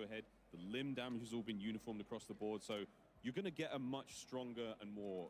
ahead. The limb damage has all been uniformed across the board, so you're going to get a much stronger and more,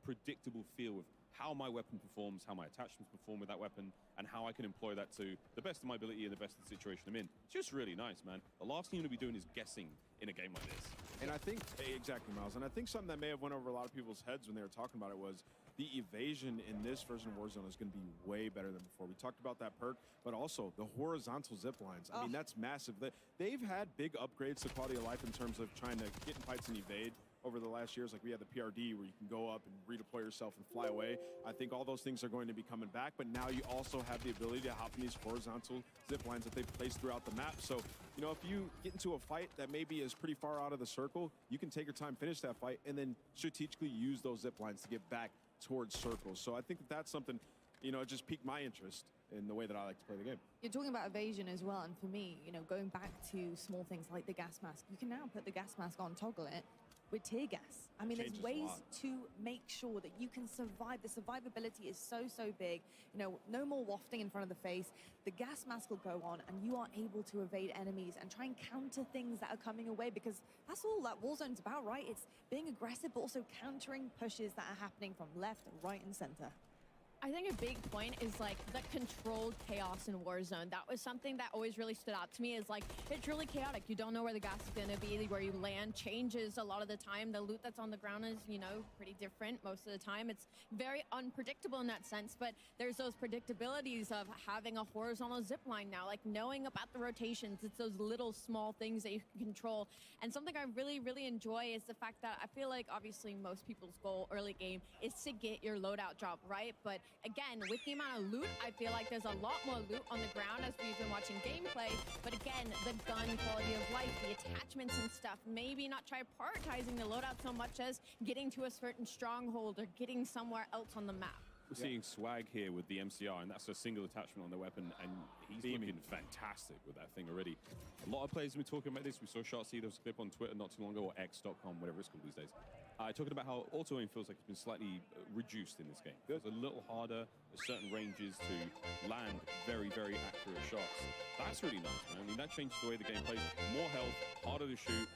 predictable feel of how my weapon performs, how my attachments perform with that weapon, and how I can employ that to the best of my ability and the best of the situation I'm in. It's just really nice, man. The last thing you're going to be doing is guessing in a game like this. And I think, exactly, Miles, and I think something that may have went over a lot of people's heads when they were talking about it was the evasion in this version of Warzone is going to be way better than before. We talked about that perk, but also the horizontal zip lines. I mean, that's massive. They've had big upgrades to quality of life in terms of trying to get in fights and evade over the last years. Like we had the PRD where you can go up and redeploy yourself and fly away. I think all those things are going to be coming back, but now you also have the ability to hop in these horizontal zip lines that they've placed throughout the map. So, if you get into a fight that maybe is pretty far out of the circle, you can take your time, finish that fight, and then strategically use those zip lines to get back towards circles. So I think that that's something, it just piqued my interest in the way that I like to play the game. You're talking about evasion as well, and for me, going back to small things like the gas mask, you can now put the gas mask on, toggle it, with tear gas. I mean, there's ways to make sure that you can survive. The survivability is so big. No more wafting in front of the face. The gas mask will go on and you are able to evade enemies and try and counter things that are coming away, because that's all that Warzone's about, right? It's being aggressive, but also countering pushes that are happening from left, right, and center. I think a big point is like the controlled chaos in Warzone. That was something that always really stood out to me, is like, it's really chaotic. You don't know where the gas is going to be. Where you land changes a lot of the time. The loot that's on the ground is, pretty different most of the time. It's very unpredictable in that sense, but there's those predictabilities of having a horizontal zip line now, like knowing about the rotations. It's those little small things that you can control. And something I really enjoy is the fact that I feel like obviously most people's goal early game is to get your loadout drop, right? But again, with the amount of loot, I feel like there's a lot more loot on the ground as we've been watching gameplay. But again, the gun quality of life, the attachments and stuff, maybe not try prioritizing the loadout so much as getting to a certain stronghold or getting somewhere else on the map. We're seeing Swag here with the MCR, and that's a single attachment on the weapon, and he's looking fantastic with that thing already. A lot of players have been talking about this. We saw Shotzzy, there was a clip on Twitter not too long ago, or X.com, whatever it's called these days, talking about how auto-aim feels like it's been slightly reduced in this game. It's a little harder at certain ranges to land very accurate shots. That's really nice, man. I mean, that changes the way the game plays. More health, harder to shoot.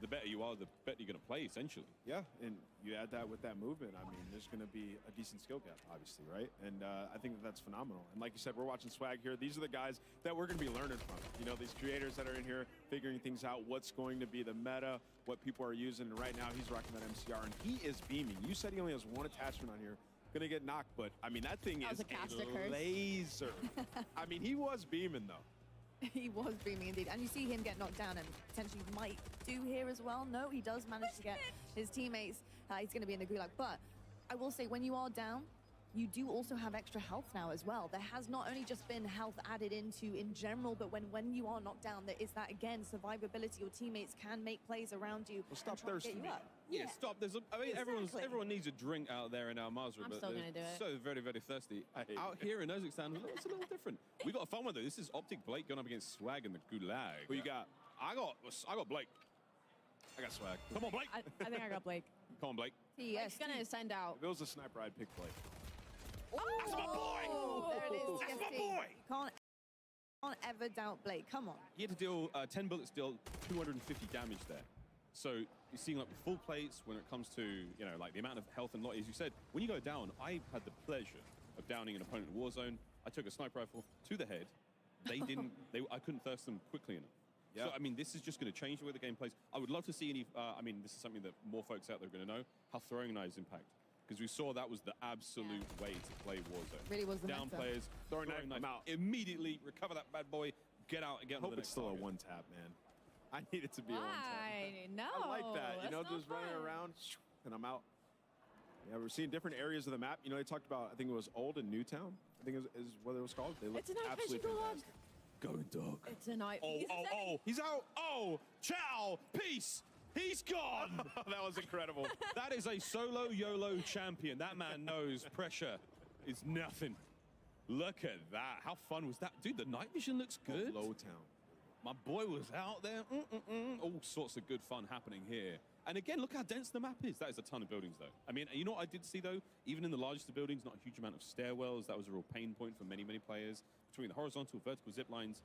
The better you are, the better you're going to play, essentially. Yeah, and you add that with that movement, I mean, there's going to be a decent skill gap, obviously, right? And I think that's phenomenal. And like you said, we're watching Swag here. These are the guys that we're going to be learning from. These creators that are in here figuring things out, what's going to be the meta, what people are using. And right now, he's rocking that MCR, and he is beaming. You said he only has one attachment on here. Going to get knocked, but, I mean, that thing is a laser. I mean, he was beaming, though. He was beaming indeed. And you see him get knocked down, and potentially might do here as well. No, he does manage to get his teammates. He's going to be in the gulag. But I will say, when you are down, you do also have extra health now as well. There has not only just been health added into in general, but when you are knocked down, there is that, again, survivability. Your teammates can make plays around you. Well, stop thirsting. Yeah, stop. Everyone needs a drink out there in Al Mazrah. I'm still going to do it. So very thirsty. Out here in Kazakhstan, it's a little different. We got a fun one, though. This is Optic Blake going up against Swag in the gulag. Who you got? I got Blake. I got Swag. Come on, Blake. I think I got Blake. Come on, Blake. He's going to send out. If it was a sniper, I'd pick Blake. That's my boy! There it is. That's my boy! You can't ever doubt Blake. Come on. He had to deal 10 bullets, deal 250 damage there. So you're seeing like the full plates when it comes to, like the amount of health and lot. As you said, when you go down, I had the pleasure of downing an opponent in Warzone. I took a sniper rifle to the head. They didn't, I couldn't thirst them quickly enough. Yeah. So, I mean, this is just going to change the way the game plays. I would love to see any, this is something that more folks out there are going to know, how throwing knives impact. Because we saw that was the absolute way to play Warzone. Really was the down meta. Players, throwing knife out. Immediately recover that bad boy, get out and get on the next Hope it's still target. a one-tap, man. I need it to be a one-tap. No. I like that. That's Just running around, and I'm out. Yeah, we're seeing different areas of the map. They talked about, I think it was Old and Newtown, I think is what it was called. They look It's a night absolutely fishing fantastic. Going dog. It's a night. He's out. Oh, ciao, peace. He's gone. That was incredible. That is a solo YOLO champion. That man knows pressure is nothing. Look at that. How fun was that? Dude, the night vision looks good. Lowtown. My boy was out there. All sorts of good fun happening here. And again, look how dense the map is. That is a ton of buildings, though. I mean, you know what I did see, though? Even in the largest of buildings, not a huge amount of stairwells. That was a real pain point for many, many players. Between the horizontal, vertical zip lines,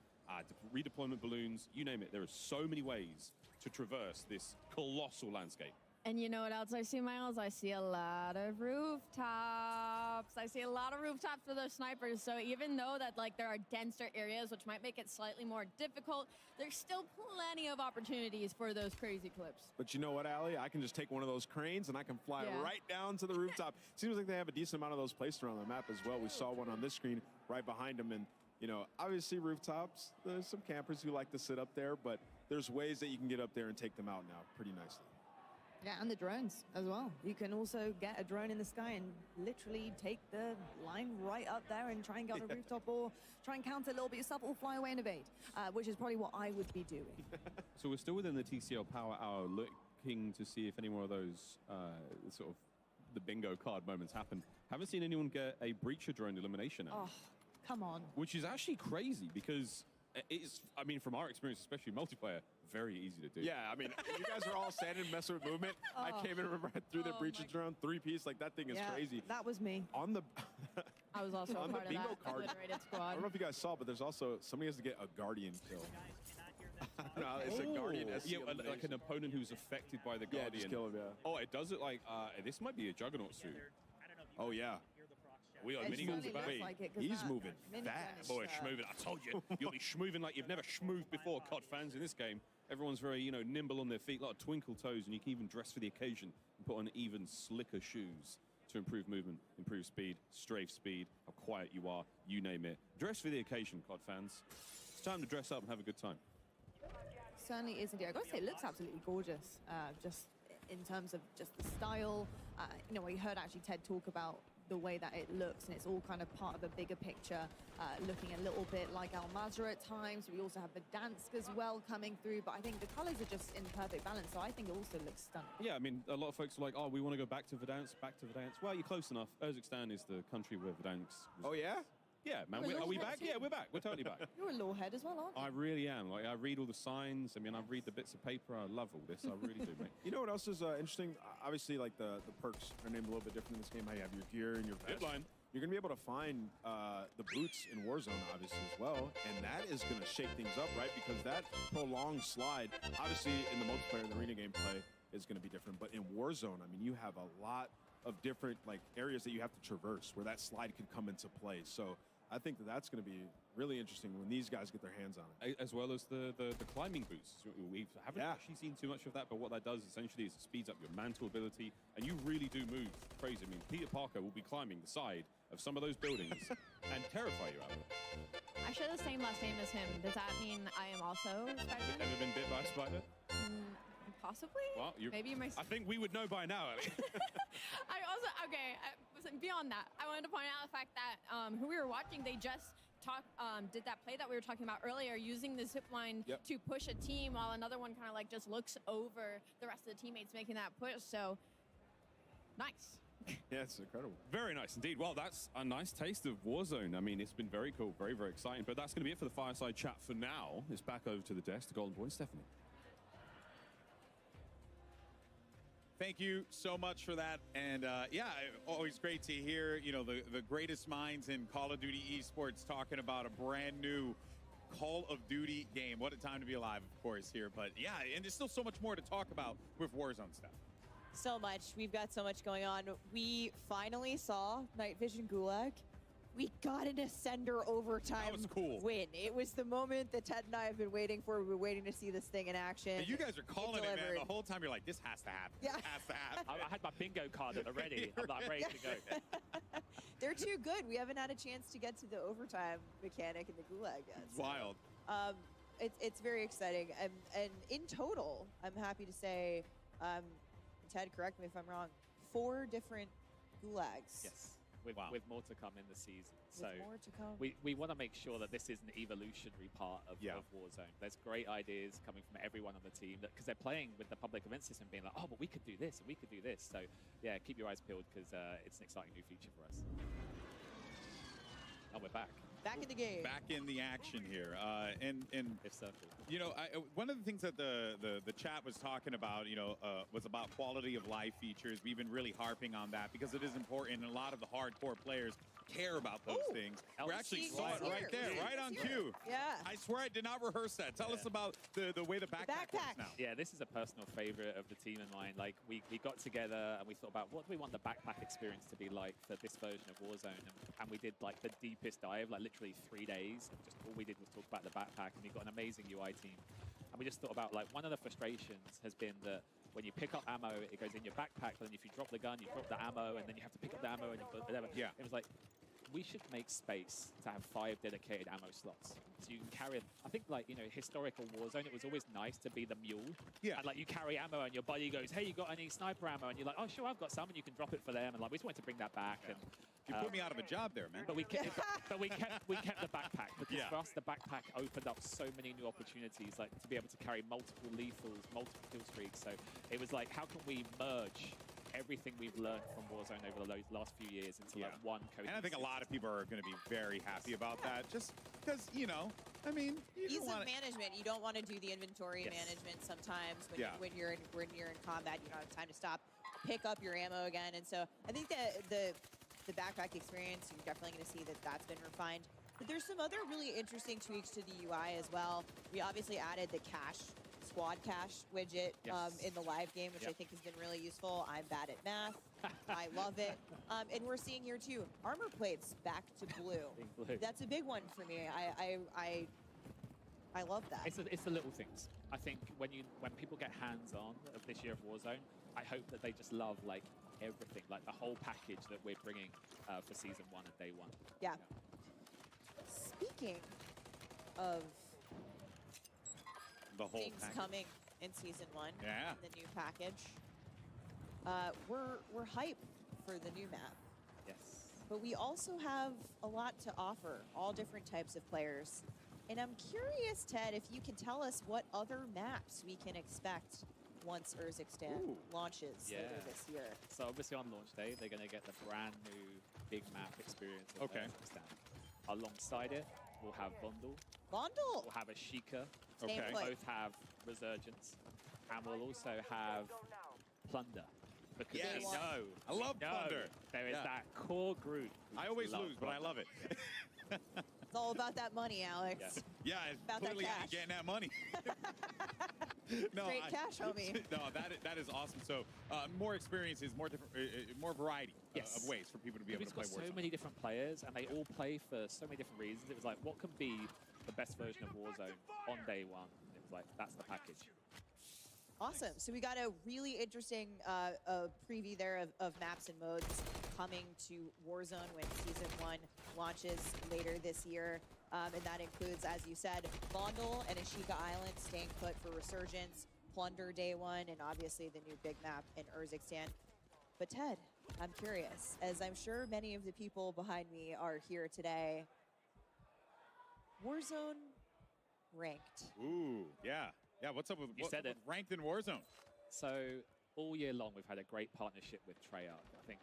redeployment balloons, you name it. There are so many ways to traverse this colossal landscape. And you know what else I see, Miles? I see a lot of rooftops. I see a lot of rooftops for those snipers. So even though that like there are denser areas, which might make it slightly more difficult, there's still plenty of opportunities for those crazy clips. But you know what, Allie? I can just take one of those cranes and I can fly right down to the rooftop. Seems like they have a decent amount of those placed around the map as well. We saw one on this screen right behind them. And, you know, obviously rooftops, there's some campers who like to sit up there, but there's ways that you can get up there and take them out now pretty nicely. Yeah, and the drones as well. You can also get a drone in the sky and literally take the line right up there and try and get on a rooftop or try and counter a little bit yourself or fly away and evade, which is probably what I would be doing. So we're still within the TCL Power Hour, looking to see if any more of those sort of the bingo card moments happen. Haven't seen anyone get a breacher drone elimination out. Oh, come on. Which is actually crazy because it's, I mean, from our experience, especially multiplayer, very easy to do. Yeah, I mean, you guys are all standing messing with movement. I came in and remember I threw the breacher drone 3-piece. Like, that thing is crazy. That was me. On the I was also on a the part bingo of that card, obliterated I squad. don't know if you guys saw, but there's also somebody has to get a guardian kill. No, it's a guardian SC Yeah, like elimination. an opponent who's affected by the Yeah, Guardian. just kill him, yeah. Oh, it does it like, this might be a Juggernaut suit. Oh, yeah. We are It mini certainly guns looks baby. like it, 'cause He's that moving minigun fast. is, Boy, schmooving. I told you, you'll be schmooving like you've never schmooved before, COD fans, in this game. Everyone's very, you know, nimble on their feet, a lot of twinkle toes, and you can even dress for the occasion and put on even slicker shoes to improve movement, improve speed, strafe speed, how quiet you are, you name it. Dress for the occasion, COD fans. It's time to dress up and have a good time. Certainly is indeed. I gotta say, it looks absolutely gorgeous. Just in terms of just the style. You know, we heard actually Ted talk about the way that it looks, and it's all kind of part of a bigger picture, looking a little bit like Al Mazrah at times. We also have Verdansk as well coming through, but I think the colors are just in perfect balance, so I think it also looks stunning. Yeah, I mean, a lot of folks are like, oh, we want to go back to Verdansk, back to Verdansk. Well, you're close enough. Urzikstan is the country where Verdansk was. Oh, yeah? Yeah, man. You're a Are we lawhead back? too. Yeah, we're back. We're totally back. You're a lawhead as well, aren't you? I really am. Like, I read all the signs. I mean, I read the bits of paper. I love all this. I really do, mate. You know what else is interesting? Obviously, like the perks are named a little bit different in this game. How you have your gear and your vest. Zipline. You're going to be able to find the boots in Warzone, obviously, as well. And that is going to shake things up, right? Because that prolonged slide, obviously, in the multiplayer, the arena gameplay is going to be different. But in Warzone, I mean, you have a lot of different like areas that you have to traverse where that slide could come into play. So I think that that's going to be really interesting when these guys get their hands on it. As well as the climbing boots. We haven't actually seen too much of that, but what that does essentially is it speeds up your mantle ability, and you really do move crazy. I mean, Peter Parker will be climbing the side of some of those buildings and terrify you out of it. I share the same last name as him. Does that mean I am also Spider-Man? Ever been bit by a spider? Possibly? Well, Maybe you might. I think we would know by now, Ellie. I also, okay, beyond that, I wanted to point out the fact that who we were watching, they just did that play that we were talking about earlier, using the zip line to push a team while another one kind of like just looks over the rest of the teammates making that push. So, nice. Yeah, it's incredible. Very nice indeed. Well, that's a nice taste of Warzone. I mean, it's been very cool, very, very exciting. But that's going to be it for the Fireside Chat for now. It's back over to the desk, the Golden Boy, Stephanie. Thank you so much for that. And yeah, always great to hear, you know, the greatest minds in Call of Duty esports talking about a brand new Call of Duty game. What a time to be alive, of course, here. But yeah, and there's still so much more to talk about with Warzone stuff. So much. We've got so much going on. We finally saw Night Vision Gulag. We got an Ascender overtime That was cool. win. It was the moment that Ted and I have been waiting for. We've been waiting to see this thing in action. And you guys are calling it, man. delivered. The whole time you're like, this has to happen. Yeah. This has to happen. I had my bingo card at the ready. I'm like, ready to go. They're too good. We haven't had a chance to get to the overtime mechanic in the Gulag yet. It's wild. It's very exciting. And in total, I'm happy to say, Ted, correct me if I'm wrong, 4 different Gulags. Yes, with more to come in the season. With So more to come. we want to make sure that this is an evolutionary part of Warzone. There's great ideas coming from everyone on the team because they're playing with the public event system, being like, oh, but we could do this and we could do this. So yeah, keep your eyes peeled because it's an exciting new feature for us. Oh, we're back. Back in the game. Back in the action here. And If so. you know, one of the things that the chat was talking about, you know, was about quality of life features. We've been really harping on that because it is important, and a lot of the hardcore players care about those things. We actually saw it right there, right on cue. Yeah. I swear I did not reherse that. Tell us about the way the backpack works now. Yeah, this is a personal favorite of the team and mine. Like, we got together and we thought about what do we want the backpack experience to be like for this version of Warzone. And we did, like, the deepest dive, like, literally 3 days. Just all we did was talk about the backpack, and we've got an amazing UI team. And we just thought about, like, one of the frustrations has been that when you pick up ammo, it goes in your backpack, but then if you drop the gun, you drop the ammo, and then you have to pick up the ammo and whatever. Yeah. It was like, we should make space to have 5 dedicated ammo slots. So you can carry, I think, like, you know, historical Warzone, it was always nice to be the mule. Yeah. And, like, you carry ammo and your buddy goes, hey, you got any sniper ammo? And you're like, oh, sure, I've got some, and you can drop it for them. And, like, we just wanted to bring that back. And You put me out of a job there, man. but we kept, we kept the backpack because Yeah. for us the backpack opened up so many new opportunities, like to be able to carry multiple lethals, multiple kill streaks. So it was like, how can we merge everything we've learned from Warzone over the last few years into like one cohesive. And I think a lot of people are going to be very happy about that, just because, you know, I mean, you Ease don't of want management. You don't want to do the inventory Yes. management sometimes when, Yeah. when you're in combat. You don't have time to stop, pick up your ammo again. And so I think that the backpack experience, you're definitely going to see that that's been refined. But there's some other really interesting tweaks to the UI as well. We obviously added the squad cache widget Yes. in the live game, which I think has been really useful. I'm bad at math. I love it. And we're seeing here too, armor plates back to blue. Being blue. That's a big one for me. I love that. It's the little things. I think when people get hands on of this year of Warzone, I hope that they just love like everything, like the whole package that we're bringing for season 1 and day 1. Yeah. Speaking of the whole things package. coming in season 1, Yeah. the new package, we're hyped for the new map. Yes. But we also have a lot to offer, all different types of players. And I'm curious, Ted, if you can tell us what other maps we can expect once Urzikstan launches later Yeah. this year. So obviously on launch day, they're going to get the brand new big map experience of Okay. Urzikstan. Alongside it, we'll have Bundle, Bundle! we'll have Ashika, Stay Okay. put. both have Resurgence, and we'll also have Plunder. Because Yes. we know, I love we know Plunder. there is Yeah. that core group. who I always love lose, but I Plunder. love it. It's all about that money, Alex. Yeah. Yeah, it's About that clearly cash. getting that money. No, Straight cash, homie. No, that is awesome. So more experiences, more different, more variety Yes. of ways for people to be able We've to play got so Warzone. many different players, and they all play for so many different reasons. It was like, what can be the best version of Warzone on day 1? It was like, that's the package. Awesome. So we got a really interesting preview there of maps and modes coming to Warzone when Season 1 launches later this year. And that includes, as you said, Vondel and Ashika Island staying put for Resurgence, Plunder Day 1, and obviously the new big map in Urzikstan. But Ted, I'm curious, as I'm sure many of the people behind me are here today, Warzone ranked. Ooh, yeah. Yeah, what's up with, You said it. with ranked in Warzone? So all year long, we've had a great partnership with Treyarch. I think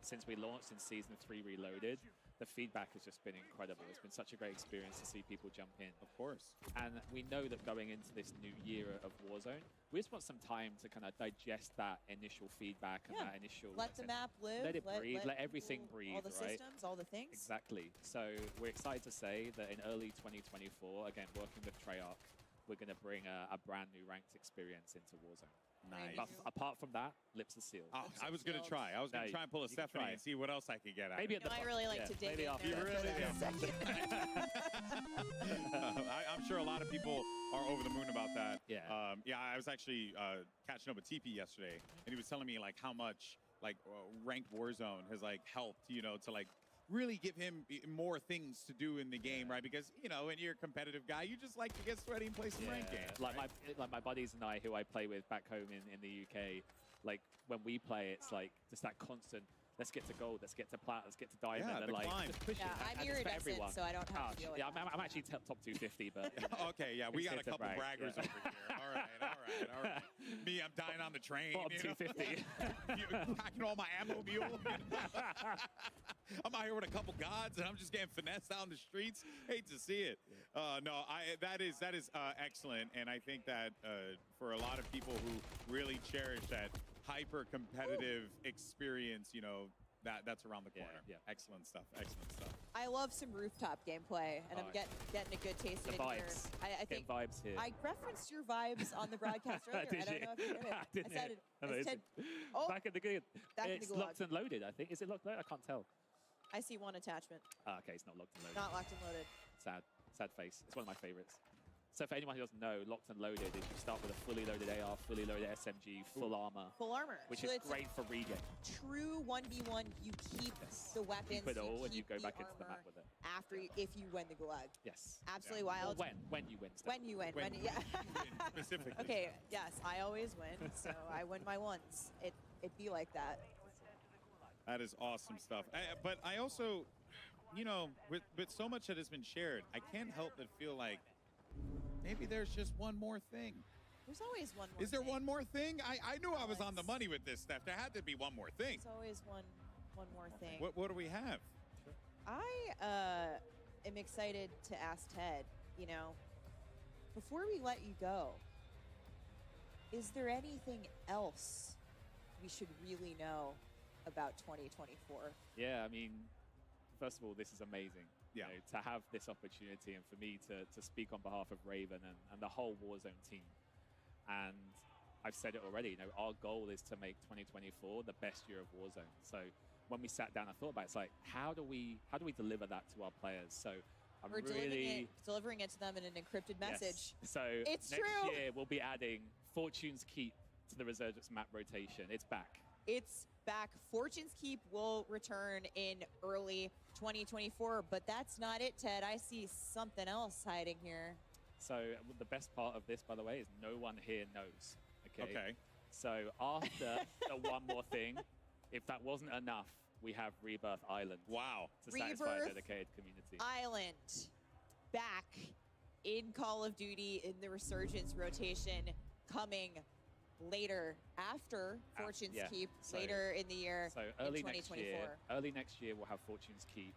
since we launched in Season 3 Reloaded, the feedback has just been incredible. It's been such a great experience to see people jump in. Of course. And we know that going into this new year of Warzone, we just want some time to kind of digest that initial feedback and Yeah. that initial... Let the map live. Let it breathe, let everything breathe, All the right? systems, all the things. Exactly. So we're excited to say that in early 2024, again, working with Treyarch, we're going to bring a brand new ranked experience into Warzone. Nice. But apart from that, lips are sealed. Oh, I was going to try. I was going to No, try and pull a you can Stephanie try and it. see what else I could get at. Maybe at You the know, I really like to dig maybe in after there You really for do. a second. I'm sure a lot of people are over the moon about that. Yeah. Yeah, I was actually catching up with TP yesterday, and he was telling me like how much like ranked Warzone has like helped, you know, to like really give him more things to do in the game, right? Because, you know, when you're a competitive guy, you just like to get sweaty and play some ranked games. Like right? my buddies and I, who I play with back home in the UK, like when we play, it's like just that constant. Let's get to gold. Let's get to plat. Let's get to diamond. Yeah, and the like climb. just push Yeah, it. I'm and it's for iridescent, everyone. so I don't have to deal with Yeah, that. I'm actually top 250, but Okay, yeah, we got a It's a couple brag, braggers yeah. over here. All right. Me, I'm dying on the train. bottom you know? 250. You packing all my ammo mule. I'm out here with a couple gods, and I'm just getting finessed out in the streets. Hate to see it. No, that is excellent, and I think that for a lot of people who really cherish that hyper-competitive experience, you know, that's around the corner. Yeah. Excellent stuff. Excellent stuff. I love some rooftop gameplay, and I'm getting a good taste of The it here. vibes. I think vibes here. I referenced your vibes on the broadcast earlier. Did I don't you? know if you did it. I didn't I said hear. it. I said, oh, Back at the good. Back in the It's gulag. locked and loaded, I think. Is it locked and loaded? I can't tell. I see one attachment, Okay, it's not locked and loaded. not locked and loaded. Sad. Sad face. It's one of my favorites. So for anyone who doesn't know, locked and loaded is you start with a fully loaded AR, fully loaded SMG, full armor, Full armor. which So is it's a great for regen. true 1v1. You keep the weapons. Keep it all, and you keep go the back into the map armor with it. after if you win the gulag. Yes. Absolutely Or wild. when you win. Steph. When you win. When yeah. Specifically. Okay. Yes, I always win, so I win my ones. It be like that. That is awesome stuff. But I also, you know, with so much that has been shared, I can't help but feel like maybe there's just one more thing. There's always one more. Is there thing. one more thing? I knew I was on the money with this, Steph. There had to be one more thing. There's always one more thing. What do we have? I am excited to ask Ted, you know, before we let you go, is there anything else we should really know about 2024? Yeah, I mean, first of all, this is amazing. Yeah. You know, to have this opportunity and for me to speak on behalf of Raven and the whole Warzone team. And I've said it already, you know, our goal is to make 2024 the best year of Warzone. So when we sat down, I thought about it, it's like, how do we deliver that to our players? So I'm We're really delivering it to them in an encrypted message. Yes. So It's next true. year we'll be adding Fortune's Keep to the Resurgence map rotation. It's back. It's back. Fortune's Keep will return in early 2024, but that's not it, Ted. I see something else hiding here. So the best part of this, by the way, is no one here knows. Okay. So after the one more thing, if that wasn't enough, we have Rebirth Island. Wow. To satisfy a Rebirth dedicated community. Island back in Call of Duty in the Resurgence rotation, coming later after Fortune's yeah. Keep, So- later in the year So in early next 2024. year, we'll have Fortune's Keep.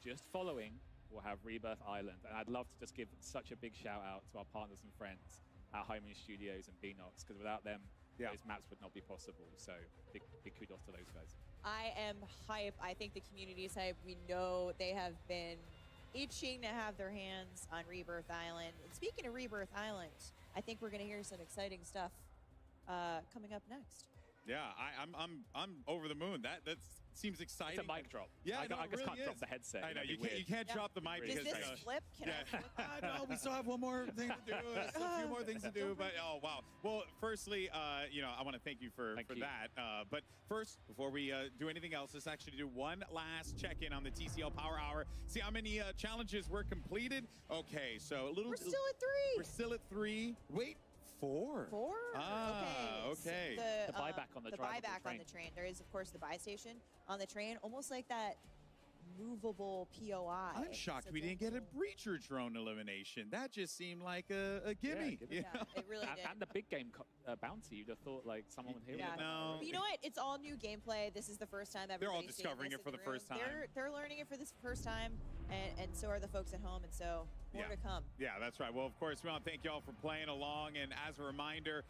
Just following, we'll have Rebirth Island. And I'd love to just give such a big shout out to our partners and friends at Hymen Studios and Beanox, because without them, those maps would not be possible. So big kudos to those guys. I am hype. I think the community is hype. We know they have been itching to have their hands on Rebirth Island. And speaking of Rebirth Island, I think we're going to hear some exciting stuff coming up next. Yeah, I'm over the moon. That seems exciting. It's a mic drop. Yeah, I no, it just really can't drop is. the headset. I know, That'd you be can't weird. drop the mic Does because this flip? Can I flip? no, we still have one more thing to do. Still a few more things to do, but oh wow. Well, firstly, you know, I want to thank you for Thank you. that. But first, before we do anything else, let's actually do one last check-in on the TCL Power Hour. See how many challenges were completed. Okay, so a little. We're still at 3. We're still at 3. Wait, 4. 4? Ah, So okay. The buyback on the drivable buyback on train. the train. There is, of course, the buy station on the train, almost like that movable POI. I'm shocked So we it's didn't get a little- breacher drone elimination. That just seemed like a gimme. gimme. you Yeah, know? it really did. And the big game bounty, you'd have thought like someone would hear Yeah. about that No. But already. you know what? It's all new gameplay. This is the first time They're all everybody's seeing discovering this it for in the room. first time. They're learning it for this first time, and so are the folks at home, and so more Yeah. to come. Yeah, that's right. Well, of course, we want to thank y'all for playing along. And as a reminder,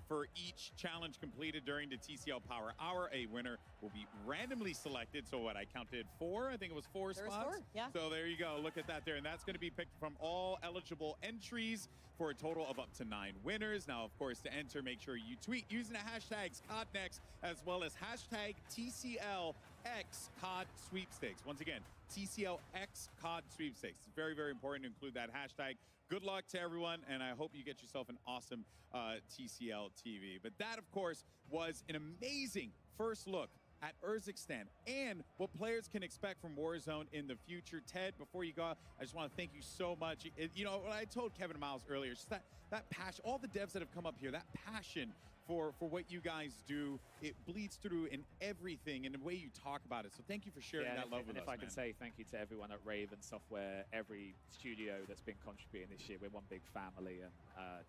for each challenge completed during the TCL Power Hour, a winner will be randomly selected. So what, I counted 4? I think it was 4 There was spots. 4, yeah. So there you go. Look at that there. And that's going to be picked from all eligible entries for a total of up to 9 winners. Now, of course, to enter, make sure you tweet using the hashtags CODNEXT as well as hashtag TCLXCOD sweepstakes. Once again, TCLX COD sweepstakes. It's very, very important to include that hashtag. Good luck to everyone, and I hope you get yourself an awesome TCL TV. But that, of course, was an amazing first look at Urzikstan and what players can expect from Warzone in the future. Ted, before you go, I just want to thank you so much. You know, what I told Kevin Miles earlier, just that passion, all the devs that have come up here, that passion for what you guys do, it bleeds through in everything and the way you talk about it. So thank you for sharing that love with us, And if I man. can say thank you to everyone at Raven Software, every studio that's been contributing this year. We're one big family, and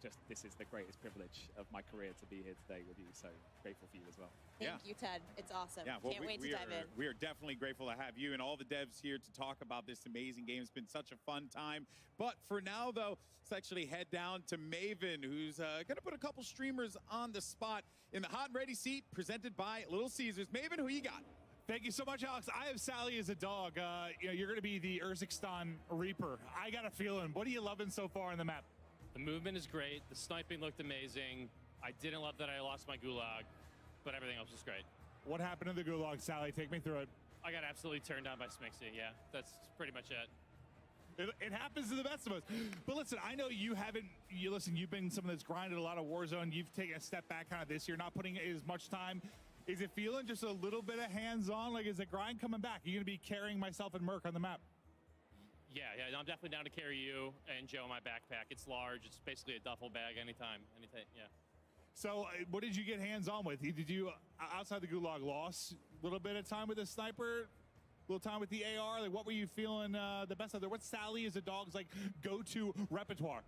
just this is the greatest privilege of my career to be here today with you. So grateful for you as well. Thank you, Ted. It's awesome. Yeah, well, Can't wait to dive in. We are definitely grateful to have you and all the devs here to talk about this amazing game. It's been such a fun time. But for now, though, let's actually head down to Maven, who's going to put a couple streamers on the spot in the hot and ready seat, presented by Little Caesars. Maven, who you got? Thank you so much, Alex. I have Sally as a dog. You're going to be the Urzikstan Reaper. I got a feeling. What are you loving so far on the map? The movement is great. The sniping looked amazing. I didn't love that I lost my gulag, but everything else was great. What happened in the gulag, Sally? Take me through it. I got absolutely turned down by Smixy. Yeah, that's pretty much it. It happens to the best of us. But listen, I know you haven't, you've been someone that's grinded a lot of Warzone. You've taken a step back kind of this year, not putting as much time. Is it feeling just a little bit of hands-on? Like, is the grind coming back? Are you going to be carrying myself and Merc on the map? Yeah, I'm definitely down to carry you and Joe in my backpack. It's large. It's basically a duffel bag anytime, yeah. So what did you get hands-on with? Did you, outside the gulag, lost a little bit of time with the sniper? A little time with the AR? Like, what were you feeling the best of there? What's Sally as a dog's like go-to repertoire?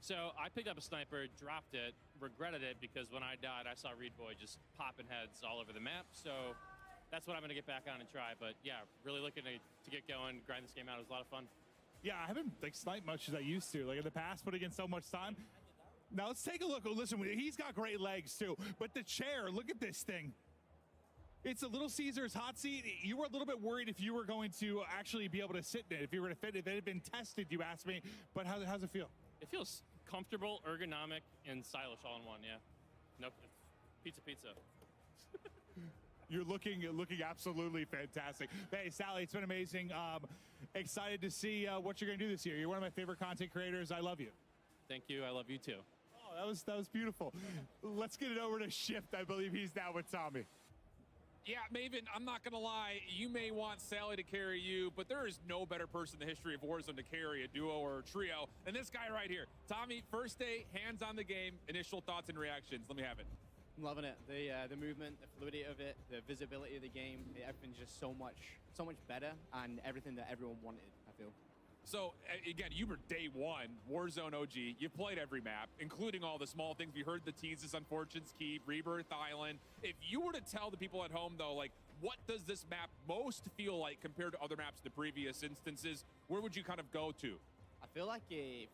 So I picked up a sniper, dropped it, regretted it because when I died, I saw Reed Boy just popping heads all over the map. So that's what I'm going to get back on and try. But yeah, really looking to get going, grind this game out. It was a lot of fun. Yeah, I haven't like sniped much as I used to. Like in the past, putting in so much time. Now let's take a look. Oh, listen, he's got great legs too. But the chair, look at this thing. It's a Little Caesars hot seat. You were a little bit worried if you were going to actually be able to sit in it, if you were to fit it. It had been tested, you asked me. But how's it feel? It feels comfortable, ergonomic, and stylish all in one, yeah. No, pizza. You're looking absolutely fantastic. Hey, Sally, it's been amazing. Excited to see what you're going to do this year. You're one of my favorite content creators. I love you. Thank you. I love you too. Oh, that was beautiful. Let's get it over to Shift. I believe he's now with Tommy. Yeah, Maven, I'm not going to lie. You may want Sally to carry you, but there is no better person in the history of Warzone to carry a duo or a trio than this guy right here. Tommy, first day, hands on the game, initial thoughts and reactions. Let me have it. I'm loving it. The movement, the fluidity of it, the visibility of the game, everything's just so much better and everything that everyone wanted, I feel. So, again, you were day one, Warzone OG. You played every map, including all the small things. We heard the teases on Fortune's Keep, Rebirth Island. If you were to tell the people at home, though, like, what does this map most feel like compared to other maps in the previous instances, where would you kind of go to? I feel like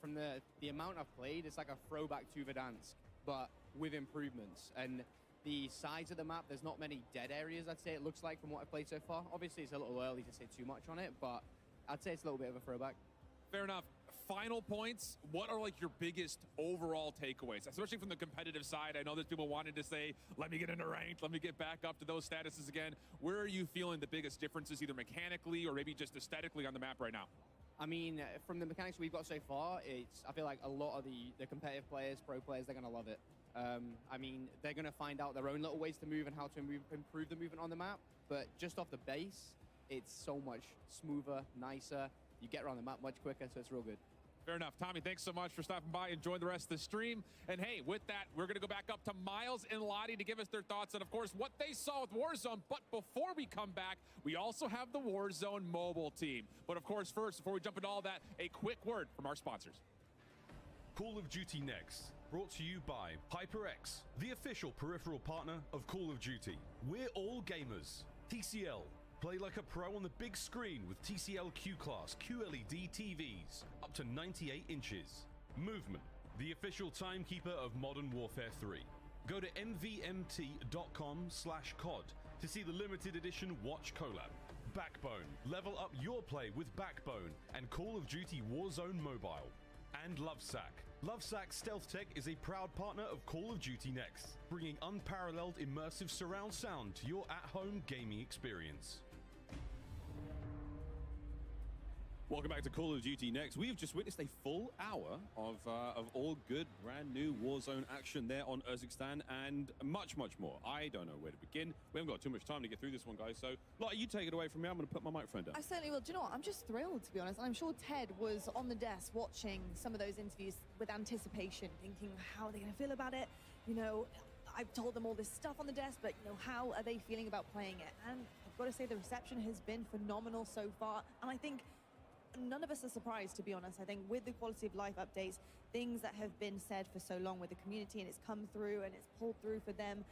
from the amount I've played, it's like a throwback to Verdansk, but with improvements. And the size of the map, there's not many dead areas, I'd say it looks like, from what I've played so far. Obviously, it's a little early to say too much on it, but I'd say it's a little bit of a throwback. Fair enough. Final points, what are like your biggest overall takeaways, especially from the competitive side? I know there's people wanting to say, let me get into ranked, let me get back up to those statuses again. Where are you feeling the biggest differences, either mechanically or maybe just aesthetically on the map right now? I mean, from the mechanics we've got so far, I feel like a lot of the competitive players, pro players, they're going to love it. I mean, they're going to find out their own little ways to move and how to improve the movement on the map. But just off the base, it's so much smoother, nicer. You get around the map much quicker, so it's real good. Fair enough. Tommy, thanks so much for stopping by. Enjoy the rest of the stream. And hey, with that, we're going to go back up to Miles and Lottie to give us their thoughts on, of course, what they saw with Warzone. But before we come back, we also have the Warzone mobile team. But of course, first, before we jump into all that, a quick word from our sponsors. Call of Duty Next, brought to you by HyperX, the official peripheral partner of Call of Duty. We're all gamers. TCL. Play like a pro on the big screen with TCL Q-Class QLED TVs, up to 98 inches. Movement, the official timekeeper of Modern Warfare 3. Go to mvmt.com/COD to see the limited edition watch collab. Backbone, level up your play with Backbone and Call of Duty Warzone Mobile. And Lovesack. Lovesack Stealth Tech is a proud partner of Call of Duty Next, bringing unparalleled immersive surround sound to your at-home gaming experience. Welcome back to Call of Duty Next. We have just witnessed a full hour of all good, brand new Warzone action there on Urzikstan and much, much more. I don't know where to begin. We haven't got too much time to get through this one, guys. So, Lotte, you take it away from me. I'm going to put my microphone down. I certainly will. Do you know what? I'm just thrilled, to be honest. And I'm sure Ted was on the desk watching some of those interviews with anticipation, thinking, how are they going to feel about it? You know, I've told them all this stuff on the desk, but, you know, how are they feeling about playing it? And I've got to say the reception has been phenomenal so far. And I think none of us are surprised, to be honest. I think with the quality of life updates, things that have been said for so long with the community and it's come through and it's pulled through for them,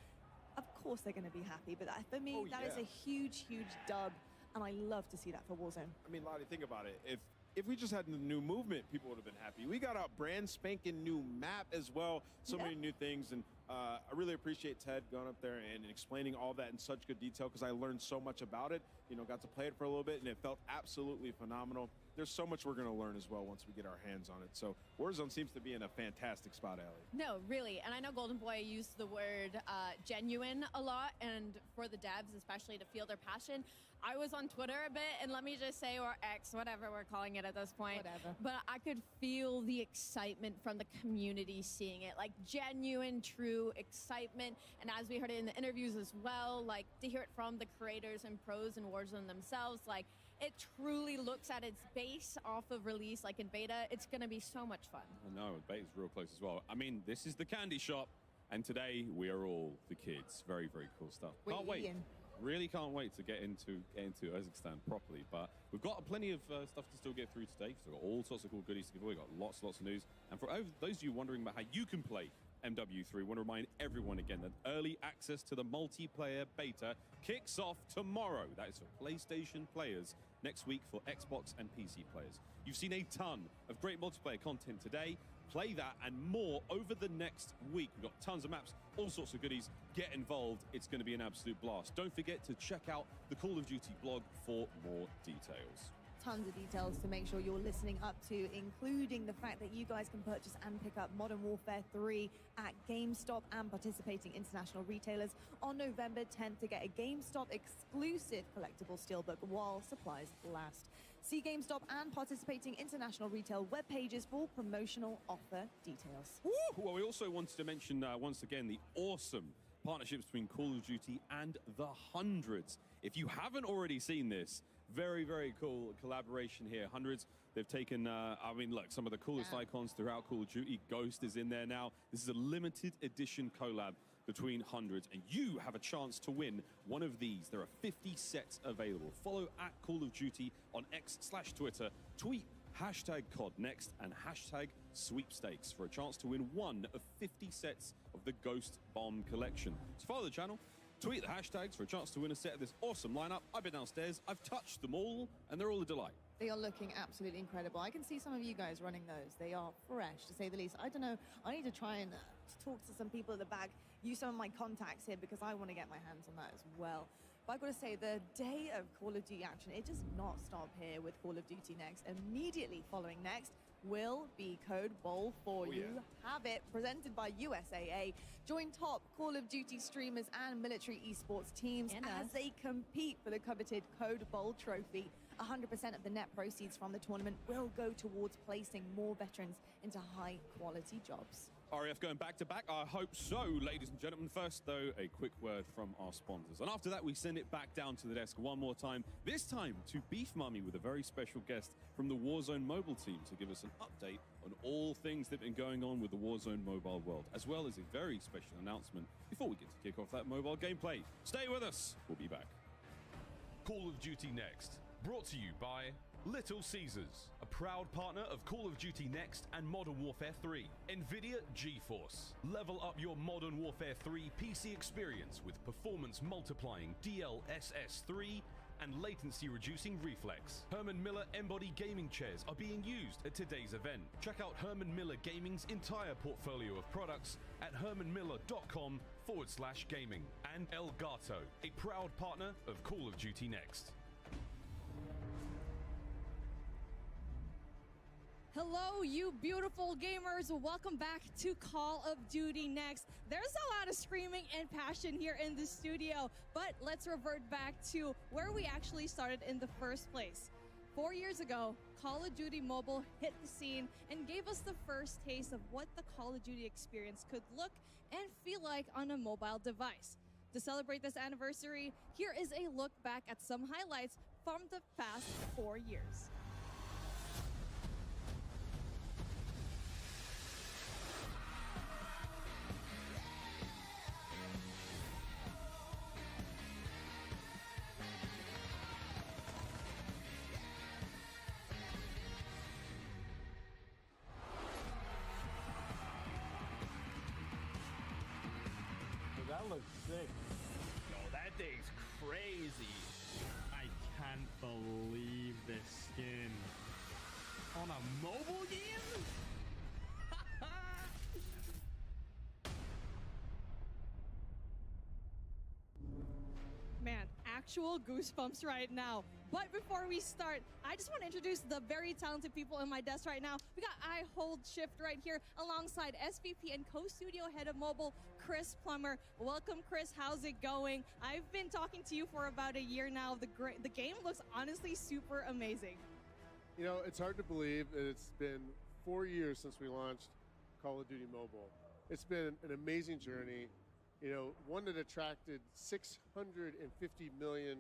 of course they're going to be happy. But for me, that is a huge, huge dub. And I love to see that for Warzone. I mean, Lotte, think about it. If we just had the new movement, people would have been happy. We got a brand spanking new map as well. So many new things. And I really appreciate Ted going up there and explaining all that in such good detail because I learned so much about it. You know, got to play it for a little bit and it felt absolutely phenomenal. There's so much we're going to learn as well once we get our hands on it. So Warzone seems to be in a fantastic spot, Allie. No, really. And I know Golden Boy used the word genuine a lot, and for the devs, especially to feel their passion. I was on Twitter a bit, and let me just say, or X, whatever we're calling it at this point. Whatever. But I could feel the excitement from the community seeing it, like genuine, true excitement. And as we heard it in the interviews as well, like to hear it from the creators and pros in Warzone themselves, like it truly looks at its base off of release, like in beta. It's going to be so much fun. I know, beta's real close as well. I mean, this is the candy shop, and today we are all the kids. Very, very cool stuff. Can't wait. Really can't wait to get into Urzikstan properly. But we've got plenty of stuff to still get through today. So we've got all sorts of cool goodies to give away. We've got lots of news. And for those of you wondering about how you can play MW3, I want to remind everyone again that early access to the multiplayer beta kicks off tomorrow. That is for PlayStation players. Next week for Xbox and PC players. You've seen a ton of great multiplayer content today. Play that and more over the next week. We've got tons of maps, all sorts of goodies. Get involved. It's going to be an absolute blast. Don't forget to check out the Call of Duty blog for more details. Tons of details to make sure you're listening up to, including the fact that you guys can purchase and pick up Modern Warfare 3 at GameStop and participating international retailers on November 10th to get a GameStop exclusive collectible steelbook while supplies last. See GameStop and participating international retail web pages for promotional offer details. Woo! Well, we also wanted to mention once again the awesome partnerships between Call of Duty and the Hundreds. If you haven't already seen this, very, very cool collaboration here. Hundreds, they've taken, I mean, look, some of the coolest icons throughout Call of Duty. Ghost is in there now. This is a limited edition collab between Hundreds, and you have a chance to win one of these. There are 50 sets available. Follow at Call of Duty on X/Twitter. Tweet #CODNext and #sweepstakes for a chance to win one of 50 sets of the Ghost Bomb collection. So follow the channel. Tweet the hashtags for a chance to win a set of this awesome lineup. I've been downstairs, I've touched them all, and they're all a delight. They are looking absolutely incredible. I can see some of you guys running those. They are fresh, to say the least. I don't know. I need to try and talk to some people at the back, use some of my contacts here, because I want to get my hands on that as well. But I've got to say, the day of Call of Duty action, it does not stop here with Call of Duty Next. Immediately following Next will be Code Bowl for you. Have it presented by USAA. Join top Call of Duty streamers and military esports teams as they compete for the coveted Code Bowl trophy. 100% of the net proceeds from the tournament will go towards placing more veterans into high-quality jobs. RAF going back to back? I hope so, ladies and gentlemen. First, though, a quick word from our sponsors. And after that, we send it back down to the desk one more time, this time to Beef Mummy with a very special guest from the Warzone mobile team to give us an update on all things that have been going on with the Warzone mobile world, as well as a very special announcement before we get to kick off that mobile gameplay. Stay with us. We'll be back. Call of Duty Next, brought to you by Little Caesars, a proud partner of Call of Duty Next and Modern Warfare 3. NVIDIA GeForce. Level up your Modern Warfare 3 PC experience with performance multiplying DLSS 3 and latency reducing reflex. Herman Miller Embody gaming chairs are being used at today's event. Check out Herman Miller Gaming's entire portfolio of products at hermanmiller.com/gaming. And Elgato, a proud partner of Call of Duty Next. Hello, you beautiful gamers. Welcome back to Call of Duty Next. There's a lot of screaming and passion here in the studio, but let's revert back to where we actually started in the first place. 4 years ago, Call of Duty Mobile hit the scene and gave us the first taste of what the Call of Duty experience could look and feel like on a mobile device. To celebrate this anniversary, here is a look back at some highlights from the past 4 years. That looks sick. Yo, that thing's crazy. I can't believe this skin. On a mobile game? Man, actual goosebumps right now. But before we start, I just want to introduce the very talented people in my desk right now. We got I Hold Shift right here alongside SVP and co-studio head of mobile, Chris Plummer. Welcome, Chris. How's it going? I've been talking to you for about a year now. The game looks honestly super amazing. You know, it's hard to believe that it's been 4 years since we launched Call of Duty Mobile. It's been an amazing journey. You know, one that attracted 650 million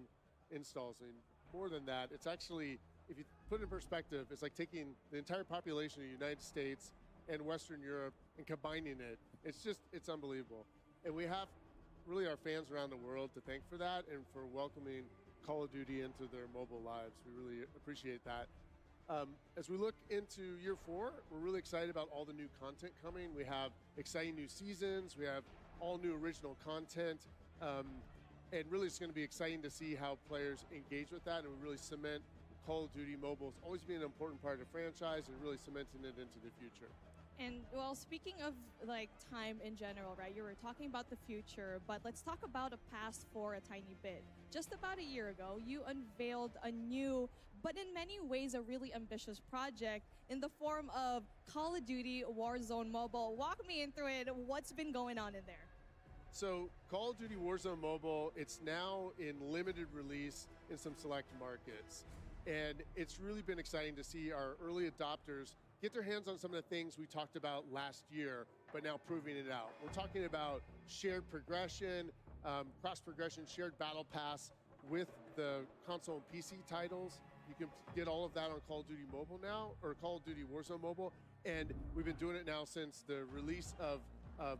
installs. I mean, more than that. It's actually, if you put it in perspective, it's like taking the entire population of the United States and Western Europe and combining it. It's unbelievable. And we have really our fans around the world to thank for that and for welcoming Call of Duty into their mobile lives. We really appreciate that. As we look into year 4, we're really excited about all the new content coming. We have exciting new seasons. We have all new original content. And really it's going to be exciting to see how players engage with that and really cement Call of Duty Mobile as always being an important part of the franchise and really cementing it into the future. And well, speaking of like time in general, right? You were talking about the future, but let's talk about the past for a tiny bit. Just about a year ago, you unveiled a new, but in many ways a really ambitious project in the form of Call of Duty Warzone Mobile. Walk me in through it. What's been going on in there? So Call of Duty Warzone Mobile, it's now in limited release in some select markets. And it's really been exciting to see our early adopters get their hands on some of the things we talked about last year, but now proving it out. We're talking about shared progression, cross-progression, shared battle pass with the console and PC titles. You can get all of that on Call of Duty Mobile now, or Call of Duty Warzone Mobile. And we've been doing it now since the release of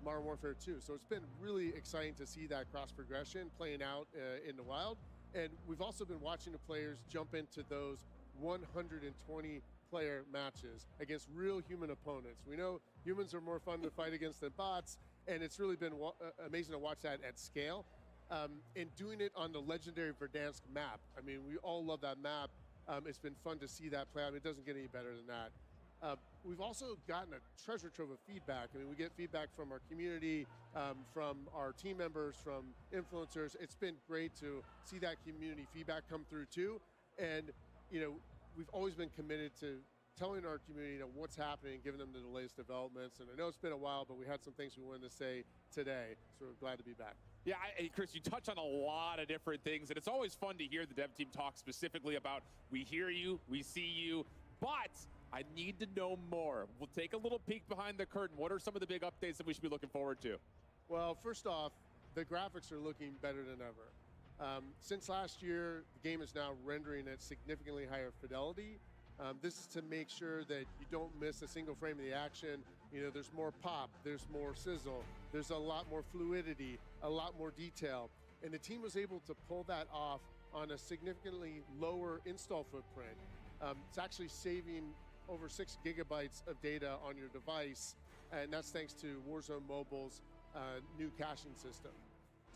Modern Warfare 2. So it's been really exciting to see that cross-progression playing out in the wild. And we've also been watching the players jump into those 120-player matches against real human opponents. We know humans are more fun to fight against than bots, and it's really been amazing to watch that at scale. And doing it on the legendary Verdansk map. I mean, we all love that map. It's been fun to see that play out. I mean, it doesn't get any better than that. We've also gotten a treasure trove of feedback. I mean, we get feedback from our community, from our team members, from influencers. It's been great to see that community feedback come through too. And, you know, we've always been committed to telling our community, you know, what's happening, giving them the latest developments. And I know it's been a while, but we had some things we wanted to say today. So we're glad to be back. Yeah, Chris, you touch on a lot of different things, and it's always fun to hear the dev team talk specifically about we hear you, we see you, but I need to know more. We'll take a little peek behind the curtain. What are some of the big updates that we should be looking forward to? Well, first off, the graphics are looking better than ever. Since last year, the game is now rendering at significantly higher fidelity. This is to make sure that you don't miss a single frame of the action. You know, there's more pop, there's more sizzle, there's a lot more fluidity, a lot more detail. And the team was able to pull that off on a significantly lower install footprint. It's actually saving over 6 gigabytes of data on your device, and that's thanks to Warzone Mobile's new caching system.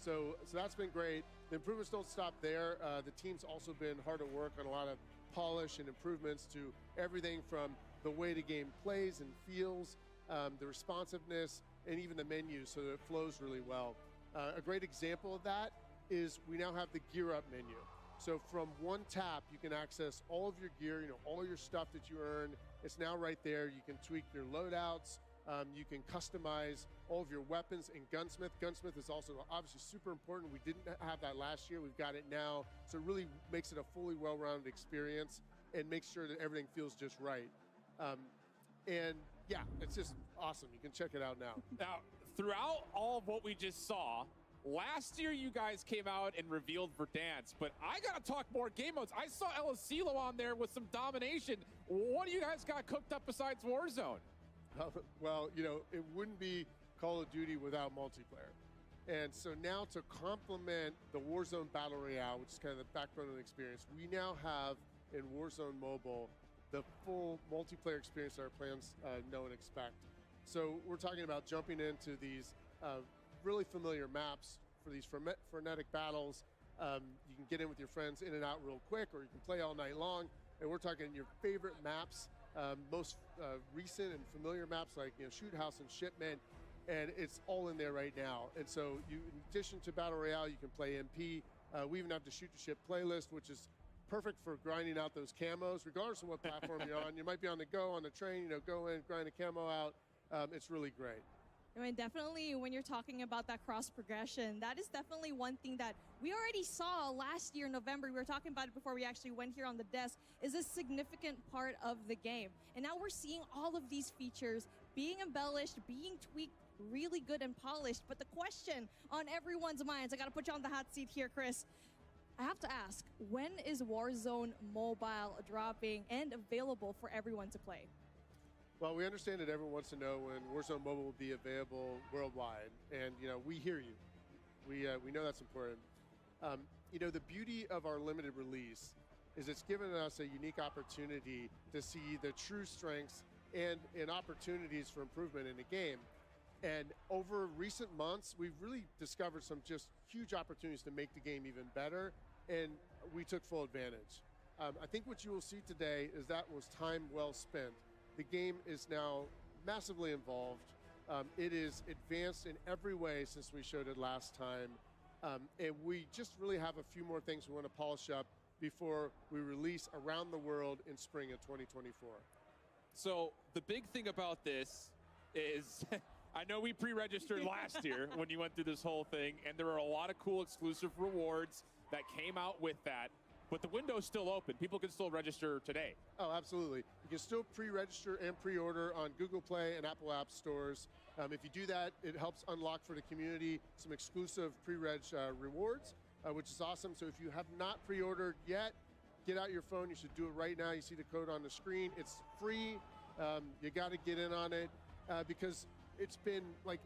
So that's been great. The improvements don't stop there. The team's also been hard at work on a lot of polish and improvements to everything from the way the game plays and feels, the responsiveness, and even the menus, so that it flows really well. A great example of that is we now have the Gear Up menu. So from one tap, you can access all of your gear, you know, all your stuff that you earn. It's now right there. You can tweak your loadouts. You can customize all of your weapons in Gunsmith. Gunsmith is also obviously super important. We didn't have that last year. We've got it now. So it really makes it a fully well-rounded experience. and make sure that everything feels just right. And yeah, it's just awesome. You can check it out now. Now, throughout all of what we just saw, last year you guys came out and revealed Verdansk, but I gotta talk more game modes. I saw Elisilo on there with some domination. What do you guys got cooked up besides Warzone? Well, you know, it wouldn't be Call of Duty without multiplayer. And so now to complement the Warzone Battle Royale, which is kind of the backbone of the experience, we now have in Warzone Mobile the full multiplayer experience that our plans know and expect. So we're talking about jumping into these really familiar maps for these frenetic battles. You can get in with your friends in and out real quick, or you can play all night long. And we're talking your favorite maps, most recent and familiar maps like Shoot House and Shipment, and it's all in there right now. And so in addition to Battle Royale, you can play MP. We even have the Shoot to Ship playlist, which is perfect for grinding out those camos, regardless of what platform you're on. You might be on the go, on the train, go in, grind a camo out. It's really great. I mean, definitely when you're talking about that cross progression, that is definitely one thing that we already saw last year in November. We were talking about it before we actually went here on the desk, is a significant part of the game. And now we're seeing all of these features being embellished, being tweaked, really good and polished. But the question on everyone's minds, I got to put you on the hot seat here, Chris. I have to ask, when is Warzone Mobile dropping and available for everyone to play? Well, we understand that everyone wants to know when Warzone Mobile will be available worldwide, and we hear you. We know that's important. The beauty of our limited release is it's given us a unique opportunity to see the true strengths and opportunities for improvement in the game. And over recent months, we've really discovered some just huge opportunities to make the game even better, and we took full advantage. I think what you will see today is that was time well spent. The game is now massively involved. It is advanced in every way since we showed it last time. And we just really have a few more things we want to polish up before we release around the world in spring of 2024. So the big thing about this is I know we pre-registered last year when you went through this whole thing, and there are a lot of cool exclusive rewards that came out with that. But the window's still open. People can still register today. Oh, absolutely. You can still pre-register and pre-order on Google Play and Apple App Stores. If you do that, it helps unlock for the community some exclusive pre-reg rewards, which is awesome. So if you have not pre-ordered yet, get out your phone. You should do it right now. You see the code on the screen. It's free. You got to get in on it because it's been like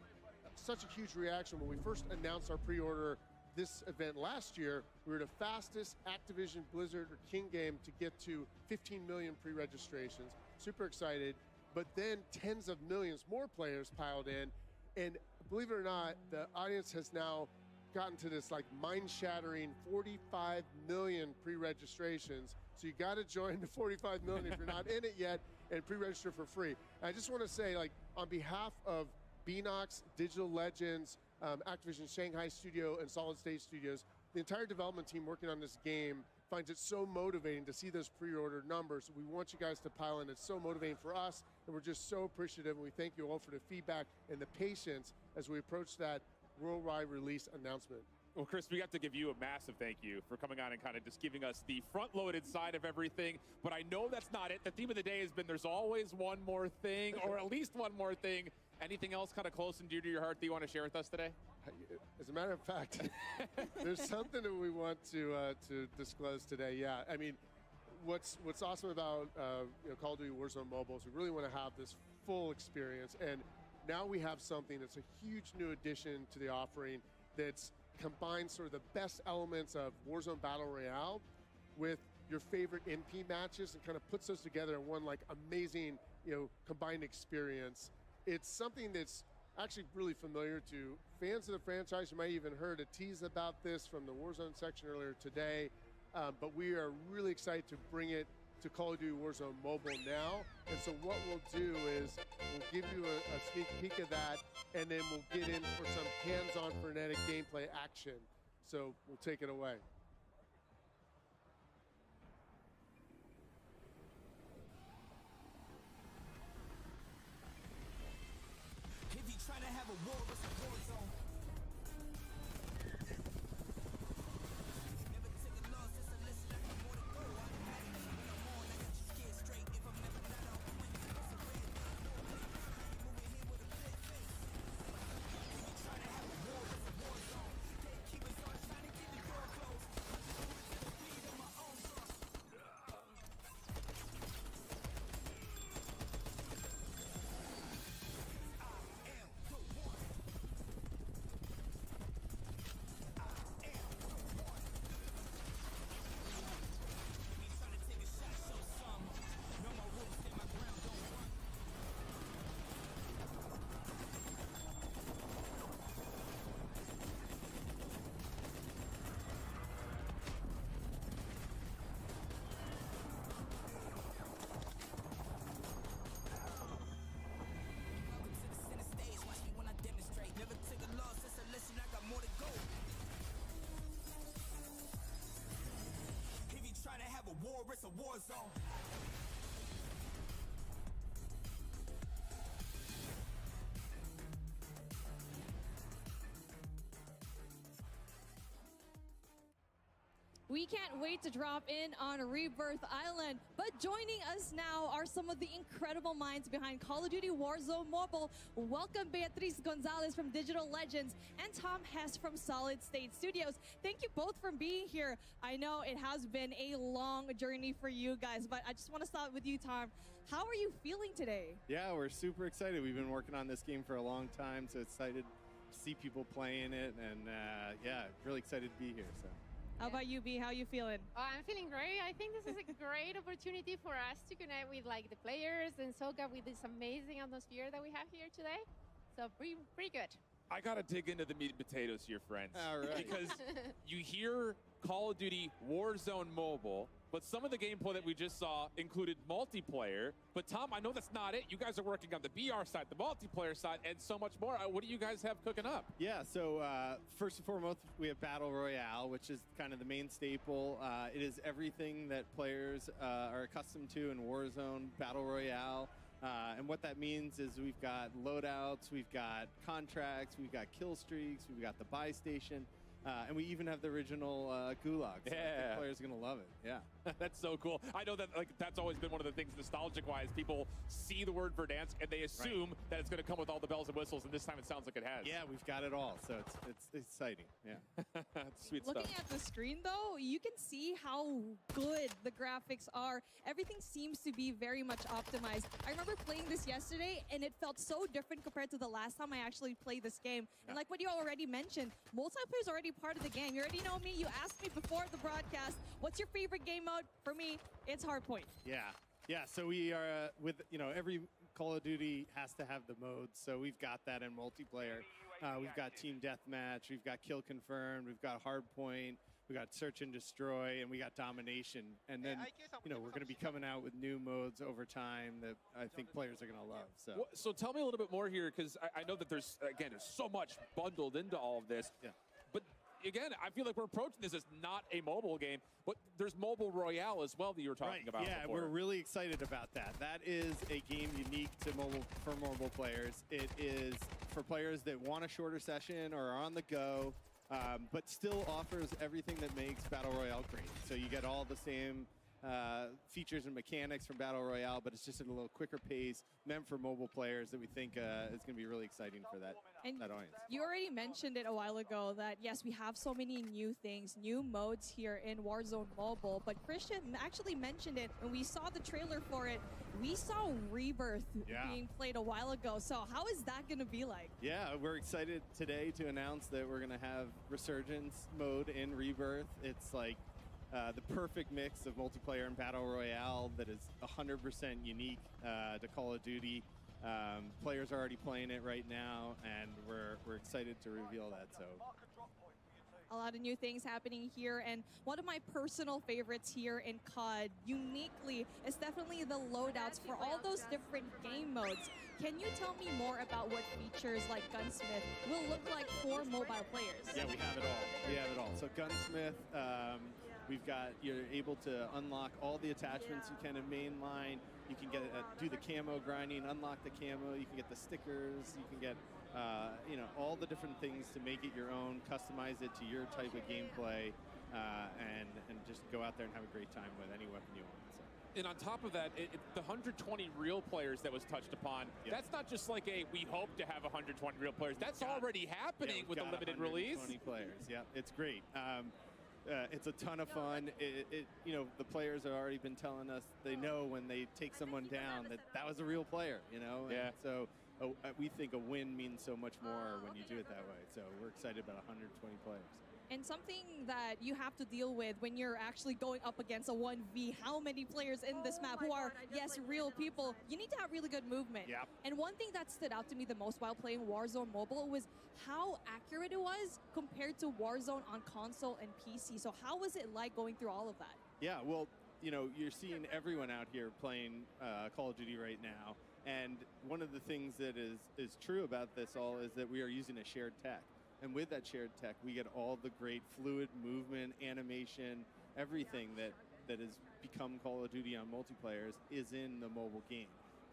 such a huge reaction. When we first announced our pre-order this event last year, we were the fastest Activision Blizzard or King game to get to 15 million pre-registrations. Super excited. But then tens of millions more players piled in. And believe it or not, the audience has now gotten to this like mind-shattering 45 million pre-registrations. So you got to join the 45 million if you're not in it yet and pre-register for free. And I just want to say, like, on behalf of Beenox, Digital Legends, Activision Shanghai Studio, and Solid State Studios, the entire development team working on this game finds it so motivating to see those pre-order numbers. We want you guys to pile in. It's so motivating for us, and we're just so appreciative, and we thank you all for the feedback and the patience as we approach that worldwide release announcement. Well, Chris, we have to give you a massive thank you for coming on and kind of just giving us the front-loaded side of everything. But I know that's not it. The theme of the day has been there's always one more thing, or at least one more thing. Anything else kind of close and dear to your heart that you want to share with us today? As a matter of fact, there's something that we want to disclose today. Yeah, I mean, what's awesome about Call of Duty Warzone Mobile is we really want to have this full experience, and now we have something that's a huge new addition to the offering that's combines sort of the best elements of Warzone Battle Royale with your favorite MP matches and kind of puts those together in one like amazing combined experience. It's something that's actually really familiar to fans of the franchise. You might even heard a tease about this from the Warzone section earlier today, but we are really excited to bring it to Call of Duty Warzone Mobile now. And so what we'll do is we'll give you a sneak peek of that, and then we'll get in for some hands-on frenetic gameplay action. So we'll take it away. If you try to have a war, it's a war zone. Never take a loss, it's a lesson. I got more to go. I imagine that when I'm on, I war, it's a war zone. We can't wait to drop in on Rebirth Island, but joining us now are some of the incredible minds behind Call of Duty Warzone Mobile. Welcome Beatriz Gonzalez from Digital Legends and Tom Hess from Solid State Studios. Thank you both for being here. I know it has been a long journey for you guys, but I just want to start with you, Tom. How are you feeling today? Yeah, we're super excited. We've been working on this game for a long time, so excited to see people playing it, and yeah, really excited to be here. So. How about you, B? How you feeling? Oh, I'm feeling great. I think this is a great opportunity for us to connect with like the players and Soka with this amazing atmosphere that we have here today. So pretty good. I gotta dig into the meat and potatoes here, friends. All right. Because you hear Call of Duty Warzone Mobile, but some of the gameplay that we just saw included multiplayer. But Tom, I know that's not it. You guys are working on the BR side, the multiplayer side, and so much more. What do you guys have cooking up? Yeah, so first and foremost, we have Battle Royale, which is kind of the main staple. It is everything that players are accustomed to in Warzone Battle Royale. And what that means is we've got loadouts, we've got contracts, we've got kill streaks, we've got the buy station, and we even have the original Gulag. So I think players are going to love it. Yeah. That's so cool. I know that that's always been one of the things nostalgic-wise. People see the word Verdansk and they assume that it's going to come with all the bells and whistles, and this time it sounds like it has. Yeah, we've got it all. So it's exciting. Yeah. Sweet Looking stuff. at the screen, though, you can see how good the graphics are. Everything seems to be very much optimized. I remember playing this yesterday, and it felt so different compared to the last time I actually played this game. And like what you already mentioned, multiplayer is already part of the game. You already know me. You asked me before the broadcast, what's your favorite game mode? For me, it's Hardpoint. Yeah. So we are with every Call of Duty has to have the modes. So we've got that in multiplayer. We've got Team Deathmatch. We've got Kill Confirmed. We've got Hardpoint. We got Search and Destroy, and we got Domination. And then we're going to be coming out with new modes over time that I think players are going to love. So tell me a little bit more here, because I know that there's so much bundled into all of this. Yeah. But again, I feel like we're approaching this as not a mobile game, but there's Mobile Royale as well that you were talking about. Yeah, before. we're really excited about that. That is a game unique to mobile players. It is for players that want a shorter session or are on the go, but still offers everything that makes Battle Royale great. So you get all the same features and mechanics from Battle Royale, but it's just at a little quicker pace, meant for mobile players that we think is going to be really exciting for that audience. You already mentioned it a while ago that, yes, we have so many new things, new modes here in Warzone Mobile, but Christian actually mentioned it, and we saw the trailer for it. We saw Rebirth being played a while ago, so how is that going to be like? Yeah, we're excited today to announce that we're going to have Resurgence mode in Rebirth. It's like the perfect mix of multiplayer and Battle Royale that is 100% unique to Call of Duty. Players are already playing it right now, and we're excited to reveal that. So, a lot of new things happening here, and one of my personal favorites here in COD, uniquely, is definitely the loadouts for all those different game modes. Can you tell me more about what features like Gunsmith will look like for mobile players? Yeah, we have it all. We have it all. So Gunsmith, you're able to unlock all the attachments you can in mainline. You can get do the camo grinding, unlock the camo. You can get the stickers. You can get all the different things to make it your own, customize it to your type of gameplay, and just go out there and have a great time with any weapon you want. So. And on top of that, the 120 real players that was touched upon, that's not just like we hope to have 120 real players. That's already happening with the limited release. 120 players, yeah, it's great. It's a ton of fun. The players have already been telling us they know when they take someone down that was a real player, Yeah. And so we think a win means so much more when you do it that way. So we're excited about 120 players. And something that you have to deal with when you're actually going up against a 1v, how many players in this map who are, yes, real people, you need to have really good movement. Yep. And one thing that stood out to me the most while playing Warzone Mobile was how accurate it was compared to Warzone on console and PC. So how was it like going through all of that? Yeah, well, you're seeing everyone out here playing Call of Duty right now. And one of the things that is true about this all is that we are using a shared tech. And with that shared tech, we get all the great fluid movement, animation, everything that that has become Call of Duty on multiplayers is in the mobile game.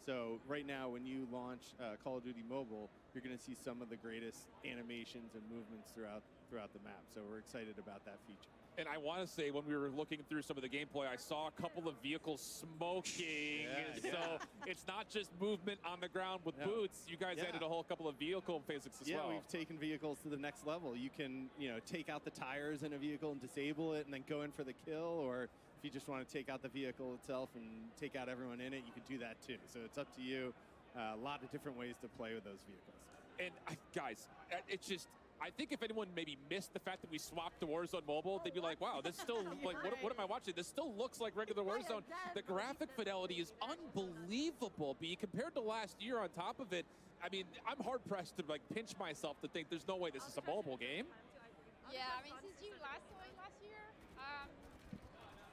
So right now, when you launch Call of Duty Mobile, you're going to see some of the greatest animations and movements throughout the map. So we're excited about that feature. And I want to say, when we were looking through some of the gameplay, I saw a couple of vehicles smoking. So it's not just movement on the ground with boots. You guys added a whole couple of vehicle physics as well. Yeah, we've taken vehicles to the next level. You can, take out the tires in a vehicle and disable it and then go in for the kill. Or if you just want to take out the vehicle itself and take out everyone in it, you can do that too. So it's up to you. A lot of different ways to play with those vehicles. And guys, it's just, I think if anyone maybe missed the fact that we swapped to Warzone Mobile, they'd be like, wow, this still, like, what am I watching? This still looks like regular Warzone. The graphic fidelity is unbelievable. But compared to last year on top of it, I mean, I'm hard-pressed to, like, pinch myself to think there's no way this is a mobile game. Yeah, I mean, since you last saw it last year,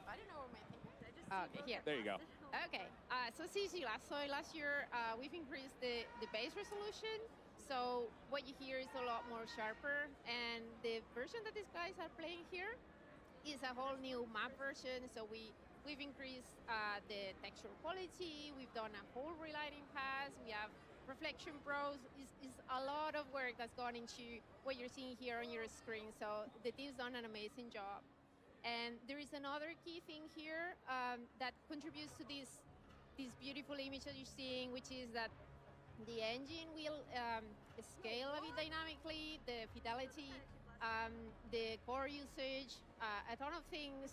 I don't know where my thing is. Okay, here. There you go. Okay, so since you last saw it last year, we've increased the base resolution. So what you hear is a lot more sharper, and the version that these guys are playing here is a whole new map version. So we've increased the texture quality. We've done a whole relighting pass. We have reflection pros. Is a lot of work that's gone into what you're seeing here on your screen. So the team's done an amazing job. And there is another key thing here that contributes to this beautiful image that you're seeing, which is that the engine will scale a bit dynamically, the fidelity, the core usage, a ton of things,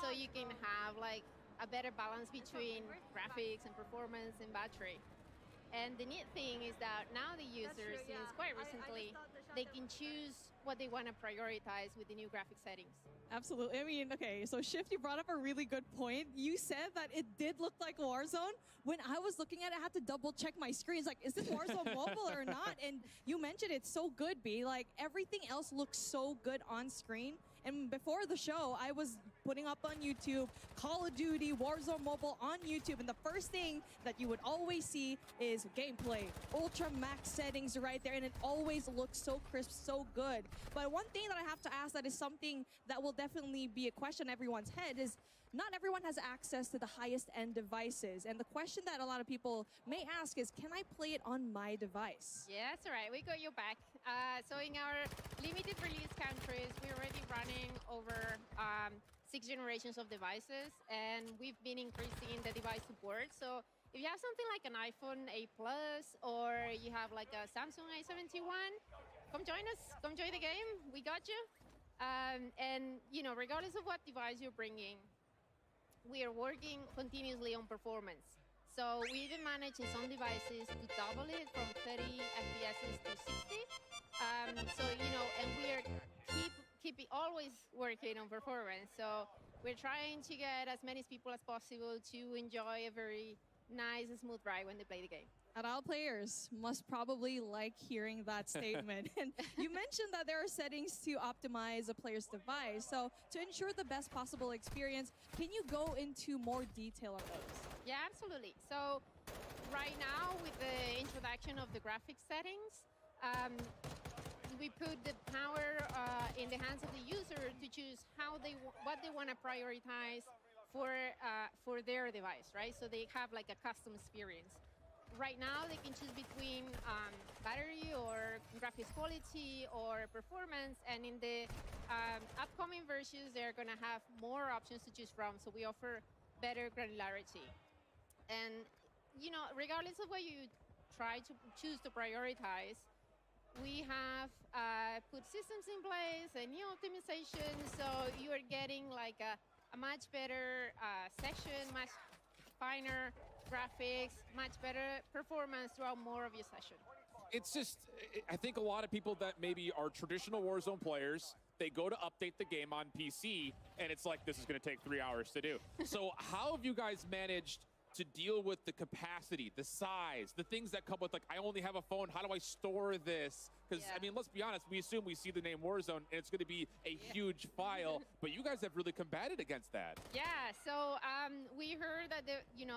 so you can have like a better balance between graphics and performance and battery. And the neat thing is that now the users, since quite recently, they can choose what they want to prioritize with the new graphic settings. Absolutely. I mean, okay, so Shift, you brought up a really good point. You said that it did look like Warzone. When I was looking at it, I had to double check my screens. Like, is this Warzone mobile or not? And you mentioned it's so good, B. Like, everything else looks so good on screen. And before the show, I was putting up on YouTube Call of Duty Warzone Mobile on YouTube, and the first thing that you would always see is gameplay, ultra max settings right there, and it always looks so crisp, so good. But one thing that I have to ask that is something that will definitely be a question in everyone's head is not everyone has access to the highest end devices. And the question that a lot of people may ask is, can I play it on my device? Yeah, that's all right. We got your back. So in our limited release countries, we're already running over 6 generations of devices, and we've been increasing the device support. So if you have something like an iPhone 8 Plus, or you have like a Samsung A71, come join us. Come join the game. We got you. And regardless of what device you're bringing, we are working continuously on performance. So we even manage in some devices to double it from 30 FPS to 60. And we are keep always working on performance. So we're trying to get as many people as possible to enjoy a very nice and smooth ride when they play the game. And all players must probably like hearing that statement. And you mentioned that there are settings to optimize a player's device. So to ensure the best possible experience, can you go into more detail on those? Yeah, absolutely. So right now, with the introduction of the graphics settings, we put the power in the hands of the user to choose what they want to prioritize for their device, right? So they have like a custom experience. Right now, they can choose between battery or graphics quality or performance, and in the upcoming versions, they're going to have more options to choose from, so we offer better granularity. And, regardless of what you try to choose to prioritize, we have put systems in place and new optimization, so you are getting like a much better session, much finer graphics, much better performance throughout more of your session. It's just, I think a lot of people that maybe are traditional Warzone players, they go to update the game on PC, and it's like, this is going to take 3 hours to do. So how have you guys managed to deal with the capacity, the size, the things that come with, like, I only have a phone, how do I store this? Because, I mean, let's be honest, we assume we see the name Warzone, and it's going to be a huge file, but you guys have really combated against that. Yeah, so we heard that,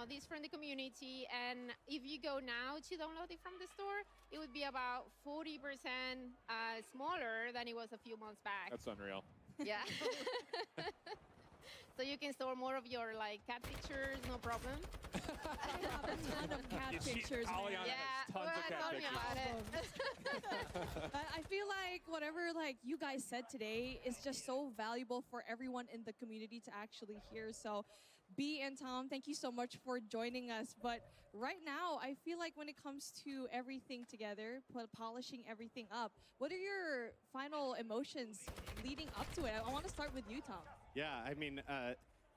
this from the community, and if you go now to download it from the store, it would be about 40% smaller than it was a few months back. That's unreal. Yeah. So you can store more of your like cat pictures, no problem. I have a ton of cat pictures, man. Yeah, tons of cat tell me about it. I feel like whatever like you guys said today is just so valuable for everyone in the community to actually hear. So B and Tom, thank you so much for joining us. But right now, I feel like when it comes to everything together, polishing everything up, what are your final emotions leading up to it? I want to start with you, Tom. Yeah, I mean,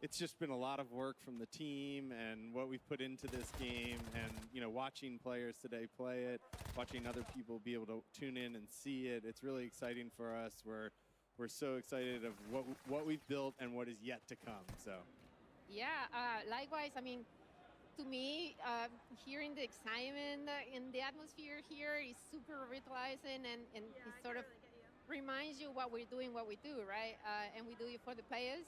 it's just been a lot of work from the team and what we've put into this game, and watching players today play it, watching other people be able to tune in and see it. It's really exciting for us. We're so excited of what we've built and what is yet to come. So. Yeah, likewise. I mean, to me, hearing the excitement in the atmosphere here is super revitalizing, and it sort of reminds you what we're doing, what we do, right? And we do it for the players,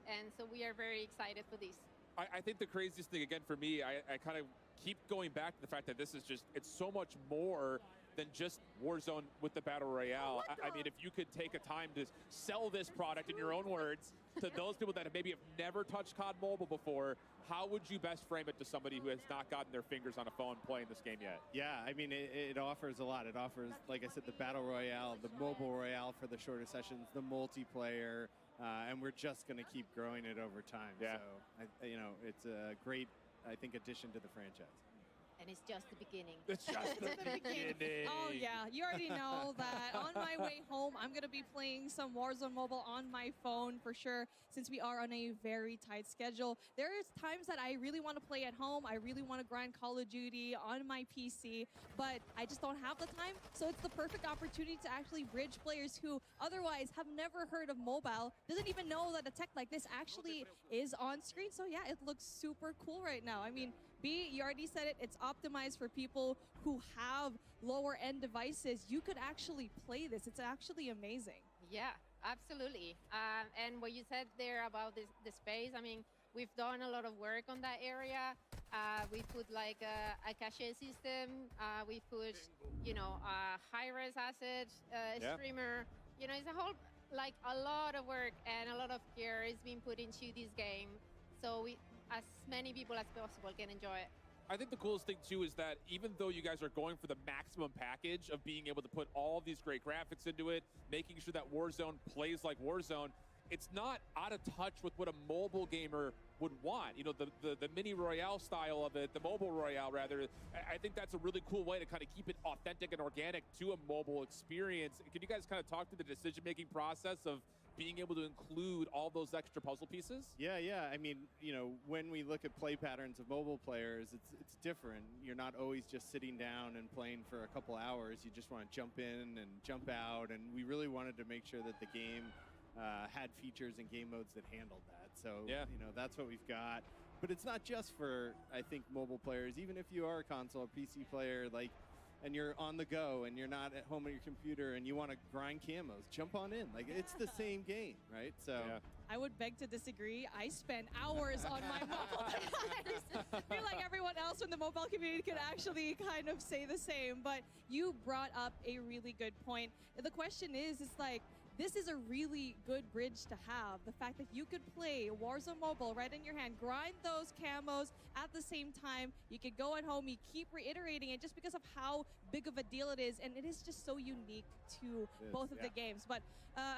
and so we are very excited for this. I think the craziest thing, again, for me, I kind of keep going back to the fact that this is just, it's so much more than just Warzone with the Battle Royale. I mean, if you could take a time to sell this product in your own words to those people that maybe have never touched COD Mobile before, how would you best frame it to somebody who has not gotten their fingers on a phone playing this game yet? Yeah, I mean, it offers a lot. It offers, like I said, the Battle Royale, the Mobile Royale for the shorter sessions, the multiplayer, and we're just going to keep growing it over time. Yeah. So, it's a great, I think, addition to the franchise. And it's just the beginning. It's just the beginning. Oh, yeah. You already know that on my way home, I'm going to be playing some Warzone Mobile on my phone for sure, since we are on a very tight schedule. There is times that I really want to play at home. I really want to grind Call of Duty on my PC, but I just don't have the time. So it's the perfect opportunity to actually bridge players who otherwise have never heard of mobile, doesn't even know that a tech like this actually is on screen. So yeah, it looks super cool right now. I mean, B, you already said it, it's optimized for people who have lower end devices. You could actually play this. It's actually amazing. Yeah, absolutely. And what you said there about the space, I mean, we've done a lot of work on that area. We put like a cache system. We put, a high-res asset streamer. It's a whole, like a lot of work and a lot of care is being put into this game. So as many people as possible can enjoy it. I think the coolest thing, too, is that even though you guys are going for the maximum package of being able to put all these great graphics into it, making sure that Warzone plays like Warzone, it's not out of touch with what a mobile gamer would want. The mini Royale style of it, the mobile Royale, rather. I think that's a really cool way to kind of keep it authentic and organic to a mobile experience. Can you guys kind of talk to the decision-making process of being able to include all those extra puzzle pieces? Yeah. I mean, when we look at play patterns of mobile players, it's different. You're not always just sitting down and playing for a couple hours. You just want to jump in and jump out. And we really wanted to make sure that the game had features and game modes that handled that. So, that's what we've got. But it's not just for, I think, mobile players. Even if you are a console or PC player, and you're on the go and you're not at home on your computer and you want to grind camos, jump on in. It's the same game, right? So I would beg to disagree. I spend hours on my mobile device. I feel like everyone else in the mobile community could actually kind of say the same, but you brought up a really good point. The question is, this is a really good bridge to have. The fact that you could play Warzone Mobile right in your hand, grind those camos at the same time. You could go at home, you keep reiterating it just because of how big of a deal it is. And it is just so unique to both of the games. But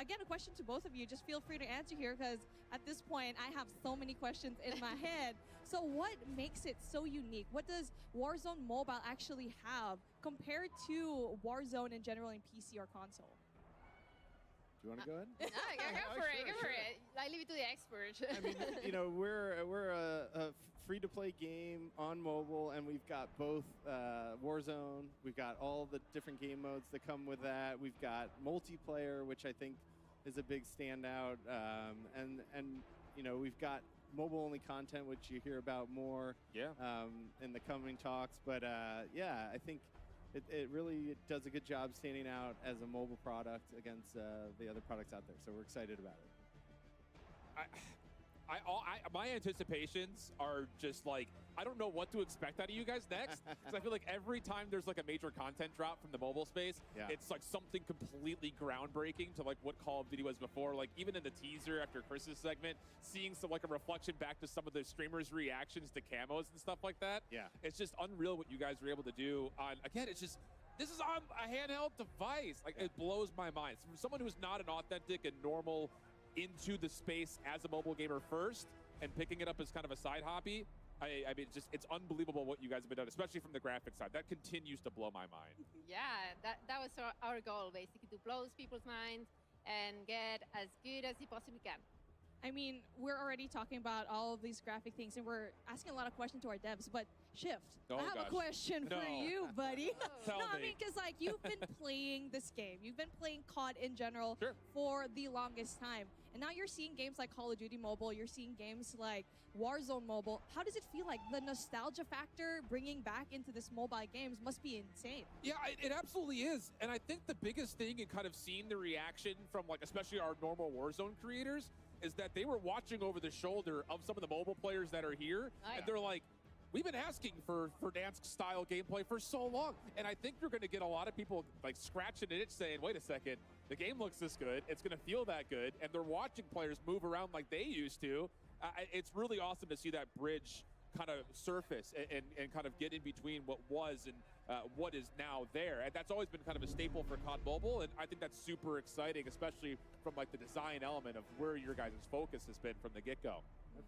again, a question to both of you. Just feel free to answer here because at this point, I have so many questions in my head. So what makes it so unique? What does Warzone Mobile actually have compared to Warzone in general in PC or console? Do you want to go ahead? No, go for it. Go for it. I leave it to the expert. I mean, we're a free-to-play game on mobile, and we've got both Warzone. We've got all the different game modes that come with that. We've got multiplayer, which I think is a big standout, and we've got mobile-only content, which you hear about more in the coming talks. But I think. It really does a good job standing out as a mobile product against the other products out there. So we're excited about it. My anticipations are just like, I don't know what to expect out of you guys next, because I feel like every time there's like a major content drop from the mobile space, it's like something completely groundbreaking to like what Call of Duty was before. Like even in the teaser after Chris's segment, seeing some like a reflection back to some of the streamers' reactions to camos and stuff like that. Yeah. It's just unreal what you guys were able to do. Again, it's just, this is on a handheld device. Like it blows my mind. So for someone who's not an authentic and normal into the space as a mobile gamer first and picking it up as kind of a side hobby, I mean, it's unbelievable what you guys have been doing, especially from the graphic side. That continues to blow my mind. Yeah, that was our goal, basically, to blow people's minds and get as good as you possibly can. I mean, we're already talking about all of these graphic things, and we're asking a lot of questions to our devs, but Shift, I have a question for you, buddy. Tell no, I me. mean, because like you've been playing this game, you've been playing COD in general for the longest time, and now you're seeing games like Call of Duty Mobile, you're seeing games like Warzone Mobile. How does it feel? Like the nostalgia factor bringing back into this mobile games must be insane. Yeah, it absolutely is. And I think the biggest thing in kind of seeing the reaction from like, especially our normal Warzone creators, is that they were watching over the shoulder of some of the mobile players that are here, and they're like, we've been asking for Verdansk-style gameplay for so long. And I think you're going to get a lot of people like scratching an itch saying, wait a second, the game looks this good, it's going to feel that good, and they're watching players move around like they used to. It's really awesome to see that bridge kind of surface and kind of get in between what was and what is now there. And that's always been kind of a staple for COD Mobile, and I think that's super exciting, especially from like the design element of where your guys' focus has been from the get-go.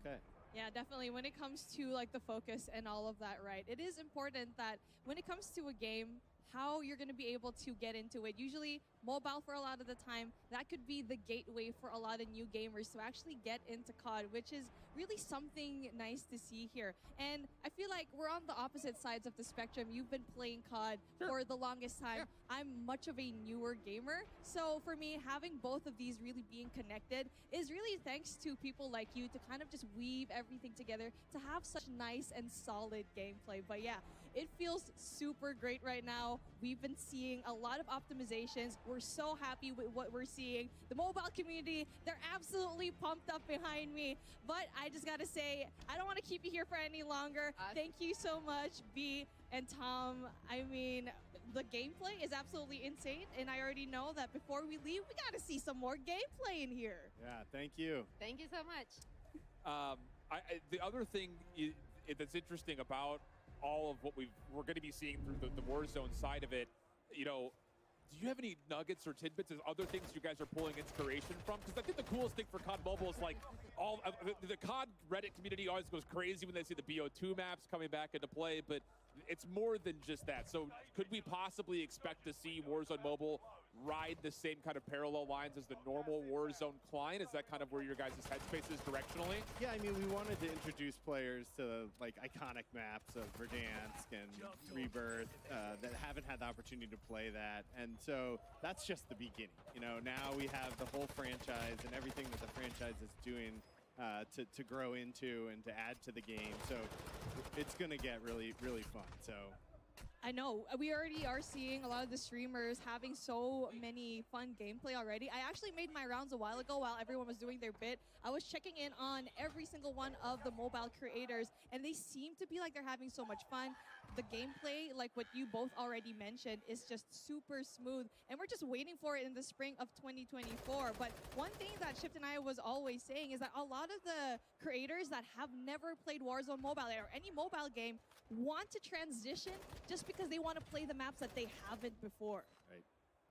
Okay. Yeah, definitely. When it comes to like the focus and all of that, right? It is important that when it comes to a game, how you're going to be able to get into it. Usually mobile for a lot of the time, that could be the gateway for a lot of new gamers to actually get into COD, which is really something nice to see here. And I feel like we're on the opposite sides of the spectrum. You've been playing COD for the longest time. I'm much of a newer gamer. So for me, having both of these really being connected is really thanks to people like you to kind of just weave everything together to have such nice and solid gameplay. But yeah, it feels super great right now. We've been seeing a lot of optimizations. We're so happy with what we're seeing. The mobile community, they're absolutely pumped up behind me. But I just gotta say, I don't want to keep you here for any longer. Thank you so much, B and Tom. I mean, the gameplay is absolutely insane, and I already know that before we leave, we gotta see some more gameplay in here. Yeah, thank you. Thank you so much. The other thing that's interesting about all of what we're going to be seeing through the Warzone side of it, you know, do you have any nuggets or tidbits of other things you guys are pulling inspiration from? Because I think the coolest thing for COD Mobile is like all the COD Reddit community always goes crazy when they see the BO2 maps coming back into play, but it's more than just that. So could we possibly expect to see Warzone Mobile ride the same kind of parallel lines as the normal Warzone client? Is that kind of where your guys' headspace is directionally? Yeah, I mean, we wanted to introduce players to like iconic maps of Verdansk and Rebirth that haven't had the opportunity to play that. And so that's just the beginning. You know, now we have the whole franchise and everything that the franchise is doing to grow into and to add to the game. So it's going to get really, really fun. So I know. We already are seeing a lot of the streamers having so many fun gameplay already. I actually made my rounds a while ago while everyone was doing their bit. I was checking in on every single one of the mobile creators, and they seem to be like they're having so much fun. The gameplay, like what you both already mentioned, is just super smooth, and we're just waiting for it in the spring of 2024. But one thing that Shift and I was always saying is that a lot of the creators that have never played Warzone Mobile or any mobile game want to transition just because they want to play the maps that they haven't before.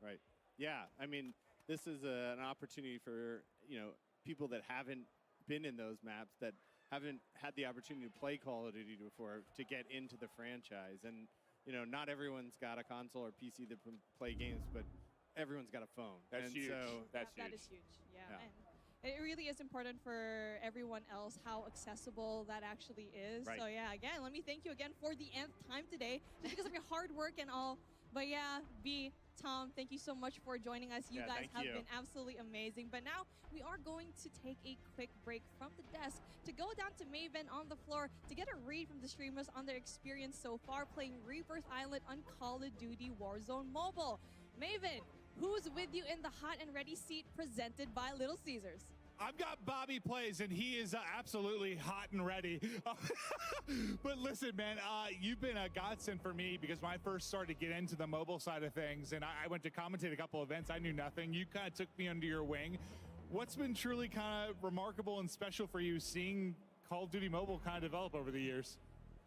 Right. Yeah, I mean, this is an opportunity for, you know, people that haven't been in those maps, that haven't had the opportunity to play Call of Duty before, to get into the franchise. And, you know, not everyone's got a console or PC that can play games, but everyone's got a phone. That's huge. So That is huge. Yeah. And it really is important for everyone else how accessible that actually is. Right. So yeah, again, let me thank you again for the nth time today, just because of your hard work and all. But yeah, B, Tom, thank you so much for joining us. You guys have been absolutely amazing. But now we are going to take a quick break from the desk to go down to Maven on the floor to get a read from the streamers on their experience so far playing Rebirth Island on Call of Duty Warzone Mobile. Maven, who's with you in the hot and ready seat presented by Little Caesars? I've got Bobby Plays, and he is absolutely hot and ready. But listen, man, you've been a godsend for me because when I first started to get into the mobile side of things, and I went to commentate a couple events, I knew nothing. You kind of took me under your wing. What's been truly kind of remarkable and special for you seeing Call of Duty Mobile kind of develop over the years?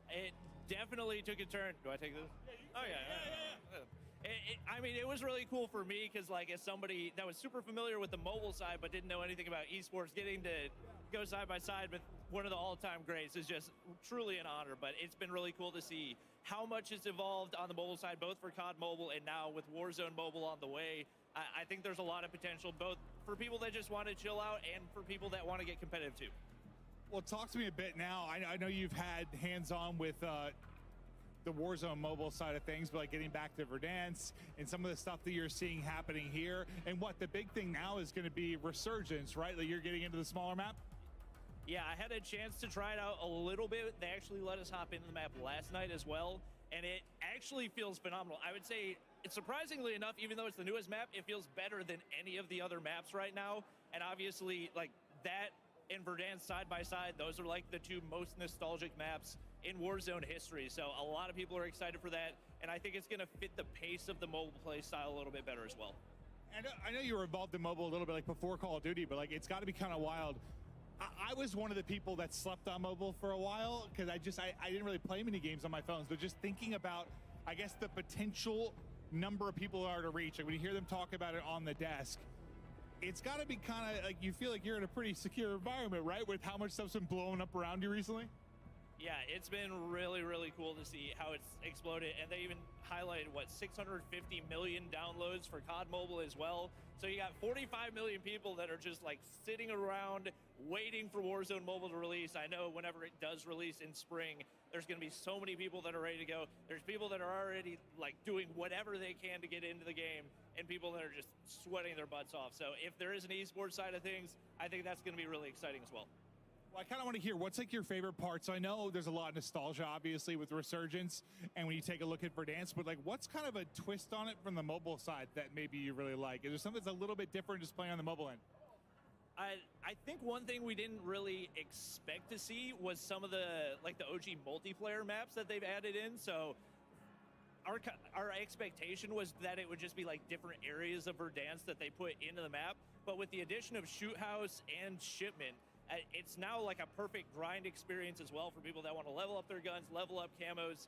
It definitely took a turn. Do I take this? Oh, yeah. I mean, it was really cool for me because, like, as somebody that was super familiar with the mobile side but didn't know anything about esports, getting to go side by side with one of the all-time greats is just truly an honor. But it's been really cool to see how much has evolved on the mobile side, both for COD Mobile and now with Warzone Mobile on the way. I think there's a lot of potential, both for people that just want to chill out and for people that want to get competitive too. Well, talk to me a bit now. I know you've had hands-on with the Warzone mobile side of things, but like getting back to Verdansk and some of the stuff that you're seeing happening here. And what the big thing now is going to be Resurgence, right? Like you're getting into the smaller map? Yeah, I had a chance to try it out a little bit. They actually let us hop into the map last night as well, and it actually feels phenomenal. I would say, surprisingly enough, even though it's the newest map, it feels better than any of the other maps right now. And obviously, like that and Verdansk side by side, those are like the two most nostalgic maps in Warzone history. So a lot of people are excited for that, and I think it's going to fit the pace of the mobile play style a little bit better as well. I know you were involved in mobile a little bit like before Call of Duty, but like it's got to be kind of wild. I was one of the people that slept on mobile for a while because I didn't really play many games on my phones, but just thinking about, I guess, the potential number of people are to reach. Like when you hear them talk about it on the desk, it's got to be kind of like you feel like you're in a pretty secure environment, right? With how much stuff's been blowing up around you recently. Yeah, it's been really, really cool to see how it's exploded. And they even highlighted, what, 650 million downloads for COD Mobile as well. So you got 45 million people that are just like sitting around waiting for Warzone Mobile to release. I know whenever it does release in spring, there's going to be so many people that are ready to go. There's people that are already like doing whatever they can to get into the game, and people that are just sweating their butts off. So if there is an esports side of things, I think that's going to be really exciting as well. Well, I kind of want to hear what's like your favorite part. So I know there's a lot of nostalgia, obviously, with Resurgence, and when you take a look at Verdansk, but like, what's kind of a twist on it from the mobile side that maybe you really like? Is there something that's a little bit different just playing on the mobile end? I think one thing we didn't really expect to see was some of the OG multiplayer maps that they've added in. So our expectation was that it would just be like different areas of Verdansk that they put into the map, but with the addition of Shoot House and Shipment, it's now like a perfect grind experience as well for people that want to level up their guns, level up camos,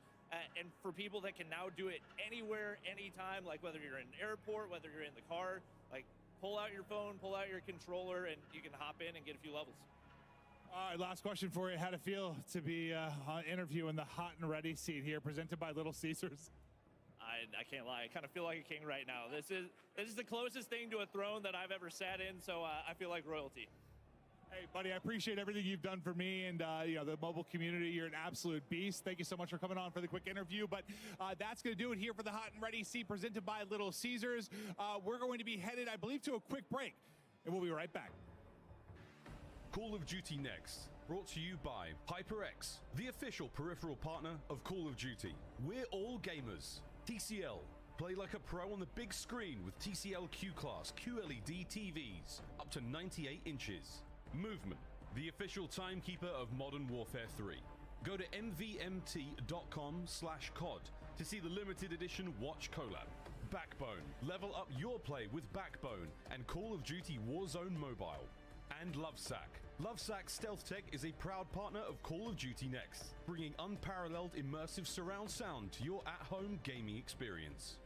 and for people that can now do it anywhere, anytime, like whether you're in an airport, whether you're in the car, like pull out your phone, pull out your controller, and you can hop in and get a few levels. All right, last question for you. How'd it feel to be interviewing the hot and ready seat here, presented by Little Caesars? I can't lie. I kind of feel like a king right now. This is the closest thing to a throne that I've ever sat in, so I feel like royalty. Hey, buddy, I appreciate everything you've done for me and the mobile community. You're an absolute beast. Thank you so much for coming on for the quick interview. But that's going to do it here for the Hot and Ready seat presented by Little Caesars. We're going to be headed, I believe, to a quick break, and we'll be right back. Call of Duty Next, brought to you by HyperX, the official peripheral partner of Call of Duty. We're all gamers. TCL. Play like a pro on the big screen with TCL Q-Class QLED TVs, up to 98 inches. Movement, the official timekeeper of Modern Warfare 3. Go to mvmt.com/COD to see the limited edition watch collab. Backbone, level up your play with Backbone and Call of Duty Warzone Mobile. And Lovesack. Lovesack Stealth Tech is a proud partner of Call of Duty Next, bringing unparalleled immersive surround sound to your at-home gaming experience.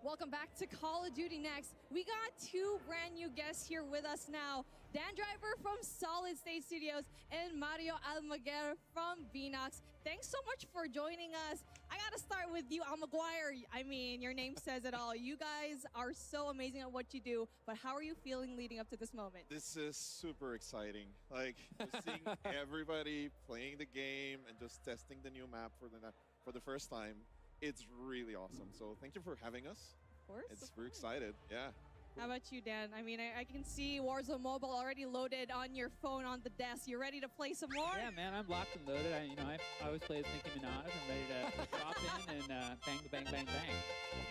Welcome back to Call of Duty Next. We got two brand new guests here with us now. Dan Driver from Solid State Studios and Mario Almaguer from Vinox. Thanks so much for joining us. I gotta start with you, Almaguer. I mean, your name says it all. You guys are so amazing at what you do, but how are you feeling leading up to this moment? This is super exciting. Like, just seeing everybody playing the game and just testing the new map for the first time. It's really awesome. So thank you for having us. Of course. We're excited. Yeah. How about you, Dan? I mean, I can see Warzone Mobile already loaded on your phone on the desk. You ready to play some more? Yeah, man, I'm locked and loaded. I always play as Nicki Minaj. I'm ready to drop in and bang, bang, bang, bang.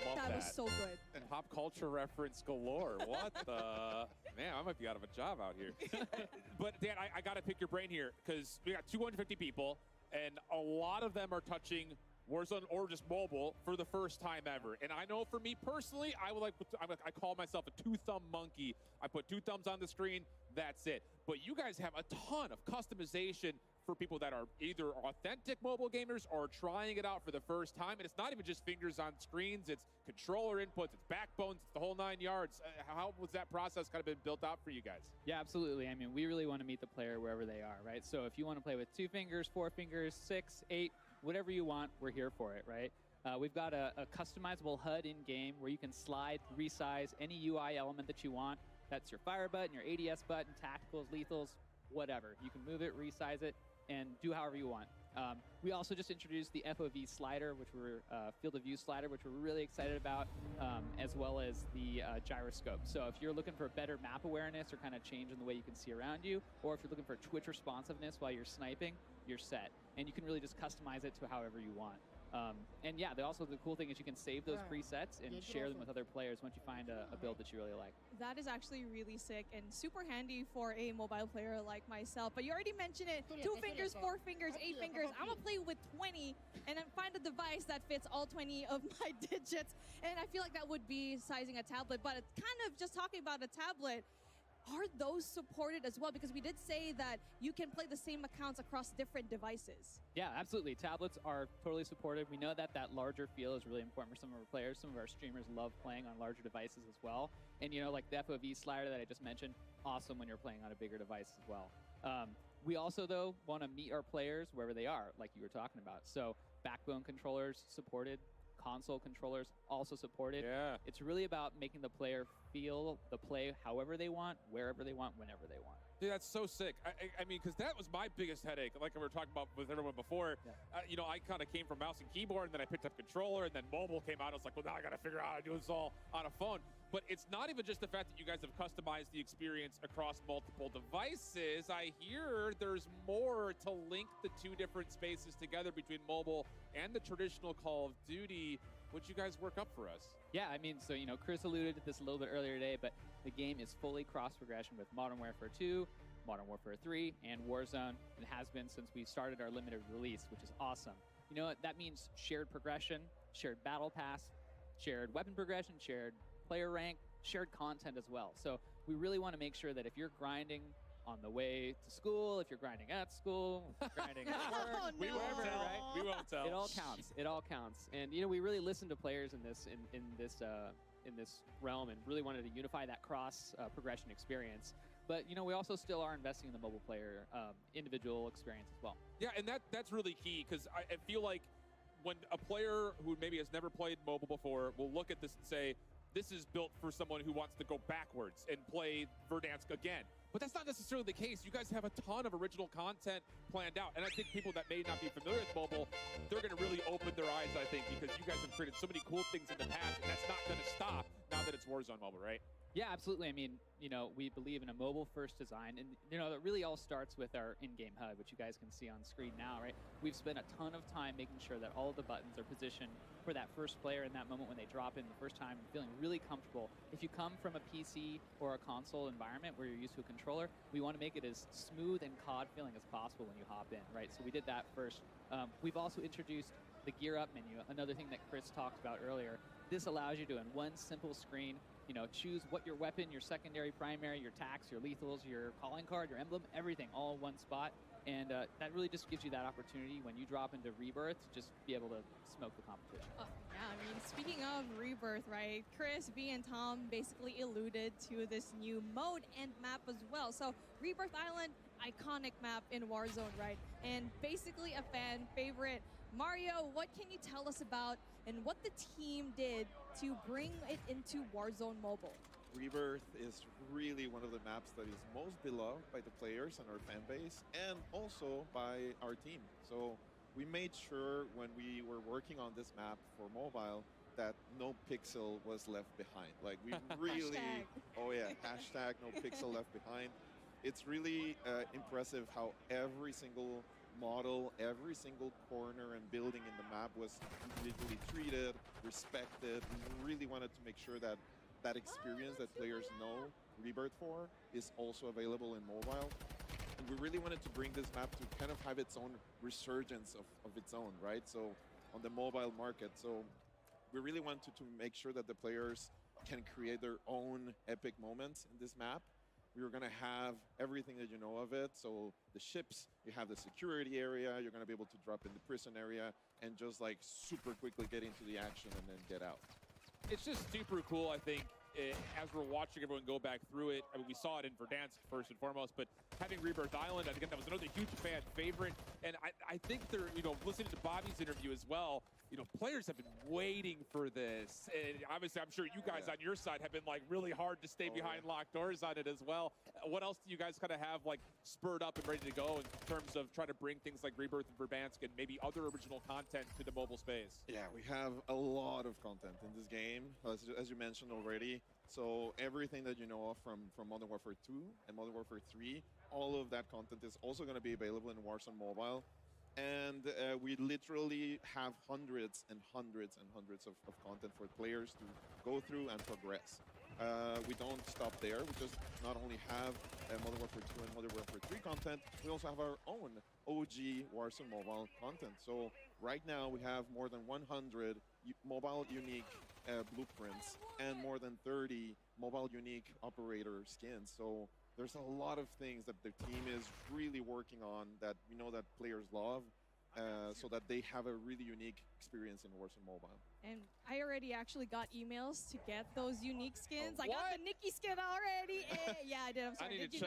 Love that was so good. And Pop culture reference galore. What the? Man, I might be out of a job out here. But Dan, I got to pick your brain here because we got 250 people, and a lot of them are touching Warzone or just mobile for the first time ever. And I know for me personally, I call myself a two-thumb monkey. I put 2 thumbs on the screen, that's it. But you guys have a ton of customization for people that are either authentic mobile gamers or trying it out for the first time. And it's not even just fingers on screens, it's controller inputs, it's backbones, it's the whole 9 yards. How was that process kind of been built out for you guys? Yeah, absolutely. I mean, we really want to meet the player wherever they are, right? So if you want to play with 2 fingers, 4 fingers, 6, 8, whatever you want, we're here for it, right? We've got a customizable HUD in-game where you can slide, resize any UI element that you want. That's your fire button, your ADS button, tacticals, lethals, whatever. You can move it, resize it, and do however you want. We also just introduced the FOV slider, which we're field of view slider, which we're really excited about, as well as the gyroscope. So if you're looking for better map awareness or kind of change in the way you can see around you, or if you're looking for Twitch responsiveness while you're sniping, you're set. And you can really just customize it to however you want. And yeah, also the cool thing is you can save those presets and share them with other players once you find a build that you really like. That is actually really sick and super handy for a mobile player like myself. But you already mentioned it, 2 fingers, 4 fingers, 8 fingers. I'm gonna play with 20 and then find a device that fits all 20 of my digits. And I feel like that would be sizing a tablet, but it's kind of just talking about a tablet. Are those supported as well? Because we did say that you can play the same accounts across different devices. Yeah, absolutely. Tablets are totally supported. We know that larger feel is really important for some of our players. Some of our streamers love playing on larger devices as well. And, you know, like the FOV slider that I just mentioned, awesome when you're playing on a bigger device as well. We also, though, want to meet our players wherever they are, like you were talking about. So backbone controllers supported. Console controllers also supported. Yeah. It's really about making the player feel the play however they want, wherever they want, whenever they want. Dude, that's so sick. I mean, because that was my biggest headache, like we were talking about with everyone before. Yeah. You know, I kind of came from mouse and keyboard, and then I picked up controller, and then mobile came out. I was like, well, now I got to figure out how to do this all on a phone. But it's not even just the fact that you guys have customized the experience across multiple devices. I hear there's more to link the 2 different spaces together between mobile and the traditional Call of Duty. Would you guys work up for us? Yeah, I mean, so, you know, Chris alluded to this a little bit earlier today, but the game is fully cross-progression with Modern Warfare 2, Modern Warfare 3, and Warzone. It has been since we started our limited release, which is awesome. You know what? That means shared progression, shared battle pass, shared weapon progression, shared player rank, shared content as well. So we really want to make sure that if you're grinding on the way to school, if you're grinding at school, if you're grinding at work, We won't tell. right? We won't tell. It all counts. It all counts. And you know, we really listened to players in this realm and really wanted to unify that cross progression experience. But you know, we also still are investing in the mobile player individual experience as well. Yeah, and that's really key because I feel like when a player who maybe has never played mobile before will look at this and say, this is built for someone who wants to go backwards and play Verdansk again. But that's not necessarily the case. You guys have a ton of original content planned out. And I think people that may not be familiar with mobile, they're going to really open their eyes, I think, because you guys have created so many cool things in the past, and that's not going to stop now that it's Warzone Mobile, right? Yeah, absolutely. I mean, you know, we believe in a mobile-first design, and you know, that really all starts with our in-game HUD, which you guys can see on screen now, right? We've spent a ton of time making sure that all of the buttons are positioned for that first player in that moment when they drop in the first time, feeling really comfortable. If you come from a PC or a console environment where you're used to a controller, we want to make it as smooth and COD feeling as possible when you hop in, right? So we did that first. We've also introduced the Gear Up menu, another thing that Chris talked about earlier. This allows you to, in one simple screen, you know, choose what your weapon, your secondary, primary, your tax, your lethals, your calling card, your emblem, everything all in one spot. And that really just gives you that opportunity when you drop into Rebirth to just be able to smoke the competition. Yeah, I mean, speaking of Rebirth, right, Chris, B, and Tom basically alluded to this new mode and map as well. So Rebirth Island, iconic map in Warzone, right? And basically a fan favorite. Mario, what can you tell us about and what the team did to bring it into Warzone Mobile? Rebirth is really one of the maps that is most beloved by the players and our fan base, and also by our team. So we made sure when we were working on this map for mobile that no pixel was left behind. Like we really, oh yeah, hashtag no pixel left behind. It's really impressive how every single model, every single corner and building in the map was individually treated, respected. We really wanted to make sure that that experience that players know Rebirth for is also available in mobile. And we really wanted to bring this map to kind of have its own resurgence of its own, right? So on the mobile market. So we really wanted to make sure that the players can create their own epic moments in this map. We were going to have everything that you know of it. So the ships, you have the security area, you're going to be able to drop in the prison area and just like super quickly get into the action and then get out. It's just super cool, I think, as we're watching everyone go back through it. I mean, we saw it in Verdansk first and foremost, but having Rebirth Island, again, that was another huge fan favorite. And I think they're, listening to Bobby's interview as well, players have been waiting for this. And obviously, I'm sure you guys on your side have been like really hard to stay behind locked doors on it as well. What else do you guys kind of have like spurred up and ready to go in terms of trying to bring things like Rebirth and Verdansk and maybe other original content to the mobile space? Yeah, we have a lot of content in this game, as you mentioned already. So everything that you know of from Modern Warfare 2 and Modern Warfare 3, all of that content is also going to be available in Warzone Mobile. And we literally have hundreds and hundreds and hundreds of content for players to go through and progress. We don't stop there. We just not only have Modern Warfare 2 and Modern Warfare 3 content, we also have our own OG Warzone Mobile content. So right now we have more than 100 mobile unique blueprints and more than 30 mobile unique operator skins. So there's a lot of things that the team is really working on that we know that players love, so that they have a really unique experience in Warzone Mobile. And I already actually got emails to get those unique skins. I got the Nikki skin already. Yeah, I did. I'm sorry. I need to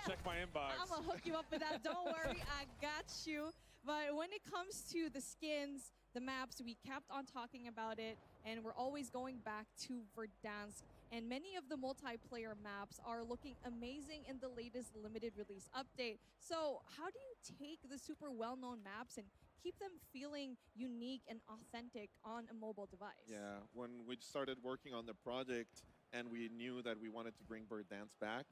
check my inbox. I'm going to hook you up with that. Don't worry. I got you. But when it comes to the skins, the maps, we kept on talking about it, and we're always going back to Verdansk. And many of the multiplayer maps are looking amazing in the latest limited release update. So how do you take the super well-known maps and keep them feeling unique and authentic on a mobile device? Yeah, when we started working on the project and we knew that we wanted to bring Verdansk back,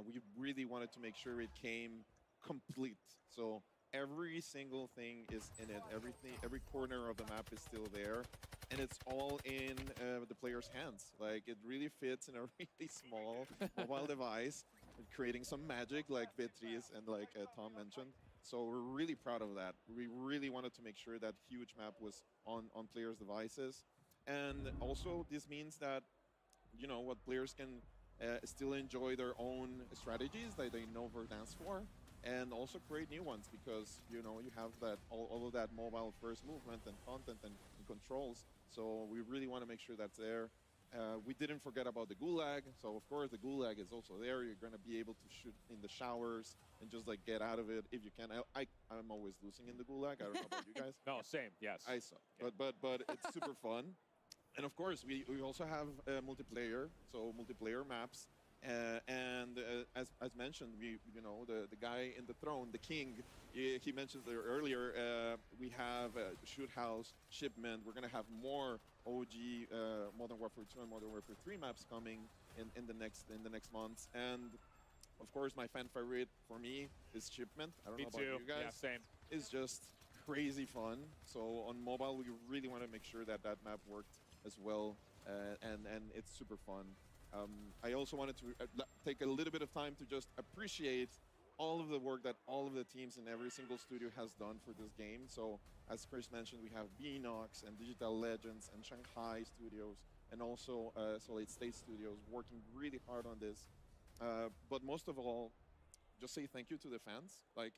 we really wanted to make sure it came complete. So every single thing is in it. Every corner of the map is still there, and it's all in the player's hands. Like, it really fits in a really small mobile device, creating some magic, like Beatriz and like Tom mentioned. So we're really proud of that. We really wanted to make sure that huge map was on players' devices, and also this means that what players can still enjoy their own strategies that they know Verdansk for. And also create new ones, because you have that all of that mobile first movement and content and controls. So we really want to make sure that's there. We didn't forget about the Gulag. So of course the Gulag is also there. You're going to be able to shoot in the showers and just like get out of it if you can. I'm always losing in the Gulag. I don't know about you guys. No, same. Yes. I suck. Yeah. But it's super fun. And of course we also have multiplayer. So multiplayer maps. And as mentioned, the guy in the throne, the king, he mentioned there earlier, we have Shoot House, Shipment. We're going to have more OG Modern Warfare 2 and Modern Warfare 3 maps coming in the next months. And of course, my fan favorite for me is Shipment. I don't know about you guys. Yeah, same. It's just crazy fun. So on mobile, we really want to make sure that map worked as well, and it's super fun. I also wanted to take a little bit of time to just appreciate all of the work that all of the teams in every single studio has done for this game. So as Chris mentioned, we have Beenox and Digital Legends and Shanghai Studios and also Solid State Studios working really hard on this. But most of all, just say thank you to the fans. Like,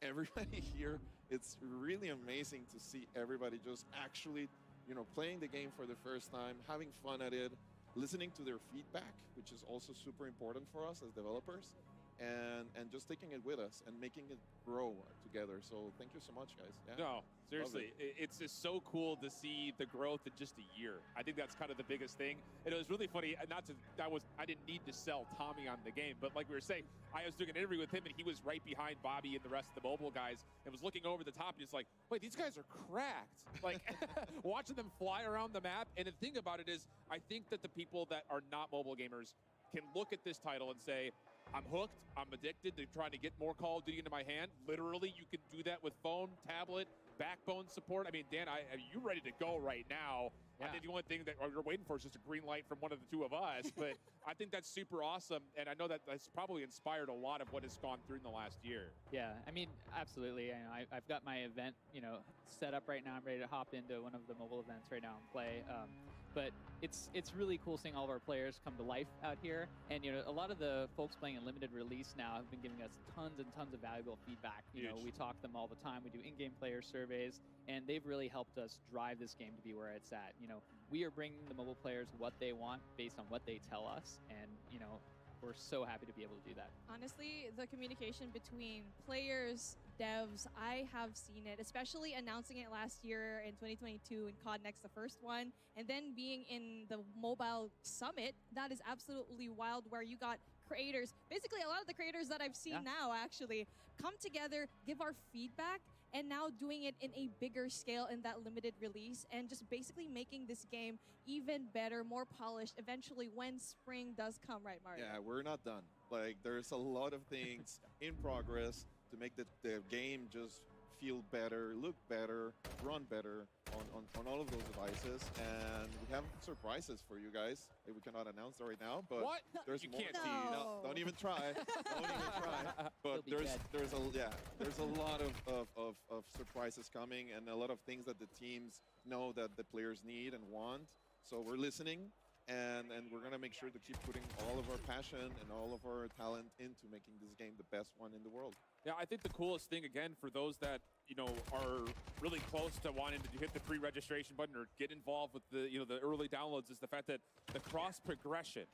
everybody here, it's really amazing to see everybody just actually, playing the game for the first time, having fun at it, listening to their feedback, which is also super important for us as developers, and just taking it with us and making it grow together. So thank you so much, guys. Yeah. No, seriously, it's just so cool to see the growth in just a year. I think that's kind of the biggest thing. And it was really funny. I didn't need to sell Tommy on the game, but like we were saying, I was doing an interview with him, and he was right behind Bobby and the rest of the mobile guys, and was looking over the top, and he's like, "Wait, these guys are cracked!" Like, watching them fly around the map. And the thing about it is, I think that the people that are not mobile gamers can look at this title and say, I'm hooked. I'm addicted to trying to get more Call of Duty into my hand. Literally, you can do that with phone, tablet, backbone support. I mean, Dan, you're ready to go right now. Yeah. I think the only thing that you're waiting for is just a green light from one of the two of us. But I think that's super awesome. And I know that that's probably inspired a lot of what has gone through in the last year. Yeah, I mean, absolutely. I've got my event, set up right now. I'm ready to hop into one of the mobile events right now and play. But it's really cool seeing all of our players come to life out here. And, a lot of the folks playing in limited release now have been giving us tons and tons of valuable feedback. We talk to them all the time. We do in-game player surveys, and they've really helped us drive this game to be where it's at. We are bringing the mobile players what they want based on what they tell us. And, we're so happy to be able to do that. Honestly, the communication between players, devs, I have seen it, especially announcing it last year in 2022 in COD Next, the first one, and then being in the mobile summit. That is absolutely wild, where you got creators, basically a lot of the creators that I've seen now actually come together, give our feedback, and now doing it in a bigger scale in that limited release, and just basically making this game even better, more polished, eventually when spring does come, right, Mario? Yeah, we're not done. Like, there's a lot of things in progress to make the game just feel better, look better, run better on all of those devices. And we have surprises for you guys that we cannot announce right now. But what? There's you more. Can't no, don't even try. Don't even try. But there's a lot of surprises coming, and a lot of things that the teams know that the players need and want. So we're listening. And we're going to make sure to keep putting all of our passion and all of our talent into making this game the best one in the world. Yeah, I think the coolest thing, again, for those that, are really close to wanting to hit the pre-registration button or get involved with the, the early downloads, is the fact that the cross progression,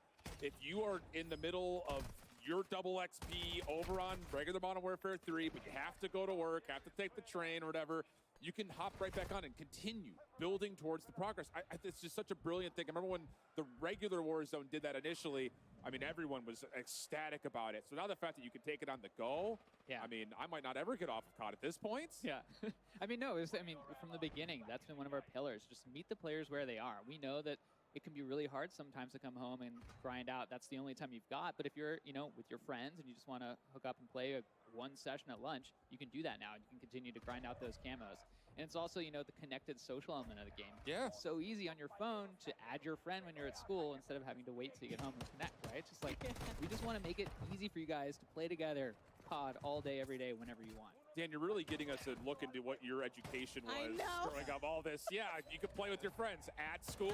if you are in the middle of your double XP over on regular Modern Warfare 3, but you have to go to work, have to take the train or whatever, you can hop right back on and continue building towards the progress. It's just such a brilliant thing. I remember when the regular Warzone did that initially, I mean, everyone was ecstatic about it. So now the fact that you can take it on the go, I mean, I might not ever get off of COD at this point. Yeah. From the beginning, that's been one of our pillars. Just meet the players where they are. We know that it can be really hard sometimes to come home and grind out. That's the only time you've got. But if you're, with your friends and you just want to hook up and play one session at lunch, you can do that now. You can continue to grind out those camos. And it's also, the connected social element of the game. Yeah. It's so easy on your phone to add your friend when you're at school instead of having to wait till you get home and connect, right? It's just like, we just want to make it easy for you guys to play together, COD, all day, every day, whenever you want. Dan, you're really getting us to look into what your education was growing up. All this, you could play with your friends at school.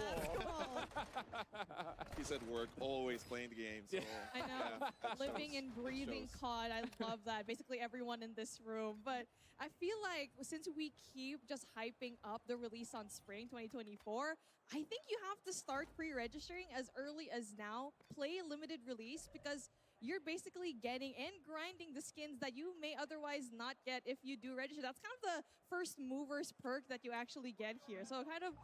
He's at work, always playing the game. So, I know, living and breathing COD. I love that. Basically everyone in this room. But I feel like since we keep just hyping up the release on spring 2024, I think you have to start pre-registering as early as now. Play limited release, because you're basically getting and grinding the skins that you may otherwise not get if you do register. That's kind of the first movers perk that you actually get here. So kind of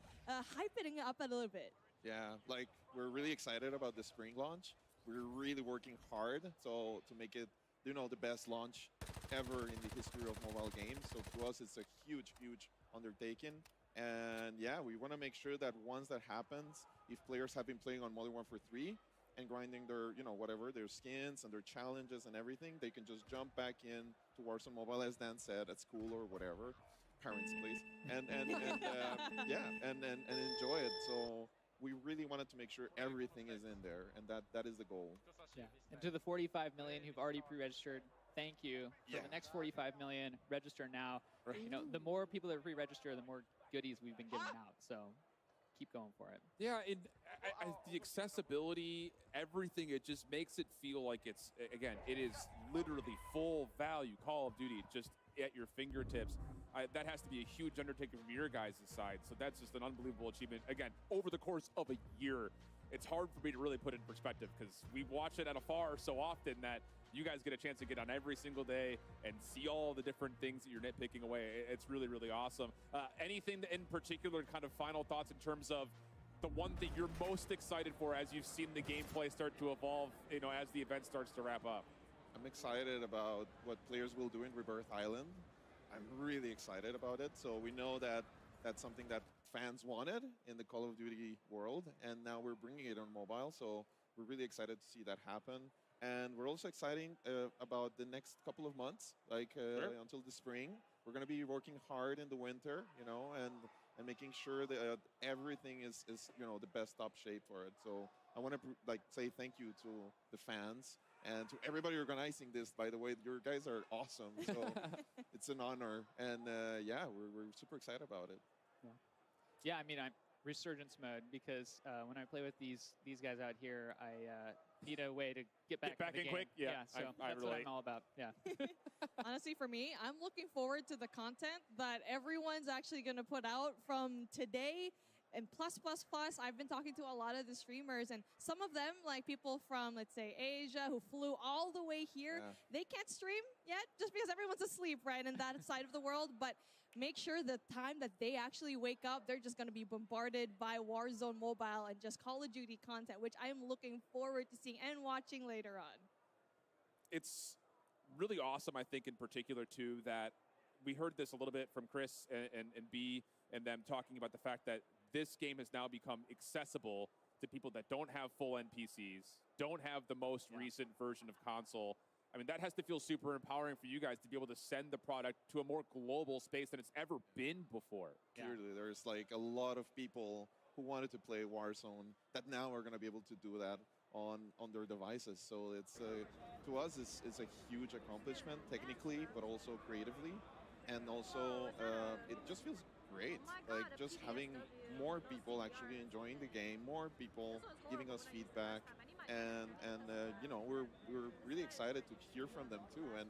hyping it up a little bit. Yeah, like, we're really excited about the spring launch. We're really working hard to make it, the best launch ever in the history of mobile games. So to us, it's a huge, huge undertaking. And yeah, we want to make sure that once that happens, if players have been playing on Modern Warfare 3, and grinding their, whatever, their skins and their challenges and everything, they can just jump back in to Warzone Mobile, as Dan said, at school or whatever. Parents, please. And enjoy it. So we really wanted to make sure everything is in there, and that is the goal. Yeah. And to the 45 million who've already pre-registered, thank you. For the next 45 million, register now. Right. The more people that pre-register, the more goodies we've been giving out. So keep going for it. Yeah, the accessibility, everything, it just makes it feel like it's, again, it is literally full value Call of Duty just at your fingertips. That has to be a huge undertaking from your guys' side. So that's just an unbelievable achievement. Again, over the course of a year, it's hard for me to really put it in perspective, because we watch it at afar so often that you guys get a chance to get on every single day and see all the different things that you're nitpicking away. It's really, really awesome. Anything in particular, kind of final thoughts in terms of the one thing you're most excited for as you've seen the gameplay start to evolve, as the event starts to wrap up? I'm excited about what players will do in Rebirth Island. I'm really excited about it. So we know that that's something that fans wanted in the Call of Duty world, and now we're bringing it on mobile. So we're really excited to see that happen. And we're also excited about the next couple of months, like until the spring. We're going to be working hard in the winter, you know, and making sure that everything is the best top shape for it. So I want to say thank you to the fans and to everybody organizing this. By the way, your guys are awesome. So it's an honor, and we're super excited about it. Yeah, I mean, I'm resurgence mode because when I play with these guys out here, I need a way to get back in the game. quick. Yeah, so that's what I'm all about. Yeah. Honestly, for me, I'm looking forward to the content that everyone's actually going to put out from today. And plus, I've been talking to a lot of the streamers, and some of them, like people from, let's say, Asia, who flew all the way here, they can't stream yet just because everyone's asleep, right, in that side of the world. But make sure the time that they actually wake up, they're just going to be bombarded by Warzone Mobile and just Call of Duty content, which I am looking forward to seeing and watching later on. It's really awesome, I think, in particular, too, that we heard this a little bit from Chris and B and them talking about the fact that this game has now become accessible to people that don't have full NPCs, don't have the most recent version of console. I mean, that has to feel super empowering for you guys to be able to send the product to a more global space than it's ever been before. Clearly, there's like a lot of people who wanted to play Warzone that now are going to be able to do that on their devices. So it's to us, it's a huge accomplishment technically, but also creatively. And also, it just feels great. Like just having more people actually enjoying the game, more people giving us feedback, and we're really excited to hear from them too, and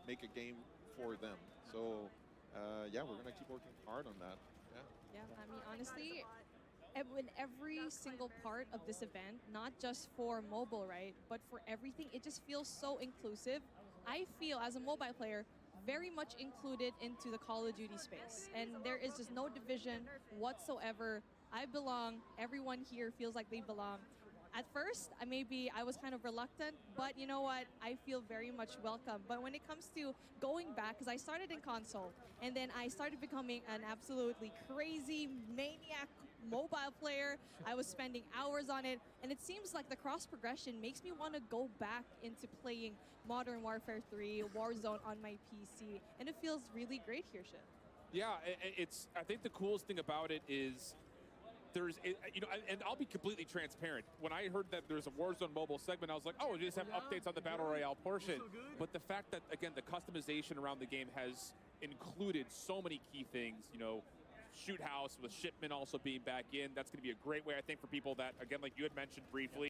make a game for them. So we're gonna keep working hard on that. Yeah, I mean, honestly, in every single part of this event, not just for mobile, right, but for everything, it just feels so inclusive. I feel as a mobile player very much included into the Call of Duty space, and there is just no division whatsoever. I belong. Everyone here feels like they belong. At first, I was kind of reluctant, but you know what? I feel very much welcome. But when it comes to going back, because I started in console, and then I started becoming an absolutely crazy maniac mobile player. I was spending hours on it, and it seems like the cross progression makes me want to go back into playing Modern Warfare 3, Warzone on my PC, and it feels really great here, Shiv. Yeah, I think the coolest thing about it is and I'll be completely transparent. When I heard that there's a Warzone mobile segment, I was like, oh, we just have updates on the Battle Royale portion. But the fact that, again, the customization around the game has included so many key things, Shoot House with Shipment also being back in, that's going to be a great way, I think, for people that, again, like you had mentioned briefly,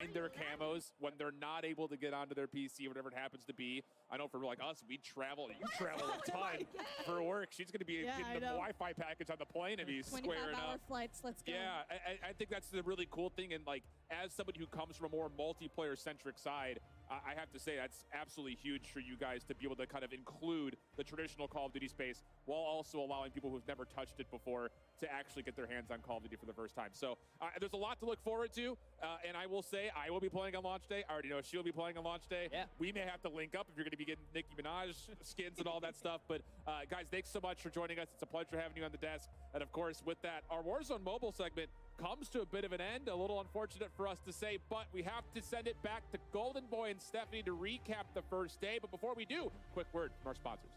in their camos when they're not able to get onto their PC, whatever it happens to be. I know for like us, we travel. You travel a ton for work. She's going to be getting the Wi-Fi package on the plane and be squaring up. 25-hour flights, let's go. Yeah, I think that's the really cool thing. And like, as somebody who comes from a more multiplayer-centric side, I have to say that's absolutely huge for you guys to be able to kind of include the traditional Call of Duty space while also allowing people who've never touched it before to actually get their hands on Call of Duty for the first time. So there's a lot to look forward to. And I will say, I will be playing on launch day. I already know she'll be playing on launch day. Yeah. We may have to link up if you're going to be getting Nicki Minaj skins and all that stuff. But guys, thanks so much for joining us. It's a pleasure having you on the desk. And of course, with that, our Warzone mobile segment comes to a bit of an end. A little unfortunate for us to say, but we have to send it back to Golden Boy and Stephanie to recap the first day. But before we do, quick word from our sponsors.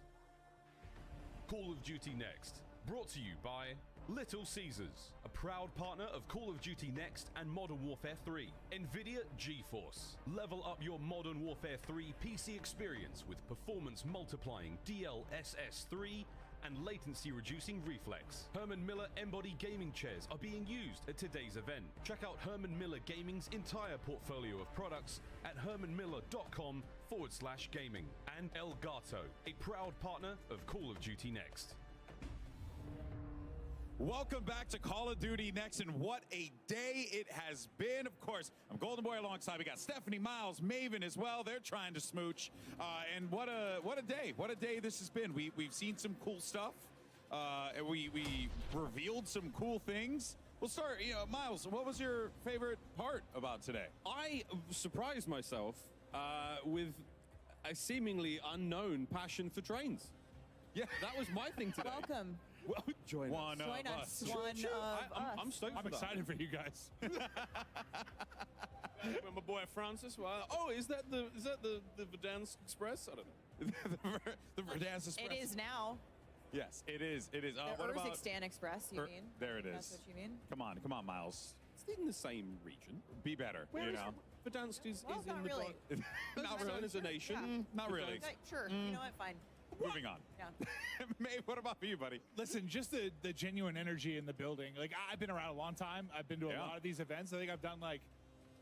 Call of Duty Next, brought to you by Little Caesars, a proud partner of Call of Duty Next and Modern Warfare 3. NVIDIA GeForce. Level up your Modern Warfare 3 PC experience with performance multiplying DLSS 3 and latency reducing reflex. Herman Miller Embody gaming chairs are being used at today's event. Check out Herman Miller Gaming's entire portfolio of products at hermanmiller.com/gaming. And Elgato, a proud partner of Call of Duty Next. Welcome back to Call of Duty Next, and what a day it has been. Of course, I'm Golden Boy alongside. We got Stephanie, Miles, Maven as well. They're trying to smooch. And what a day. What a day this has been. We've seen some cool stuff. We revealed some cool things. We'll start, Miles, what was your favorite part about today? I surprised myself with a seemingly unknown passion for trains. Yeah, that was my thing today. Welcome. Well, join one us. of us. I'm stoked. I'm excited for you guys. My boy Francis. Well, oh, is that the Verdansk Express? I don't know. the Verdansk Express. It is now. Yes, it is. It is. The What about Urzikstan Express, you mean? There it is. That's what you mean? Come on, Miles. It's in the same region. Be better. Where you is know. Verdansk is Well, in not the really. Not really. as a nation. Yeah. Not really. Okay, sure. You know what? Fine. Moving on. Yeah. Maeve, what about you, buddy? Listen, just the genuine energy in the building. Like, I've been around a long time. I've been to a lot of these events. I think I've done like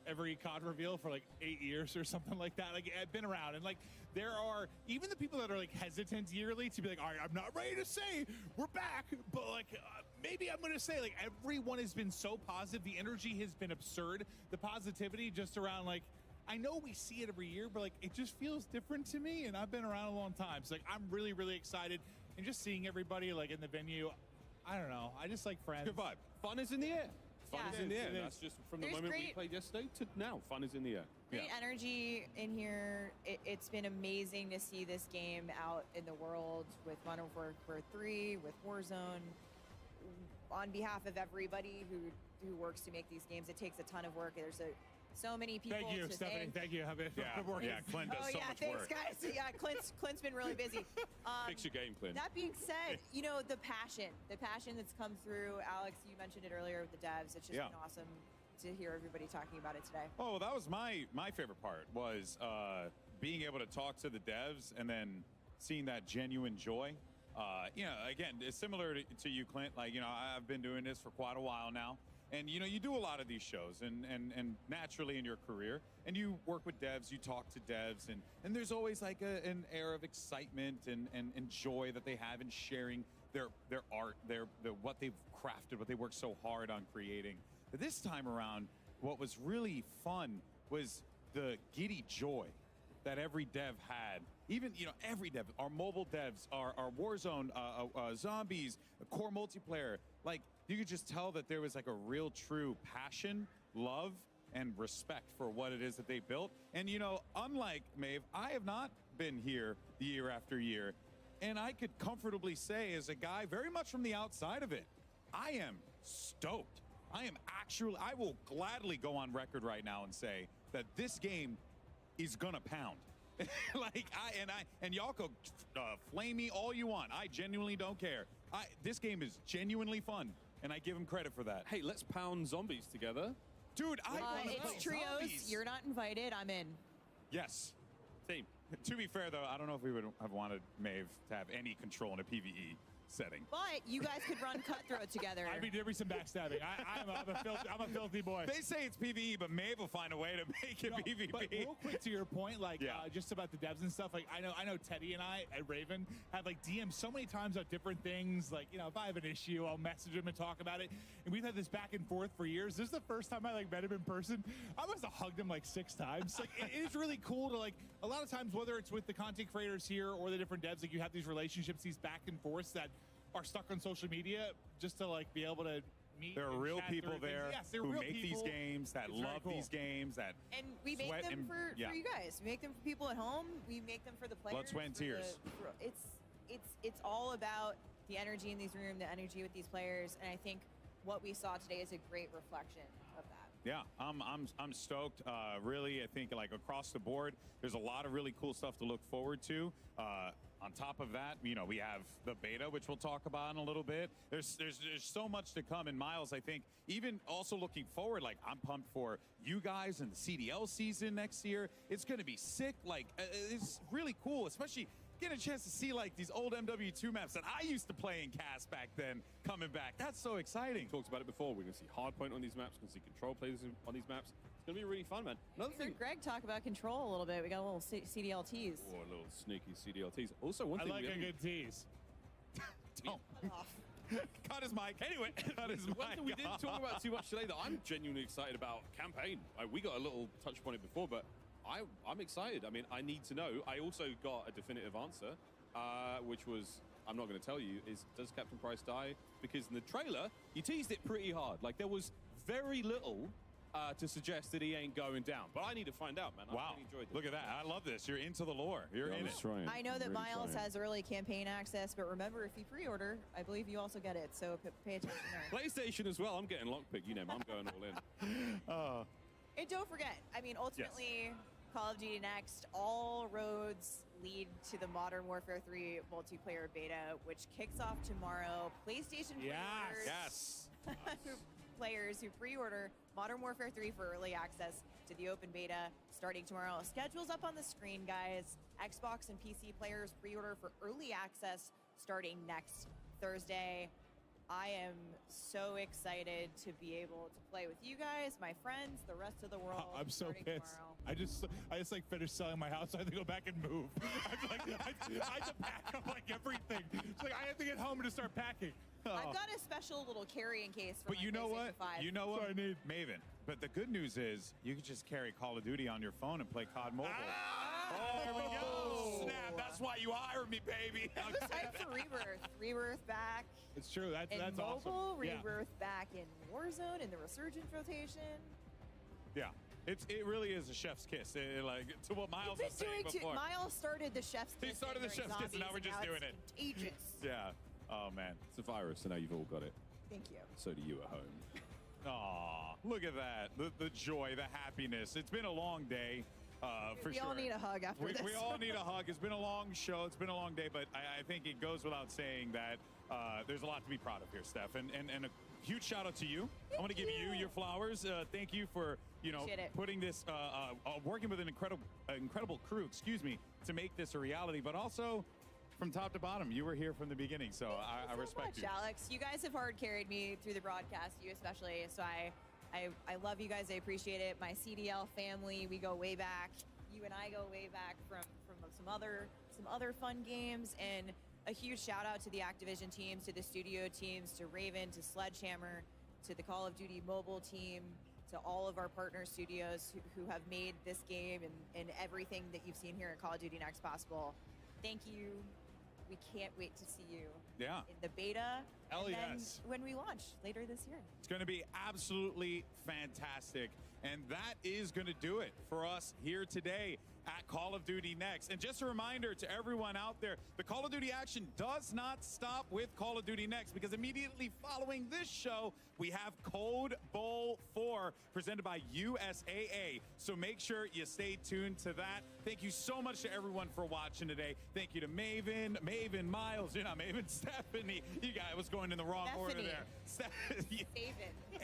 every COD reveal for like 8 years or something like that. Like, I've been around, and like there are even the people that are like hesitant yearly to be like, all right, I'm not ready to say we're back, but like maybe I'm going to say like everyone has been so positive. The energy has been absurd. The positivity just around like, I know we see it every year, but like it just feels different to me, and I've been around a long time. So like I'm really, really excited, and just seeing everybody like in the venue, I don't know. I just like friends. Good vibe. Fun is in the air. Fun is in the air. It is. That's just from the There's moment we great- played yesterday to now. Fun is in the air. Great energy in here. It's been amazing to see this game out in the world with Modern Warfare 3, with Warzone. On behalf of everybody who works to make these games, it takes a ton of work. There's so many people. Thank you, to Stephanie. thank. Thank you. Clint does so much thanks, work. guys. Yeah, Clint's been really busy. Fix your game, Clint. That being said, you know, the passion that's come through. Alex, you mentioned it earlier with the devs. It's just been awesome to hear everybody talking about it today. Oh, that was my favorite part was being able to talk to the devs and then seeing that genuine joy. You know, again, it's similar to you, Clint. Like, you know, I've been doing this for quite a while now. And, you know, you do a lot of these shows and naturally in your career, and you work with devs, you talk to devs, and there's always like an air of excitement and joy that they have in sharing their art, what they've crafted, what they worked so hard on creating. But this time around, what was really fun was the giddy joy that every dev had. Even, you know, every dev, our mobile devs, our Warzone, zombies, core multiplayer, like, you could just tell that there was like a real true passion, love, and respect for what it is that they built. And, you know, unlike Maeve, I have not been here year after year. And I could comfortably say, as a guy very much from the outside of it, I am stoked. I will gladly go on record right now and say that this game is gonna pound. And y'all could flame me all you want. I genuinely don't care. This game is genuinely fun, and I give him credit for that. Hey, let's pound zombies together. Dude, it's trios. Zombies. You're not invited. I'm in. Yes. Team. To be fair, though, I don't know if we would have wanted Maeve to have any control in a PvE setting. But you guys could run Cutthroat together. I mean, there'd be some backstabbing. I'm a filthy boy. They say it's PvE, but Maeve will find a way to make it PvP. But real quick to your point, like just about the devs and stuff. Like I know Teddy and I at Raven have like DM'd so many times about different things. Like, you know, if I have an issue, I'll message him and talk about it. And we've had this back and forth for years. This is the first time I like met him in person. I must have hugged him like 6 times. Like it is really cool to like a lot of times, whether it's with the content creators here or the different devs, like you have these relationships, these back and forths that are stuck on social media just to like be able to meet. There are and real chat people through there things. Yes, who real make people. these games, that It's very love cool. these games, that And we make sweat them and- for you guys. We make them for people at home. We make them for the players. Blood, sweat, and for the- tears. It's all about the energy in these rooms, the energy with these players, and I think what we saw today is a great reflection of that. Yeah, I'm stoked. Really, I think like across the board, there's a lot of really cool stuff to look forward to. On top of that, you know, we have the beta, which we'll talk about in a little bit. There's so much to come. And Miles, I think, even also looking forward, like I'm pumped for you guys and the CDL season next year. It's going to be sick. Like it's really cool, especially getting a chance to see like these old MW2 maps that I used to play in CAS back then coming back. That's so exciting. Talked about it before. We're going to see Hardpoint on these maps. We're going to see Control players on these maps. It's going to be really fun, man. Another We heard Greg talk about Control a little bit. We got a little CDLTs. Oh, a little sneaky CDLTs. Also, one I thing like we a haven't- good tease. Cut his mic. Anyway, one thing we didn't talk about too much today that I'm genuinely excited about, campaign. We got a little touch upon it before, but I'm excited. I mean, I need to know. I also got a definitive answer, which was, I'm not going to tell you, is does Captain Price die? Because in the trailer, you teased it pretty hard. Like, there was very little to suggest that he ain't going down. But I need to find out, man. I Wow. really enjoyed it. Look at that. I love this. You're into the lore. You're in it. I know that Miles has early campaign access, but remember, if you pre-order, I believe you also get it. So pay attention there. PlayStation as well. I'm getting lockpick. You know, I'm going all in. And don't forget, I mean, ultimately, Call of Duty Next, all roads lead to the Modern Warfare 3 multiplayer beta, which kicks off tomorrow. PlayStation Yes. players who pre-order Modern Warfare 3 for early access to the open beta starting tomorrow. Schedule's up on the screen, guys. Xbox and PC players pre-order for early access starting next Thursday. I am so excited to be able to play with you guys, my friends, the rest of the world. I'm so starting pissed. tomorrow. I just like finished selling my house. So I have to go back and move. I have to pack up like everything. It's like I have to get home and just start packing. I've got a special little carrying case for But my you know what? PlayStation 5. You know what? Maven. But the good news is you can just carry Call of Duty on your phone and play COD Mobile. There we go. Snap. That's why you hired me, baby. Time for Rebirth. Rebirth back. It's true. That's mobile, awesome. Rebirth back in Warzone in the Resurgence rotation. Yeah. It really is a chef's kiss. Like to what Miles was saying before. Miles started the chef's kiss. He started the during chef's kiss, and now we're Zombies, just doing it. it's contagious. Yeah. Oh man. It's a virus, so now you've all got it. Thank you. So do you at home. Aw, look at that. The joy, the happiness. It's been a long day. For we sure. all need a hug after this. We all need a hug. It's been a long show. It's been a long day, but I think it goes without saying that there's a lot to be proud of here, Steph. And a huge shout out to you. I want to give you your flowers. Thank you for putting this, working with an incredible crew. To make this a reality, but also from top to bottom, you were here from the beginning, so I respect you. Alex, you guys have hard carried me through the broadcast, you especially. So I love you guys. I appreciate it. My CDL family, we go way back. You and I go way back from some other fun games. And a huge shout out to the Activision teams, to the studio teams, to Raven, to Sledgehammer, to the Call of Duty mobile team, to all of our partner studios who have made this game and everything that you've seen here at Call of Duty Next possible. Thank you. We can't wait to see you in the beta. Hell and then yes. when we launch later this year. It's going to be absolutely fantastic. And that is going to do it for us here today at Call of Duty Next. And just a reminder to everyone out there, the Call of Duty action does not stop with Call of Duty Next, because immediately following this show, we have Code Bowl 4 presented by USAA. So make sure you stay tuned to that. Thank you so much to everyone for watching today. Thank you to Maven, Miles, you're not Maven, Stephanie. You guys was going in the wrong order there.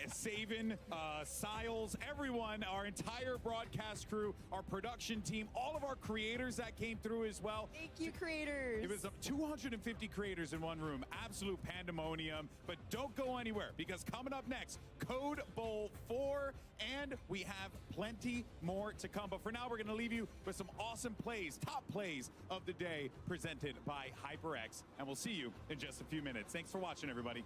Saven, Siles, everyone, our entire broadcast crew, our production team, all of our creators that came through as well. Thank you, creators. It was 250 creators in one room, absolute pandemonium. But don't go anywhere, because coming up next, Code Bowl 4, and we have plenty more to come. But for now, we're going to leave you with some awesome plays, top plays of the day presented by HyperX. And we'll see you in just a few minutes. Thanks for watching, everybody.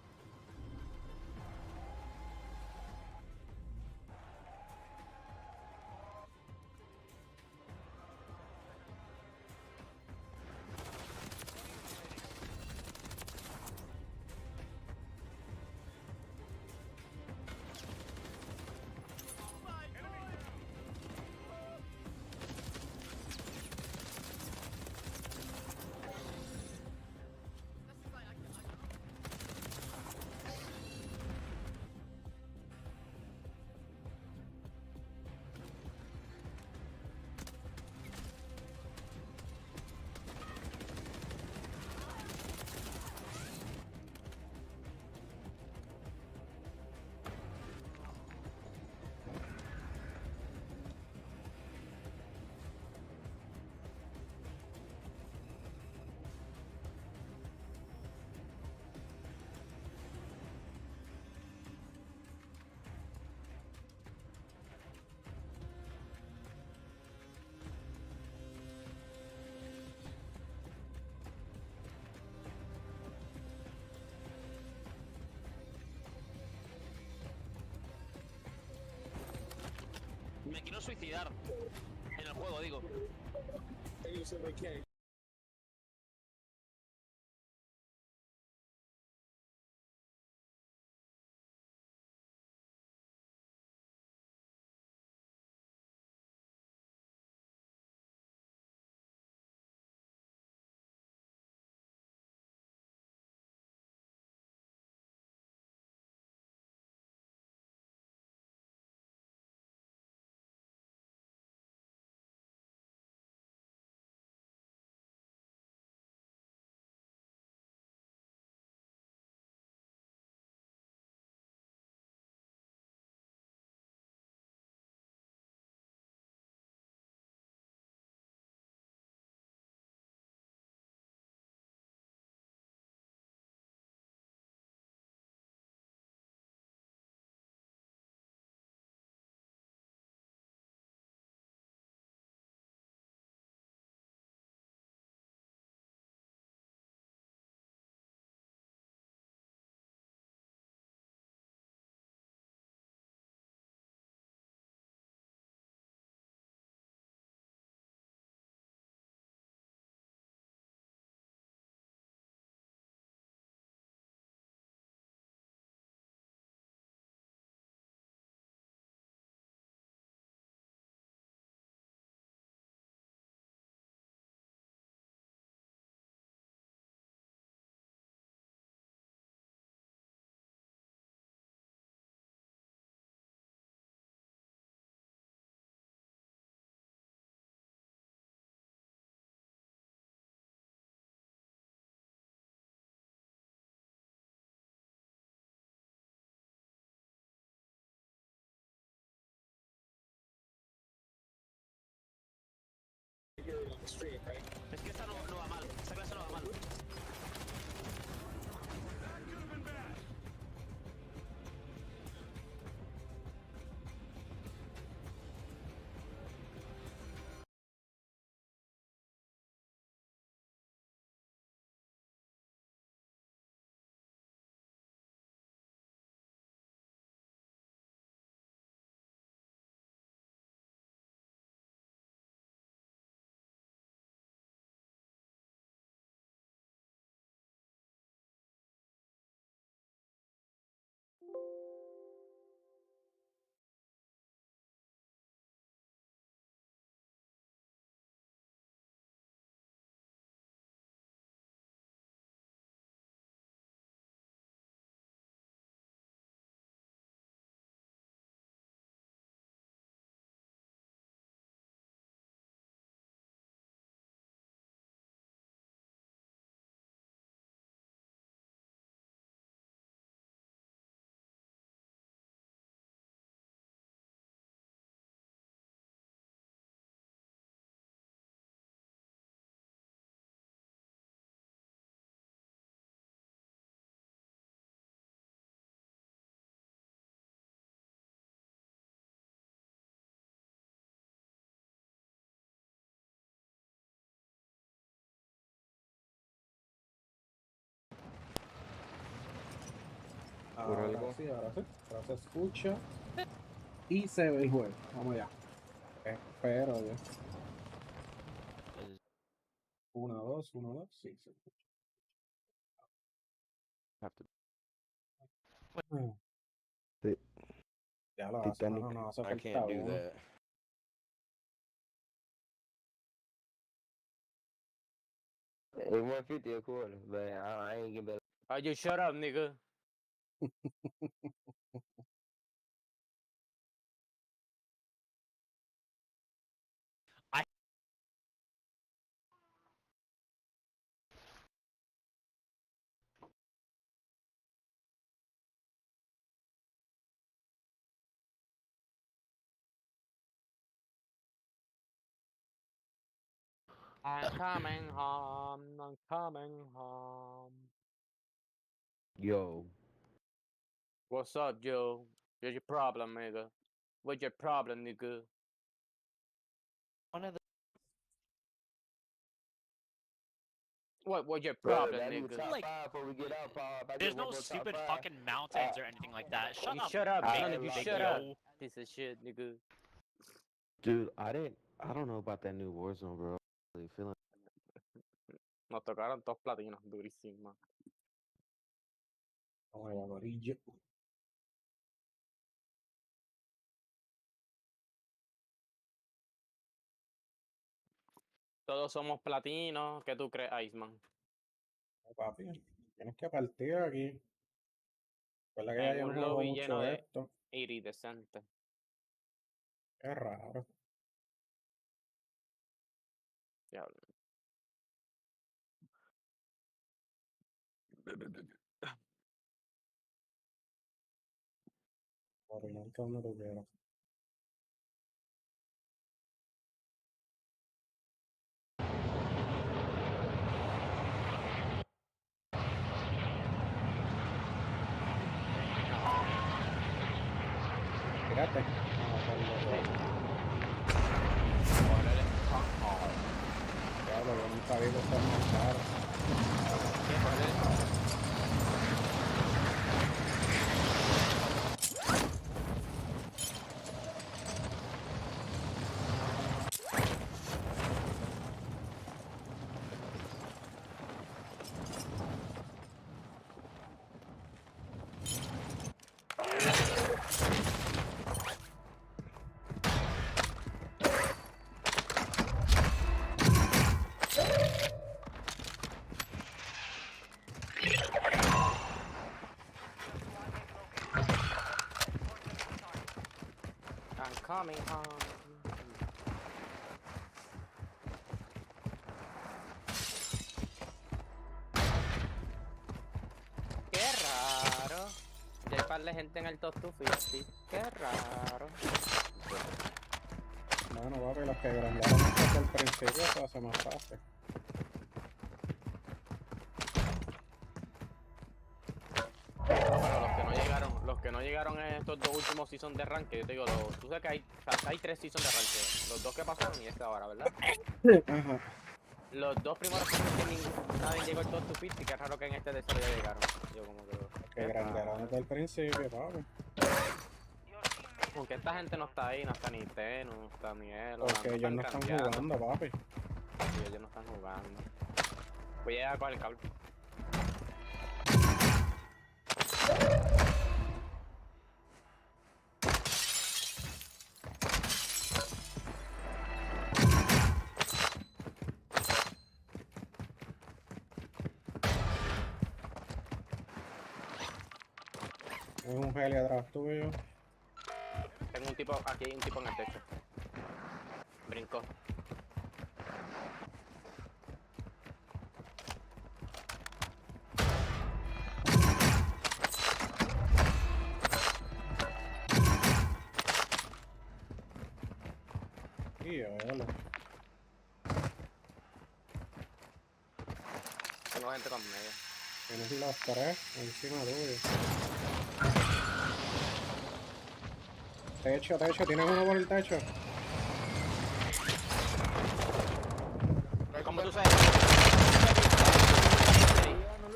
Me quiero suicidar. En el juego, digo. Es que esta no va mal. Esta clase no va mal. Ahora sí, ahora sí. Ahora se escucha y se ve el juego. Vamos allá. Espero yo. 1, 2, 1, 2. Sí, se escucha. Ya lo hace, no hace falta uno. It 150 a quarter, but I ain't getting better. Oh, you shut up, nigga. I'm coming home. I'm coming home. Yo. What's up, Joe? What's your problem, nigga? What's your problem, nigga? One of the What's your problem, nigga? Like, before we get out, There's no stupid fucking mountains or anything like that. Shut You up. shut up, big son. You big shut yo. up. Piece of shit, nigga. Dude, I don't know about that new Warzone, bro. Really feeling. Nos tocaron dos platinos durísimos. Vamos allá, gorillo. Todos somos platinos. ¿Qué tú crees, Iceman? Papi, tienes que partir aquí. Recuerda que ya En yo no un juego lobby mucho lleno de de esto. iridescentes. Qué raro. Diablo. Orinar donde tú quieras. Fíjate. Diablo, yo nunca vi cosas más caras. I'm coming home. Qué raro. Ya hay par de gente en el top 250. Qué raro. Bueno, papi, los que grandearon desde el principio se hace más fácil. Pero los que no llegaron en estos dos últimos seasons de rank, yo te digo, tú sabes que hay 3 seasons de rank, los 2 que pasaron y este ahora, ¿verdad? Ajá. Los 2 primeros seasons que nadie llegó al top 250, que es raro que en este tercero ya llegaron. Yo como que... Que grandearon desde el principio, papi. Aunque esta gente no está ahí, no está ni T, no está ni él. Porque ellos no están jugando, papi. Sí, ellos no están jugando. Voy a llegar con el cable. Hay un heli atrás tuyo. Tengo un tipo, aquí hay un tipo en el techo. Brincó. Y hola. Tengo gente conmigo. Tienes los 3 encima tuyo. Techo, tienes uno por el techo. ¿Cómo tú sabes?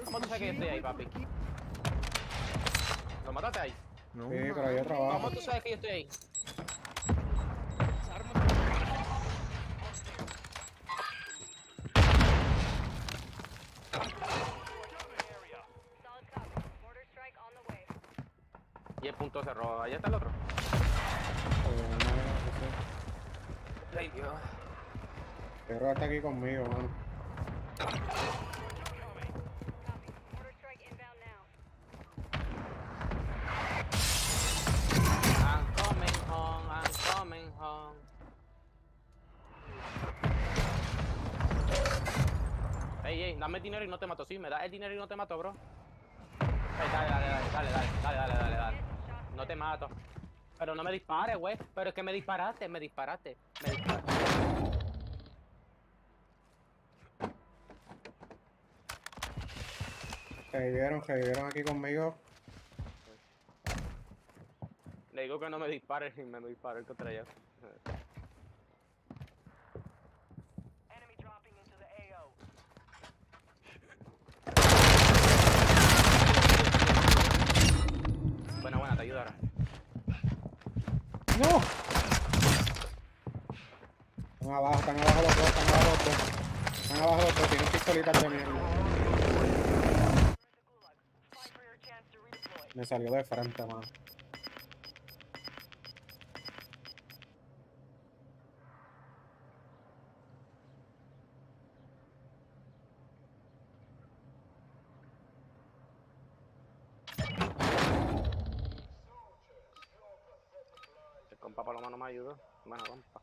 ¿Cómo tú sabes que yo estoy ahí, papi? ¿Lo mataste ahí? No. Sí, pero yo trabajo. ¿Cómo tú sabes que yo estoy ahí? Y el punto cerró. Allá está el otro. Ay, Dios. Pero está aquí conmigo, mano. I'm coming home, I'm coming home. Ey, dame el dinero y no te mato. Sí, me das el dinero y no te mato, bro. Ey, dale. No te mato. Pero no me dispares, güey. Pero es que me disparaste. Revivieron aquí conmigo. Le digo que no me dispares y me disparó el contra ellos. Buena, te ayudará. ¡No! Están abajo los dos. Tienen pistolitas de mierda. Me salió de frente, mano. El compa Paloma no me ayudó. Bueno, compa.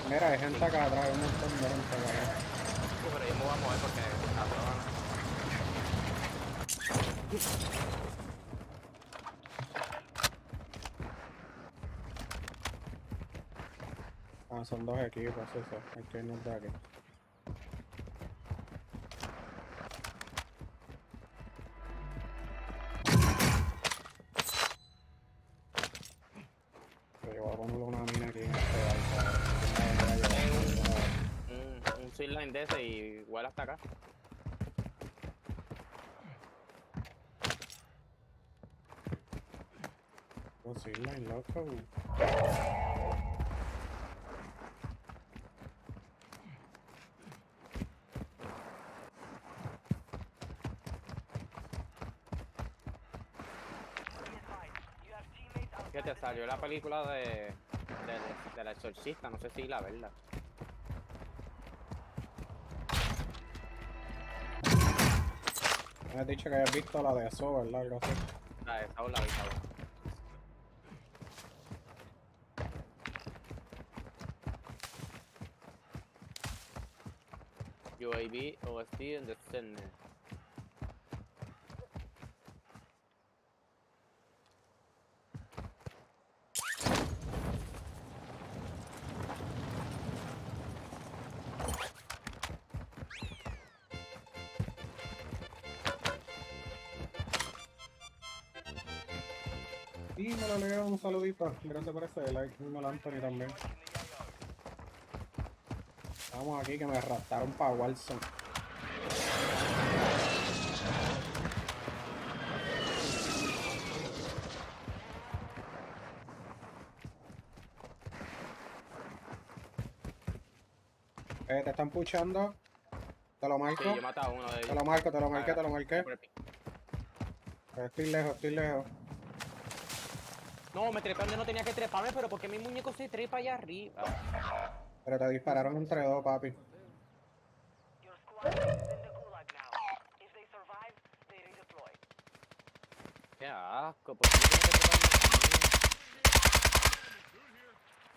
Mira, hay gente acá atrás, hay un montón de gente acá atrás. Sí, pero yo me voy a mover porque Son 2 equipos, eso. Hay que irnos de aquí. Yo voy a ponerle una mina aquí en este alta. un zipline de ese y vuela hasta acá. Un zipline, loco. ¿Qué te salió? La película de de la exorcista, no sé si la verdad. Me has dicho que habías visto la de eso, ¿verdad? Algo así. La de Saúl la vi, Saúl. UAV, OSD, and the Sentinel. Dímelo, Leo, un saludito. Gracias por ese like. Dímelo, Anthony, también. Vamos aquí que me arrastraron para Warzone. Te están pushando. Te lo marco. Sí, yo he matado a uno de ellos. Te lo marco, te lo marqué, te lo marqué. Estoy lejos, estoy lejos. No, me trepé donde no tenía que treparme, pero ¿por qué mi muñeco se trepa allá arriba? Pero te dispararon entre dos, papi. Qué asco, ¿por qué me tienes que treparme a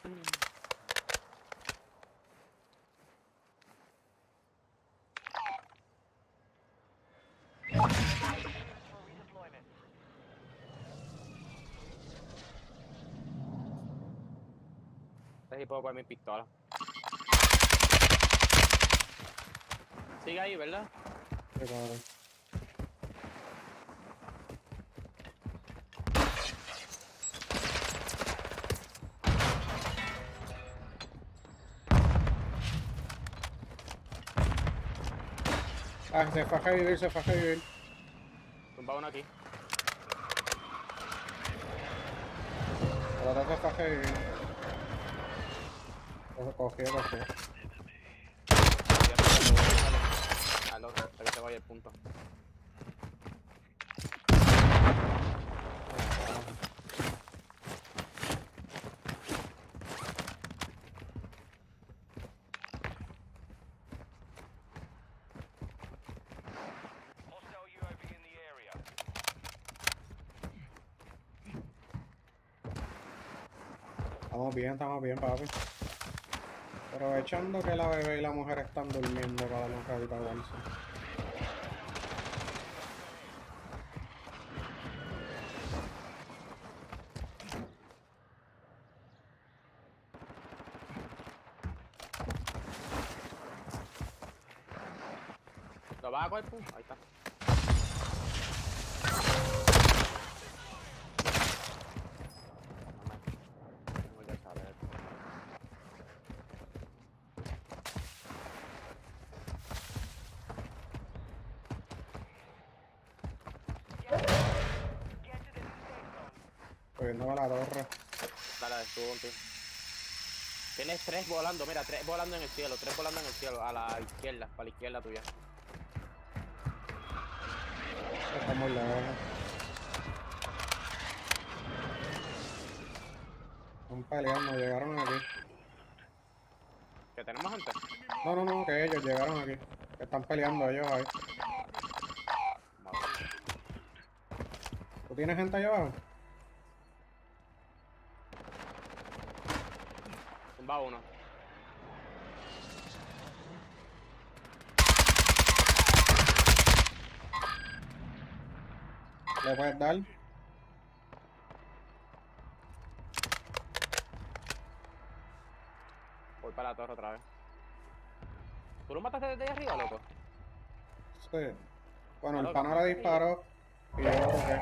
mí? No sé si puedo poner mi pistola. Sigue ahí, ¿verdad? Sí, papi. Ah, se fue a revivir, se fue a revivir. Tumba uno aquí. El otro se fue a revivir. Cogió. Al otro, hasta que se vaya el punto. Estamos bien, papi. Aprovechando que la bebé y la mujer están durmiendo para darle un ratito a Warzone. ¿Lo vas a coger, pum? Ahí está. Tengo que saber. Subiendo a la torre. Dale, estuvo contigo. Tienes tres volando, mira, tres volando en el cielo, a la izquierda, para la izquierda tuya. Estamos lejos. Están peleando, llegaron aquí. ¿Que tenemos gente? No, que ellos llegaron aquí. Que están peleando ellos ahí. ¿Tú tienes gente allá abajo? Tumba uno. ¿Le puedes dar? Voy para la torre otra vez. ¿Tú lo mataste desde ahí arriba, loco? Sí. Bueno, el Loco, pana le disparó y yo lo toqué.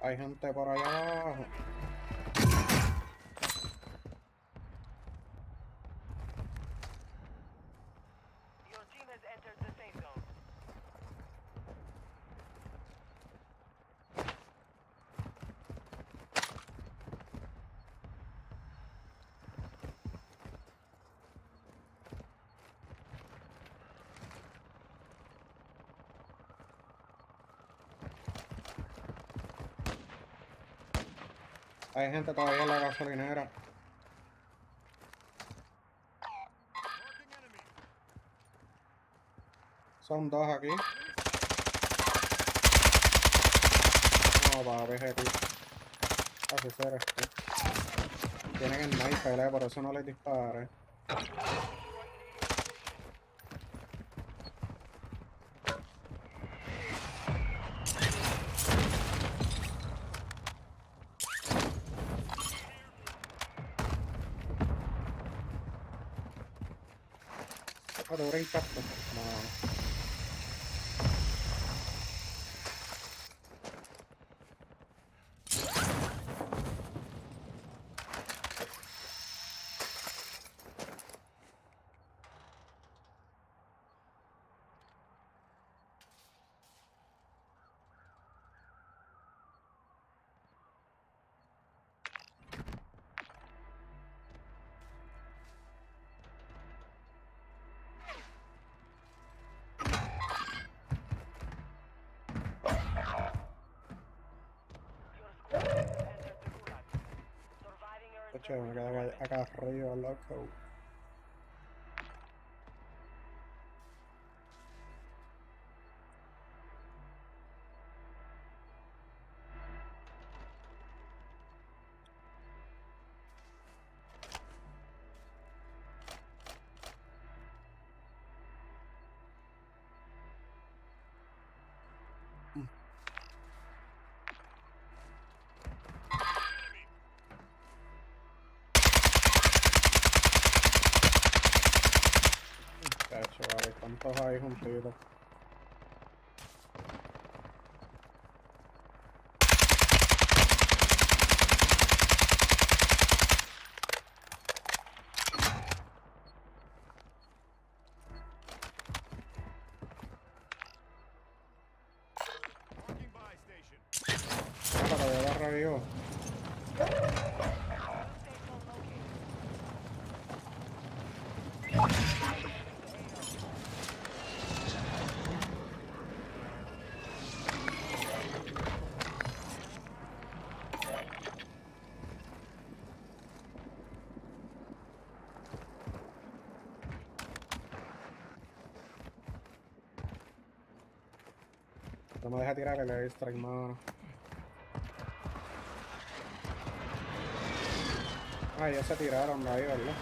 Hay gente por allá abajo. Hay gente todavía en la gasolinera. Son dos aquí. No, papi, GT. Así será. Tienen el sniper, por eso no les dispare. Ah, te brincaste. No. Che, me queda acá arriba, loco. Vale, ¿cuántos hay juntitos? Para que la revivo. No me deja tirar el airstrike, mano. Ah, ya se tiraron de ahí, ¿verdad?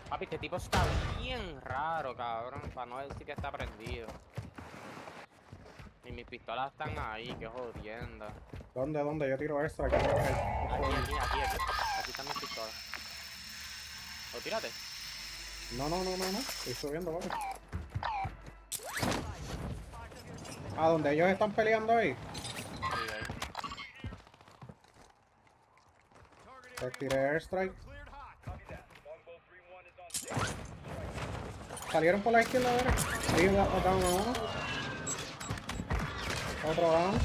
Papi, este tipo está bien raro, cabrón. Para no decir que está prendido. Y mis pistolas están ahí, qué jodienda. ¿Dónde? Yo tiro airstrike. Aquí están mis pistolas. ¿Lo tírate? No. Estoy subiendo, vale. Ah, donde ellos están peleando ahí. Le tiré airstrike. Salieron por la izquierda, a ver. Ahí down a uno. Otro down.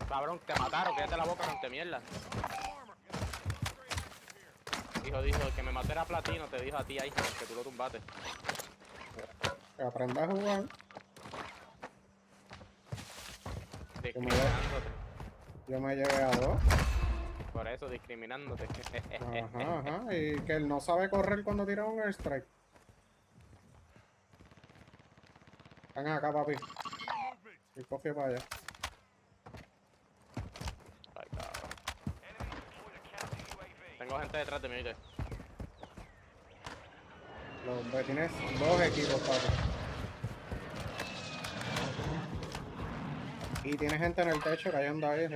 Cabrón, te mataron, quédate la boca, ronte mierda. Dijo, el que me mató era Platino, te dijo a ti ahí, que tú lo tumbaste. Que aprenda a jugar. Discriminándote. Yo me llevé a dos. Por eso, discriminándote. Ajá. Y que él no sabe correr cuando tira un airstrike. Ven acá, papi. Y coge para allá. Ay, cabrón. Tengo gente detrás de mí, ¿viste? Tienes dos equipos, papi. Y tienes gente en el techo cayendo ahí.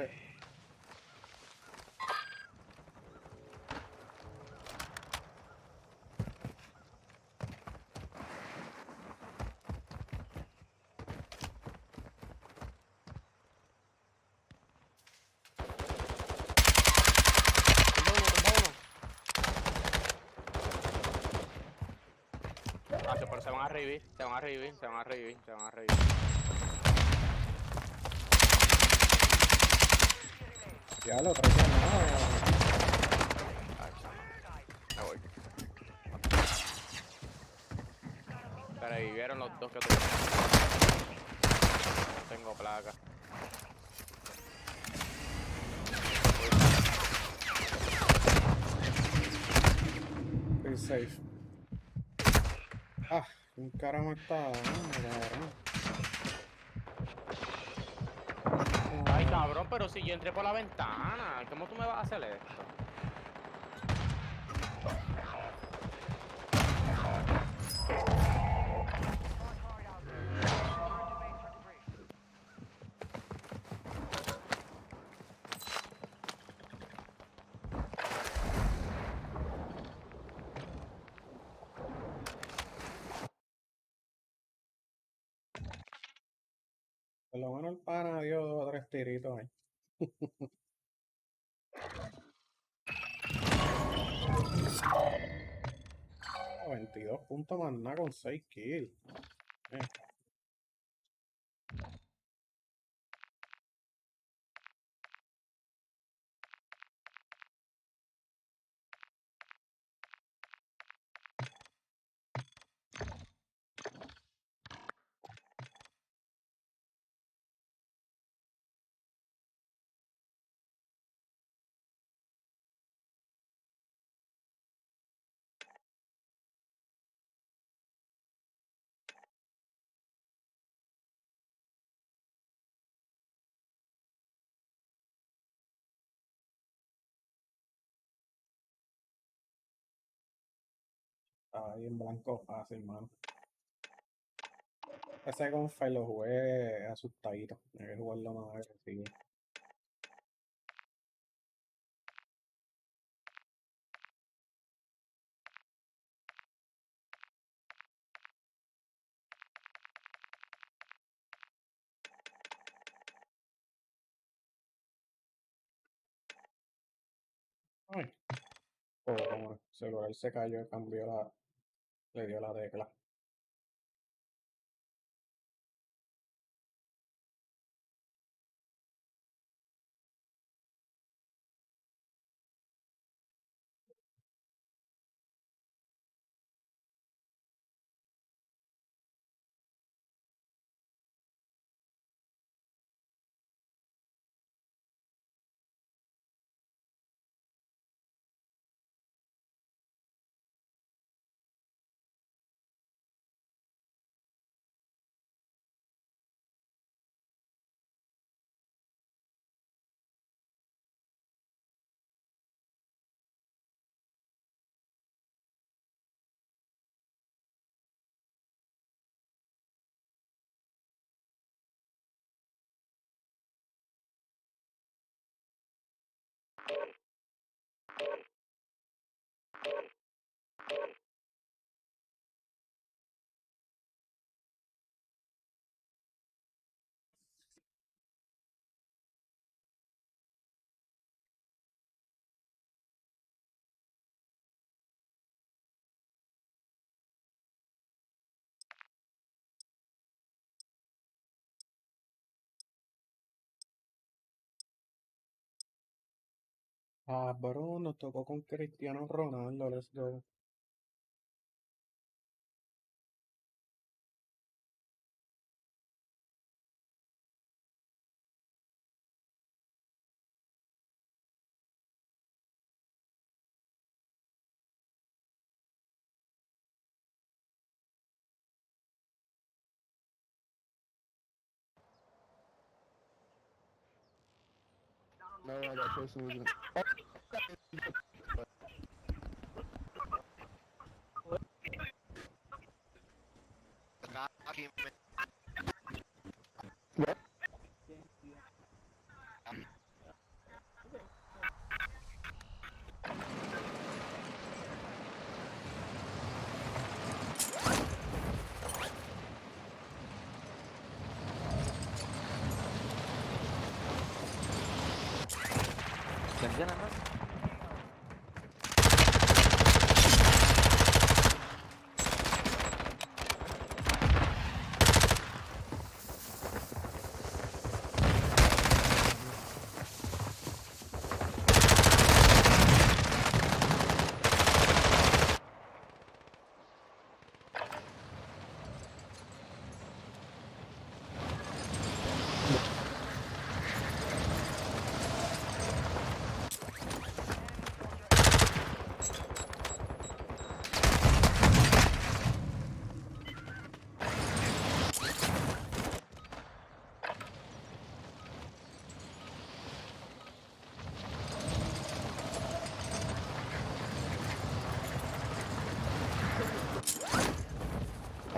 Pero se van a revivir. Ya lo traicionado. Sobrevivieron los dos que tú. No tengo placa. Be safe. Ah, un cara me está dando, cabrón. Ay, cabrón, pero si yo entré por la ventana, ¿cómo tú me vas a hacer esto? Por lo menos el pana dio 2 o 3 tiritos ahí. 22 puntos más nada con 6 kills. Estaba ahí en blanco fácil, mano. Ese gunfight lo jugué asustadito. Hay que jugarlo más agresivo. Ay. Oh, como el celular se cayó, cambió le dio la tecla. Ah, bro, nos tocó con Cristiano Ronaldo, let's go. No, that person was in. What?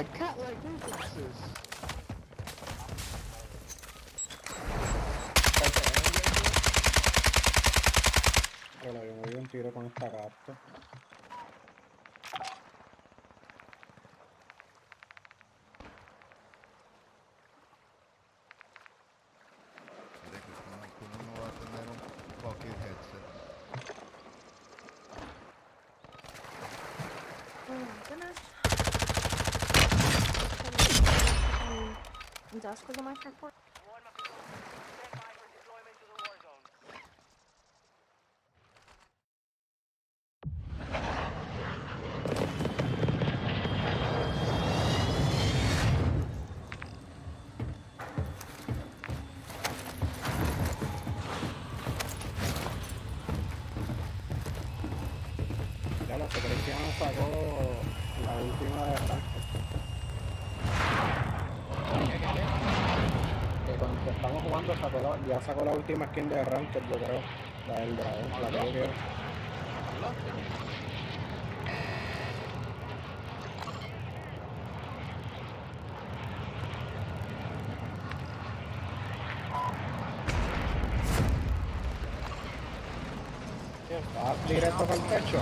A cat like reflexes. Hola, yo me doy un tiro con esta carta. Uno no va a tener un pocket headset. Oh my goodness. Dusk was on my front porch. Ya lo que Cristiano sacó la última de arranque. Que cuando estamos jugando ya sacó la última skin de arranque, yo creo. La del dragón, la que yo quiero. ¿Vas directo para el techo?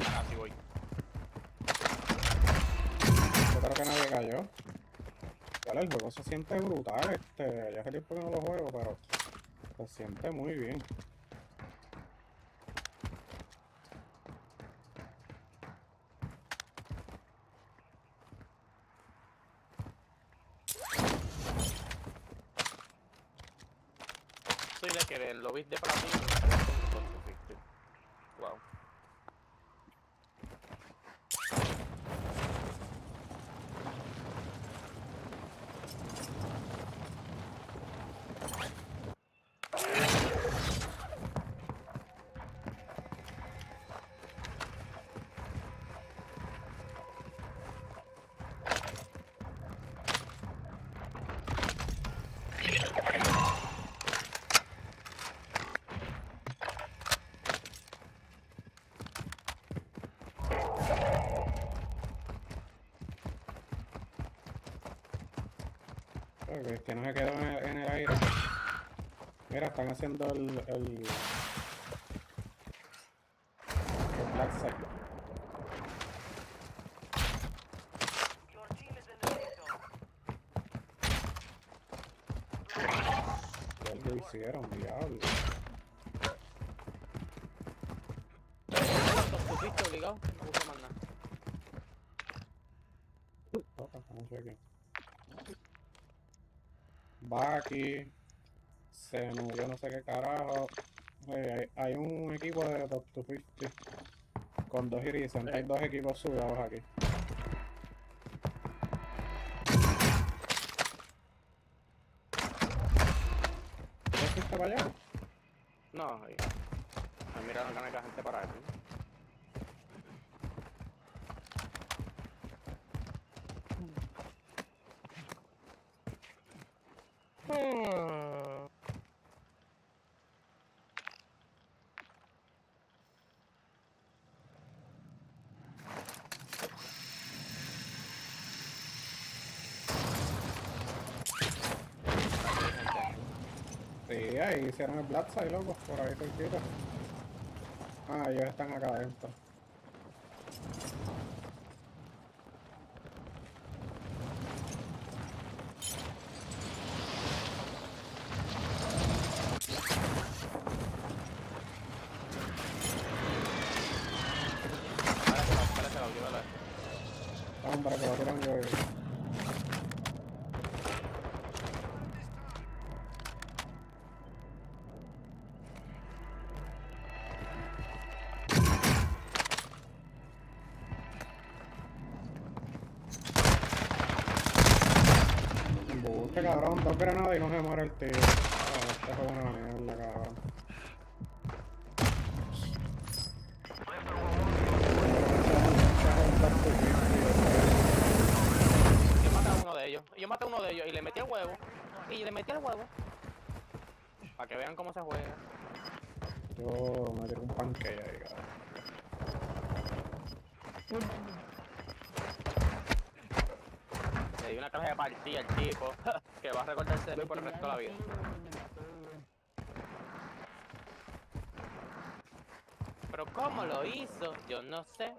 Así voy. Yo creo que nadie cayó. Vale, el juego se siente brutal, ya hace tiempo que no lo juego, pero se siente muy bien. Soy de que lo viste para ti. Wow. Que no se quedó en el aire. Mira, están haciendo el black side. Ya lo hicieron, diablo. ¿Tú fuiste obligado? No busco más nada. Vamos a ver aquí. Baki, Senu, yo no sé qué carajo. Hay un equipo de Top 250 con 2 Irizan. Hay 2 equipos sudados aquí. ¿Tú fuiste para allá? No, mira, no hay gente para eso. Sí, ahí hicieron el Black Side, loco, por ahí cerquita. Ah, ellos están acá adentro. Vamos para que lo tiran yo. Busca, cabrón, 2 granadas y no se muere el tío. Ah, este fue una mierda, cabrón. Mucha gente de ellos. Yo maté a uno de ellos y le metí el huevo. Y le metí el huevo. Para que vean cómo se juega. Yo me tiré un panque ahí, cabrón. Le di una clase de partida al tipo. Que va a recordarse de mí por el resto de la vida. Pero cómo lo hizo, yo no sé.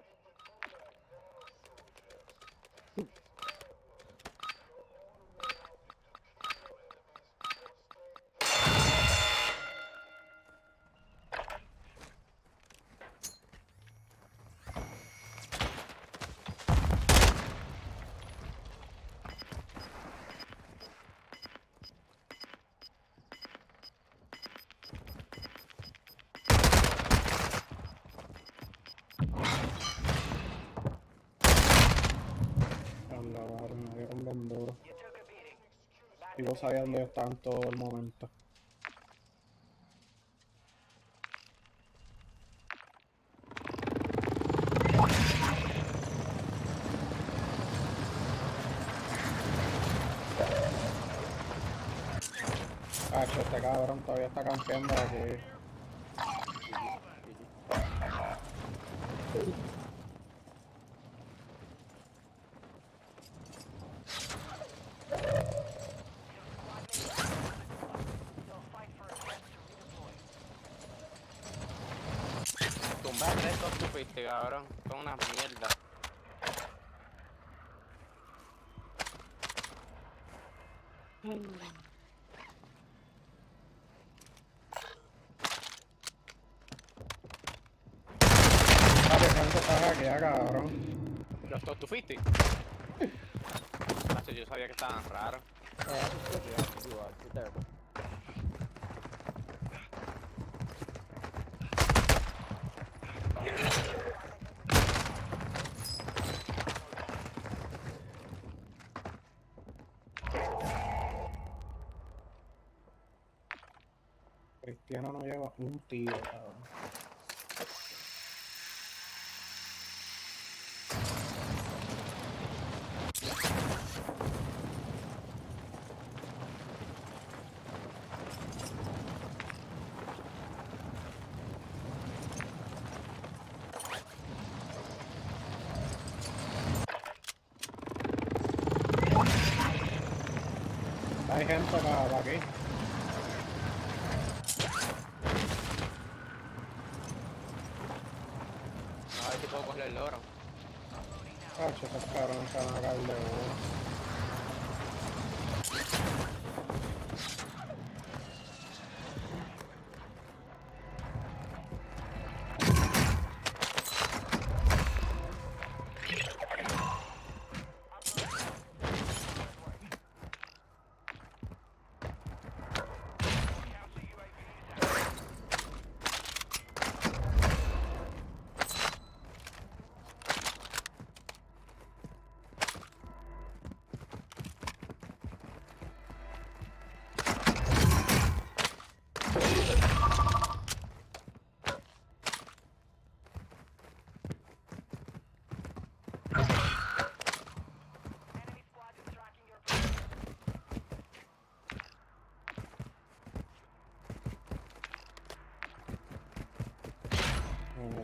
Me dieron bien duro. Y vos sabías dónde estaban todo el momento. Este cabrón todavía está campeando aquí. Tumbar el resto estupiste, cabrón. Son una mierda. ¿Cuánto estás aquí, cabrón? ¿Los estupiste? Yo sabía que estaban raros. Cristiano no lleva un tiro, cabrón. Hay gente para aquí. A ver si puedo coger el oro. Esos cabrones se van a caer de oro.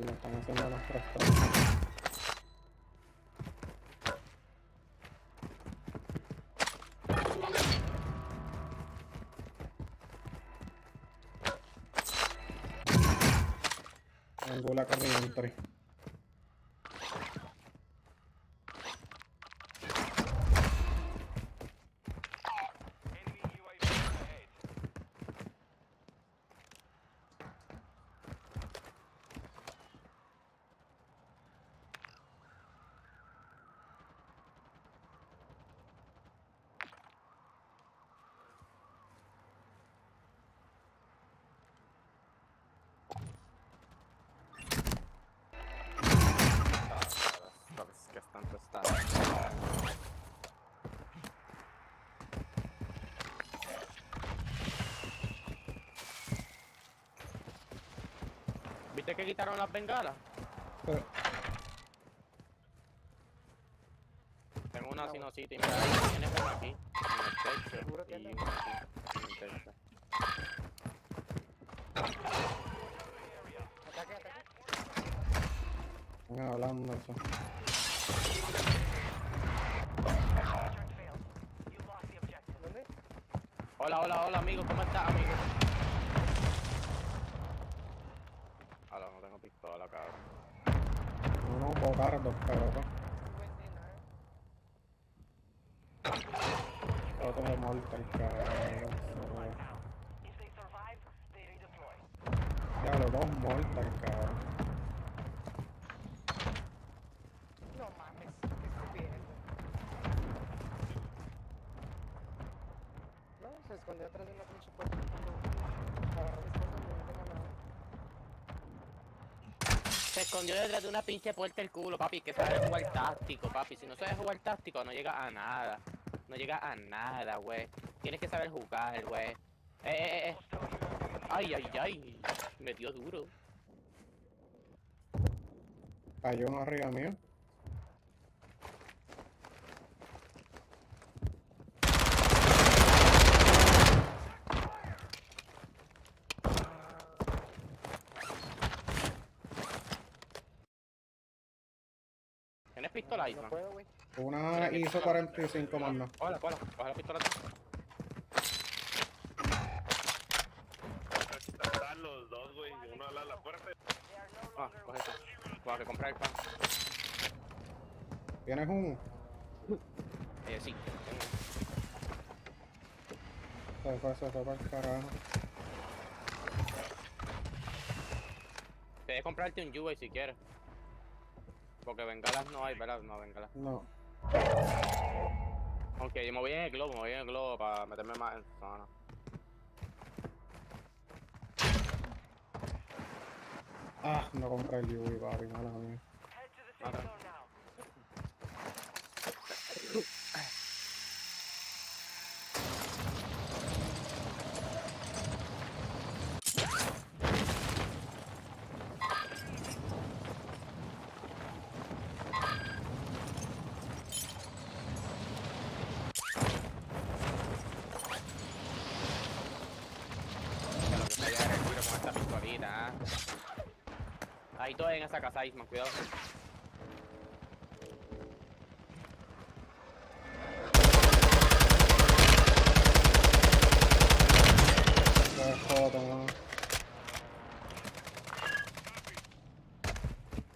Le están haciendo las tres. Angula corriente. Que están tostados. ¿Viste que quitaron las bengalas? Tengo una Casino City. Mira, ahí tienes uno aquí. En el techo. Y uno aquí. En el techo. Vengan hablando eso. Hola, hola, hola, amigo. ¿Cómo estás, amigo? Hola, no tengo pistola, cabrón. Unos bocardos, pero otro de mortal, cabrón. Ya, los dos mortal, cabrón. No mames, qué estupidez. No, se escondió atrás de una pinche puerta cuando agarró mis cosas y no tengo nada. Se escondió detrás de una pinche puerta el culo, papi. Que sabes jugar táctico, papi. Si no sabes jugar táctico, no llegas a nada. No llegas a nada, güey. Tienes que saber jugar, güey. Ay, ay, ay. Me dio duro. Cayó uno arriba mío. ¿Tienes pistola ahí, man? Una hizo 45 más no. Hola, hola. Coge la pistola. Están los dos, güey. Uno a la puerta. Ah, coge eso. Para que comprar el pan. ¿Tienes uno? Sí. Se fue para el carajo. Puedes comprarte un U-Way si quieres. Porque bengalas no hay, ¿verdad? No, bengalas. No. Ok, me voy en el globo, para meterme más en zona. Ah, no compré el UV, papi, mala mía. Ahí todo en esa casa, Isman, cuidado.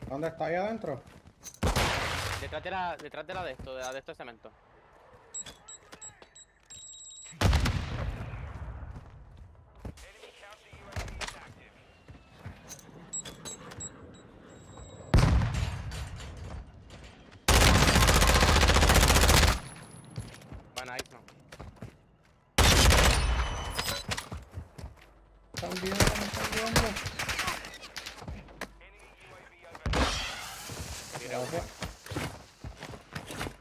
¿Dónde está? ¿Ahí adentro? Detrás de la de esto de cemento. Están viendo.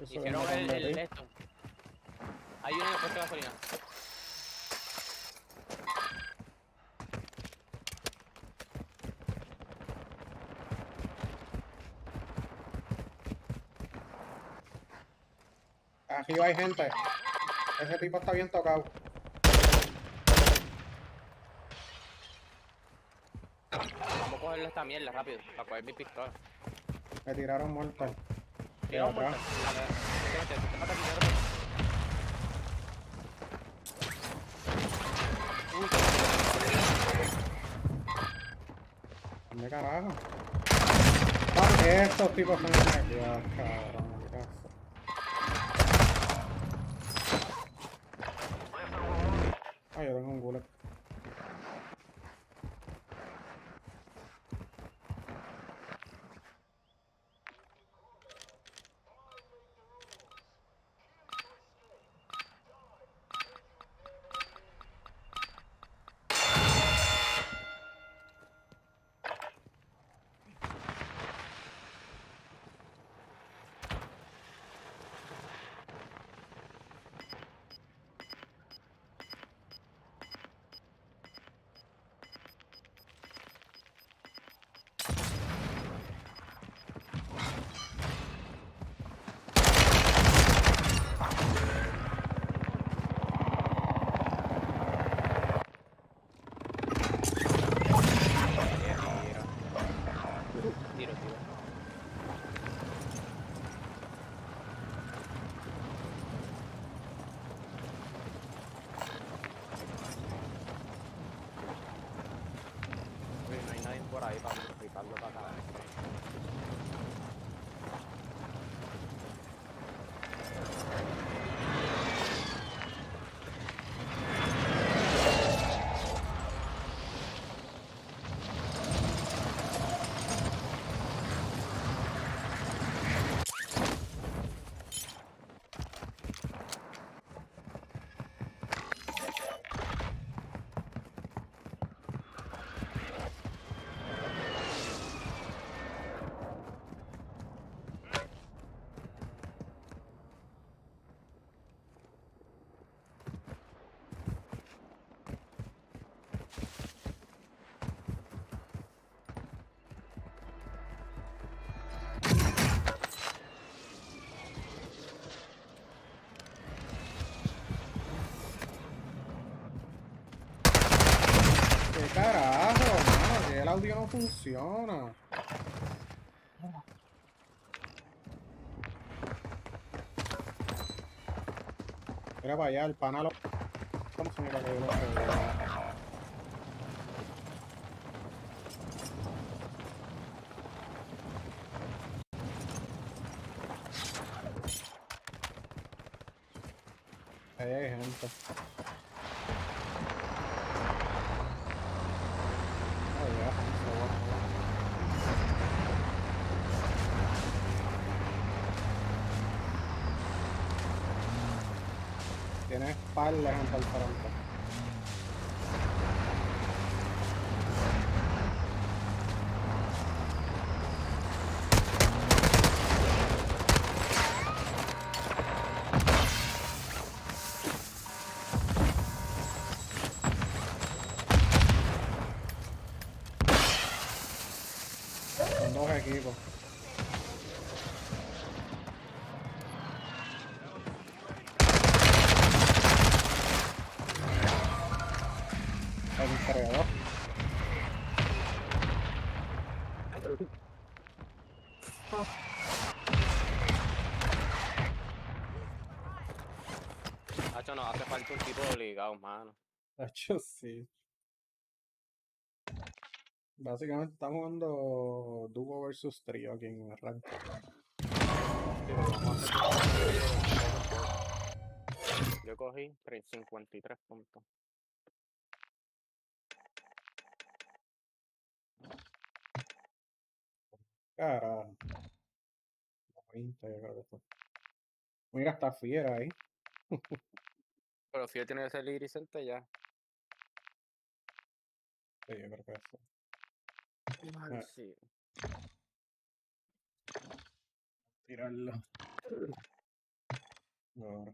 Hicieron el esto. Hay uno en el puesto de gasolina. Arriba hay gente. Ese tipo está bien tocado. Vamos a cogerle esta mierda rápido, para coger mi pistola. Me tiraron mortal. Tiraron atrás. ¿Dónde carajo? Estos tipos son hackeados, cabrón, en mi casa. Ay, yo tengo un gulag. por ahí para Ricardo para acá. ¿Qué carajo, mano? Que el audio no funciona. Mira para allá, el pana lo... ¿Cómo se mira que yo lo veo? Ahí hay gente. Oh, ya, se va. Tiene espaldas en el frente. Son dos equipos. Entre dos. Hacho, nos hace falta un tipo obligado, mano. Hecho, sí. Básicamente estamos jugando dúo versus trío aquí en el rank. Yo cogí 53 puntos. Carajo. 20, yo creo que fue. Mira, está fiera ahí. Pero Fío tiene que ser Irisente ya. Sí, yo creo que eso. Ay, sí. Tirarlo. Ahora.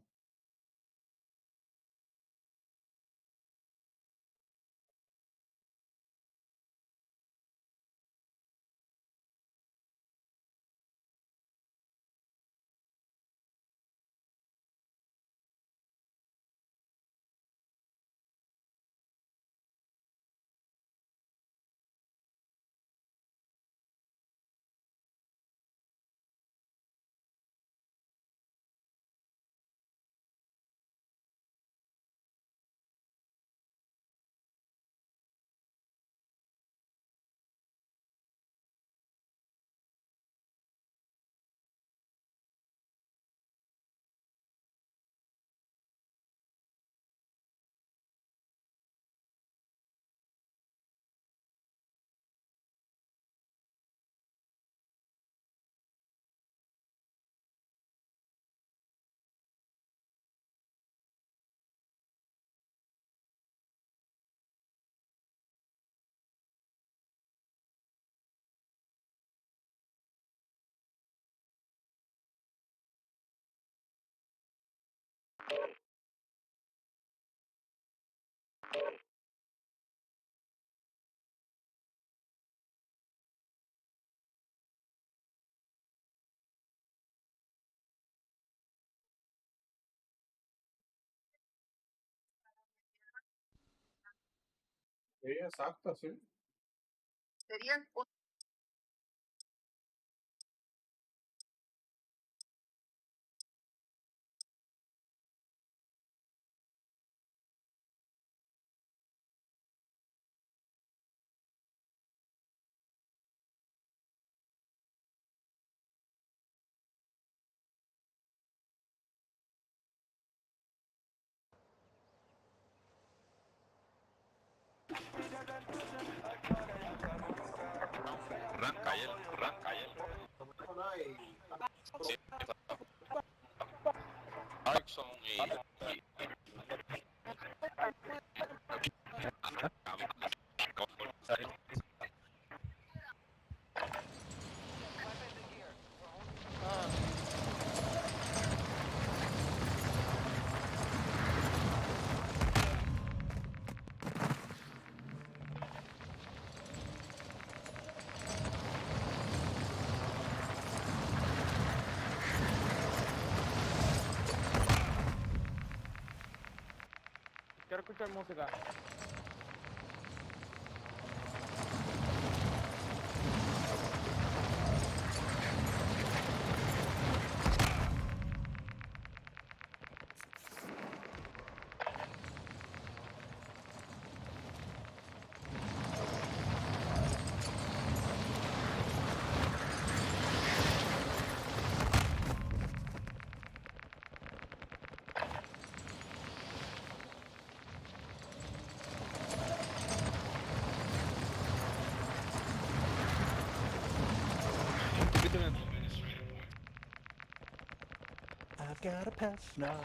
Sí, exacto, sí. Serían escuchar música. I've got a pass now.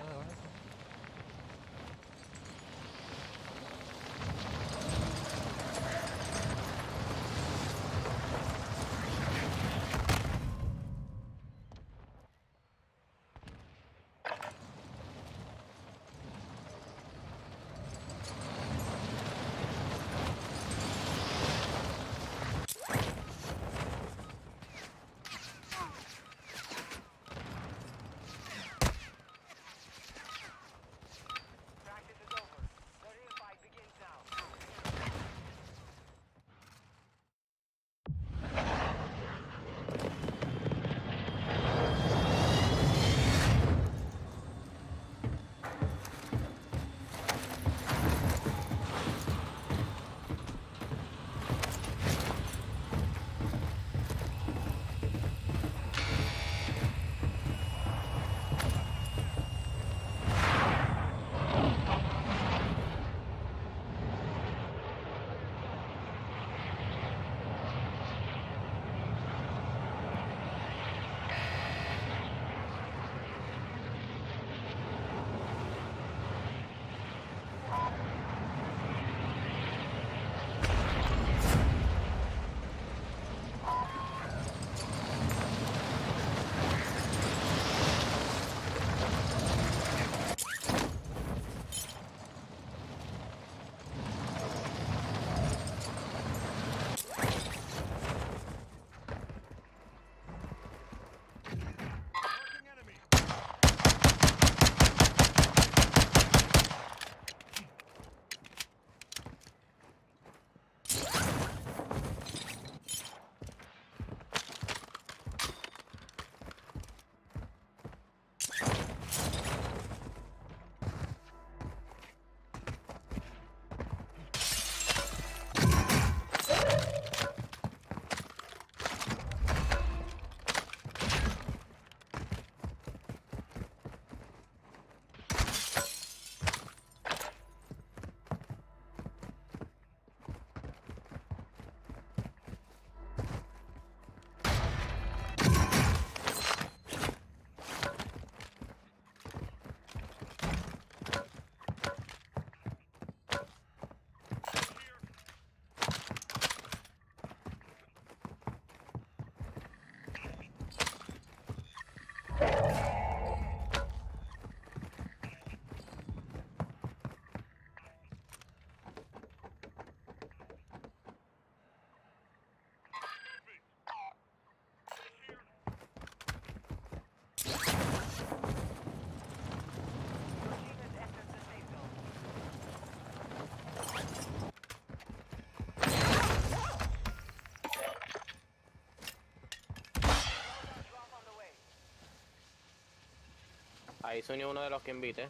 Ahí se unió uno de los que invité.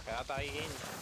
Quédate ahí, Gin.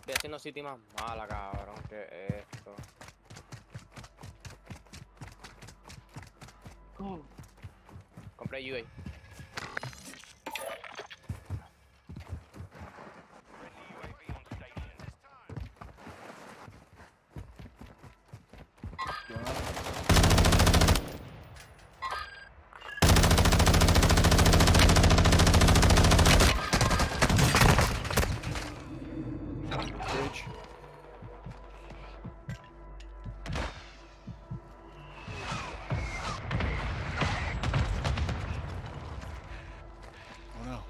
Estoy haciendo City más mala, cabrón. ¿Qué es esto? Compré UA. Bridge. Oh no.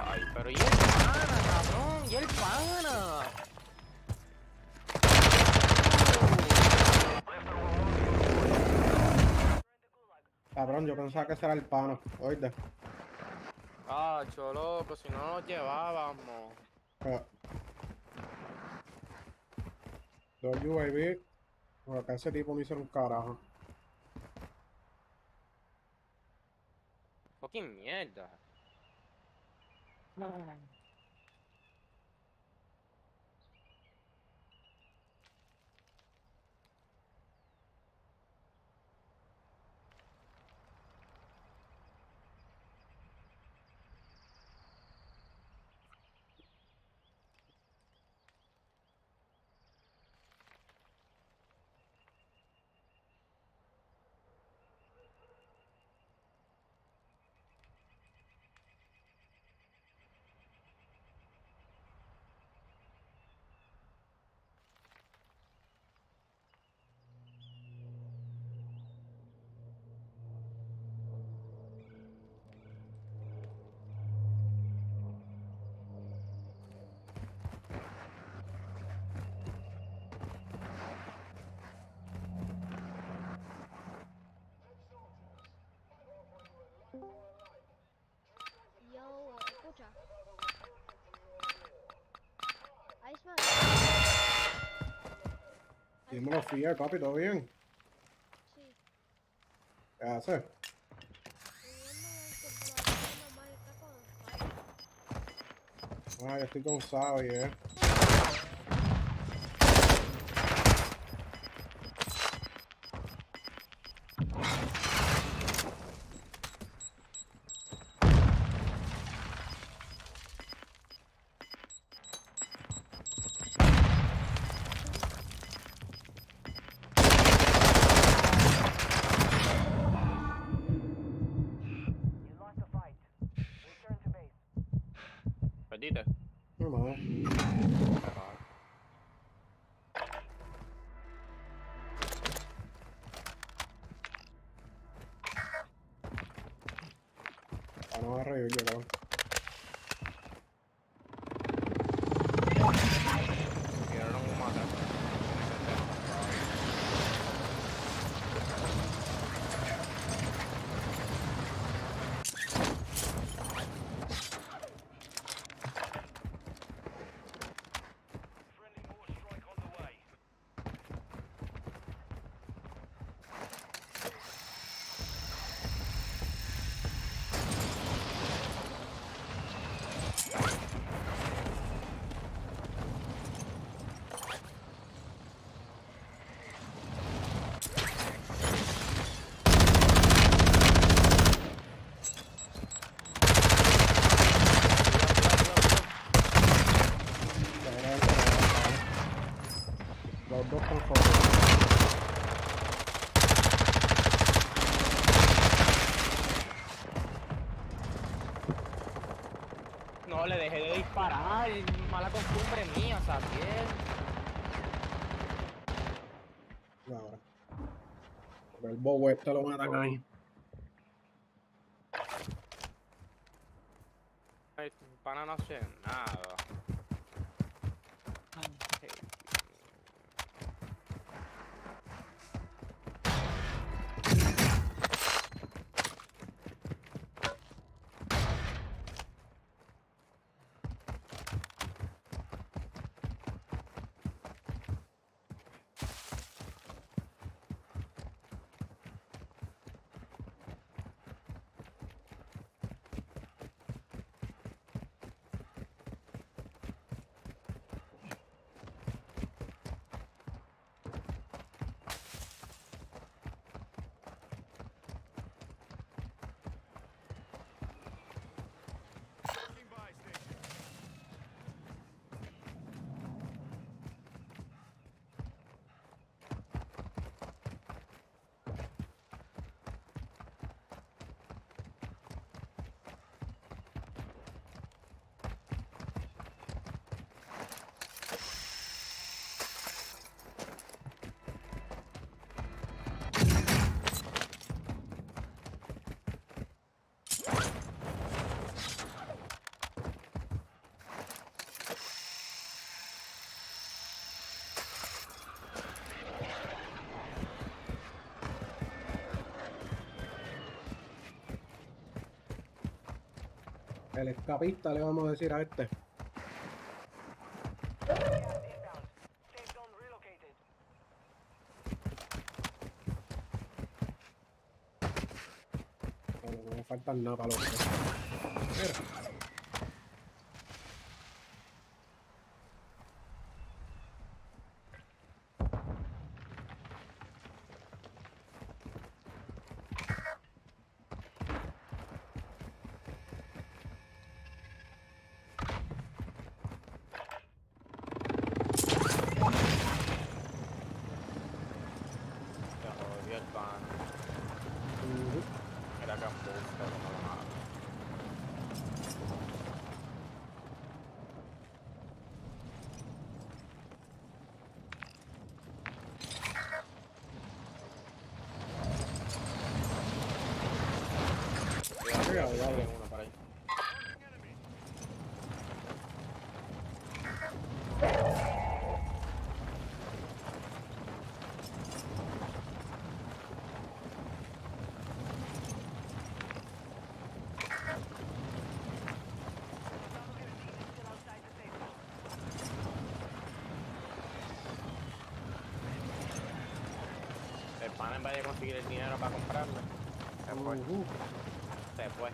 Ay, pero ¿y el pana, cabrón? ¿Y el pana? Cabrón, yo pensaba que ese era el pano. Oíste. Cacho, loco, si no nos llevábamos. Dos UAV. Por acá ese tipo no hizo un carajo. Fucking mierda. Yo, escucha. Iceman. Dímelo, Fiel, papi, ¿todo bien? Sí. ¿Qué haces? Ah, yo estoy con Sabi, Perdiste. No. Ah, no va a reír yo, cabrón. Tiraron un mata. Los dos con fotos. No, le dejé de disparar. Mala costumbre mía, Sabiel. Ahora. Porque el bobo este lo matan ahí. Ay, pana no hace nada. El escapista le vamos a decir a este. Pero no me faltan nada para los tres. Mira. Se jodió el pan. Era que pero no lo mata. Cuidado, cuidado. Uno por ahí. El pan en vez de conseguir el dinero para comprarlo, se fue. Se fue.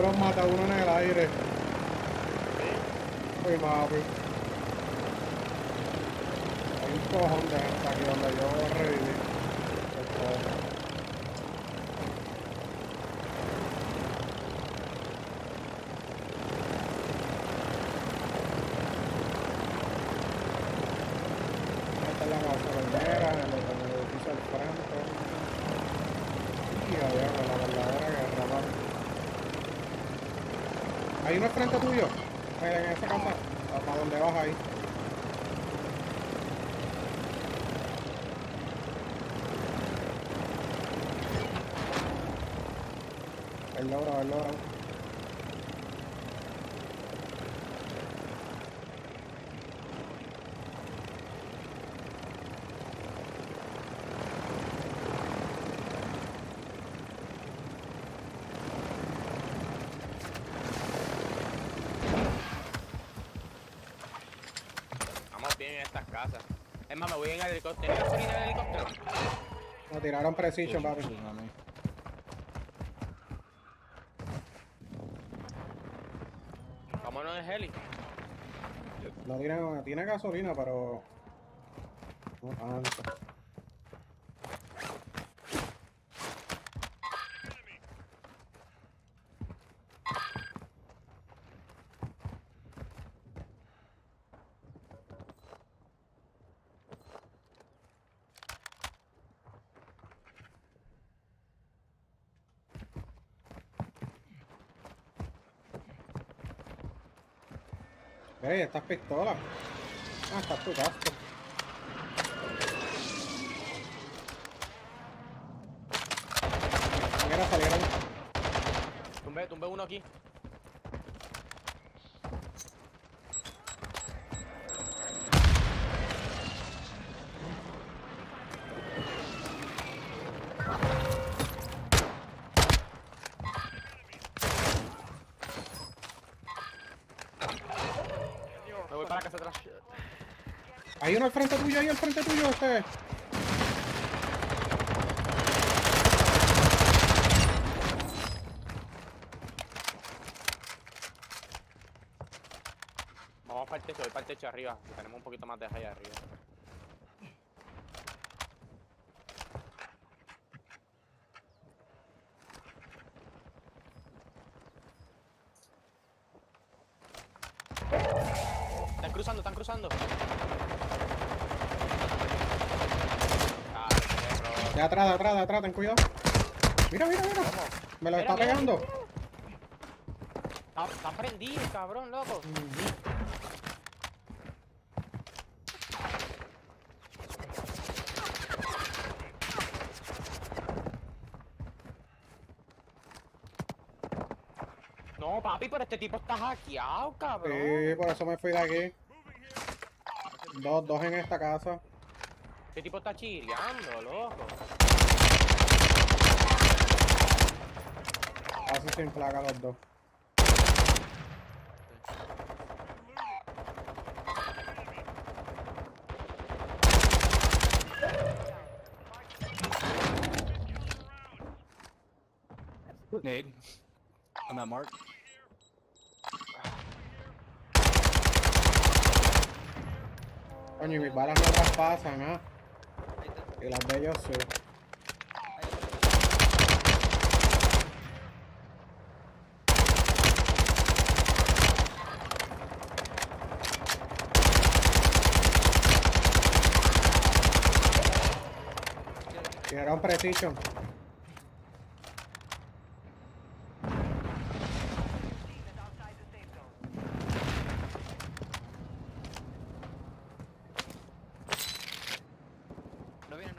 los mata uno en el aire. Uy, papi. Hay un cojón de gente aquí donde yo reviví. Esta es la gasolinera, en el edificio al frente. Y allá, la verdadera guerra, papi. Hay uno al frente tuyo. En esa casa. ¿Para dónde vas ahí? El logro. Estamos bien en estas casas. Es más, me voy en el helicóptero. ¿Tienes gasolina en el helicóptero? Nos tiraron precision, papi. Vámonos en heli. No tiene gasolina, pero no tanto. Ey, estas pistolas. Ah, está tu casco. Mira, salieron. Tumbé uno aquí. Me voy para la casa atrás. Hay uno al frente tuyo, este. Vamos para el techo, voy para el techo arriba. Que tenemos un poquito más de allá arriba. Están cruzando. De atrás, ten cuidado. Mira. Me lo está pegando. Está prendido, cabrón, loco. No, papi, pero este tipo está hackeado, cabrón. Sí, por eso me fui de aquí. Dos en esta casa. Este tipo está chiriando, loco. Casi sin placa los dos. Nade. On that mark. Coño, y mis balas no traspasan, ¿ah? Y las de ellos sí. Tiraron precision. No vienen.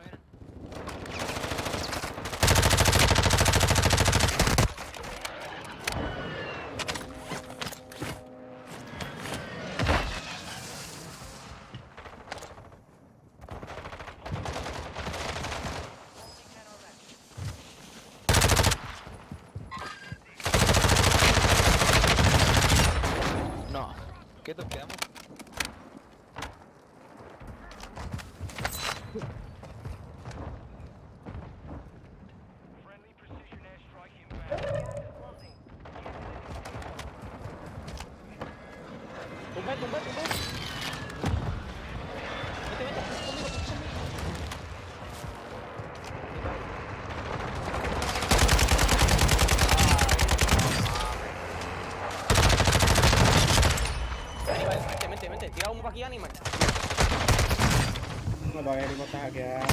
No, todavía Rico está hackeado.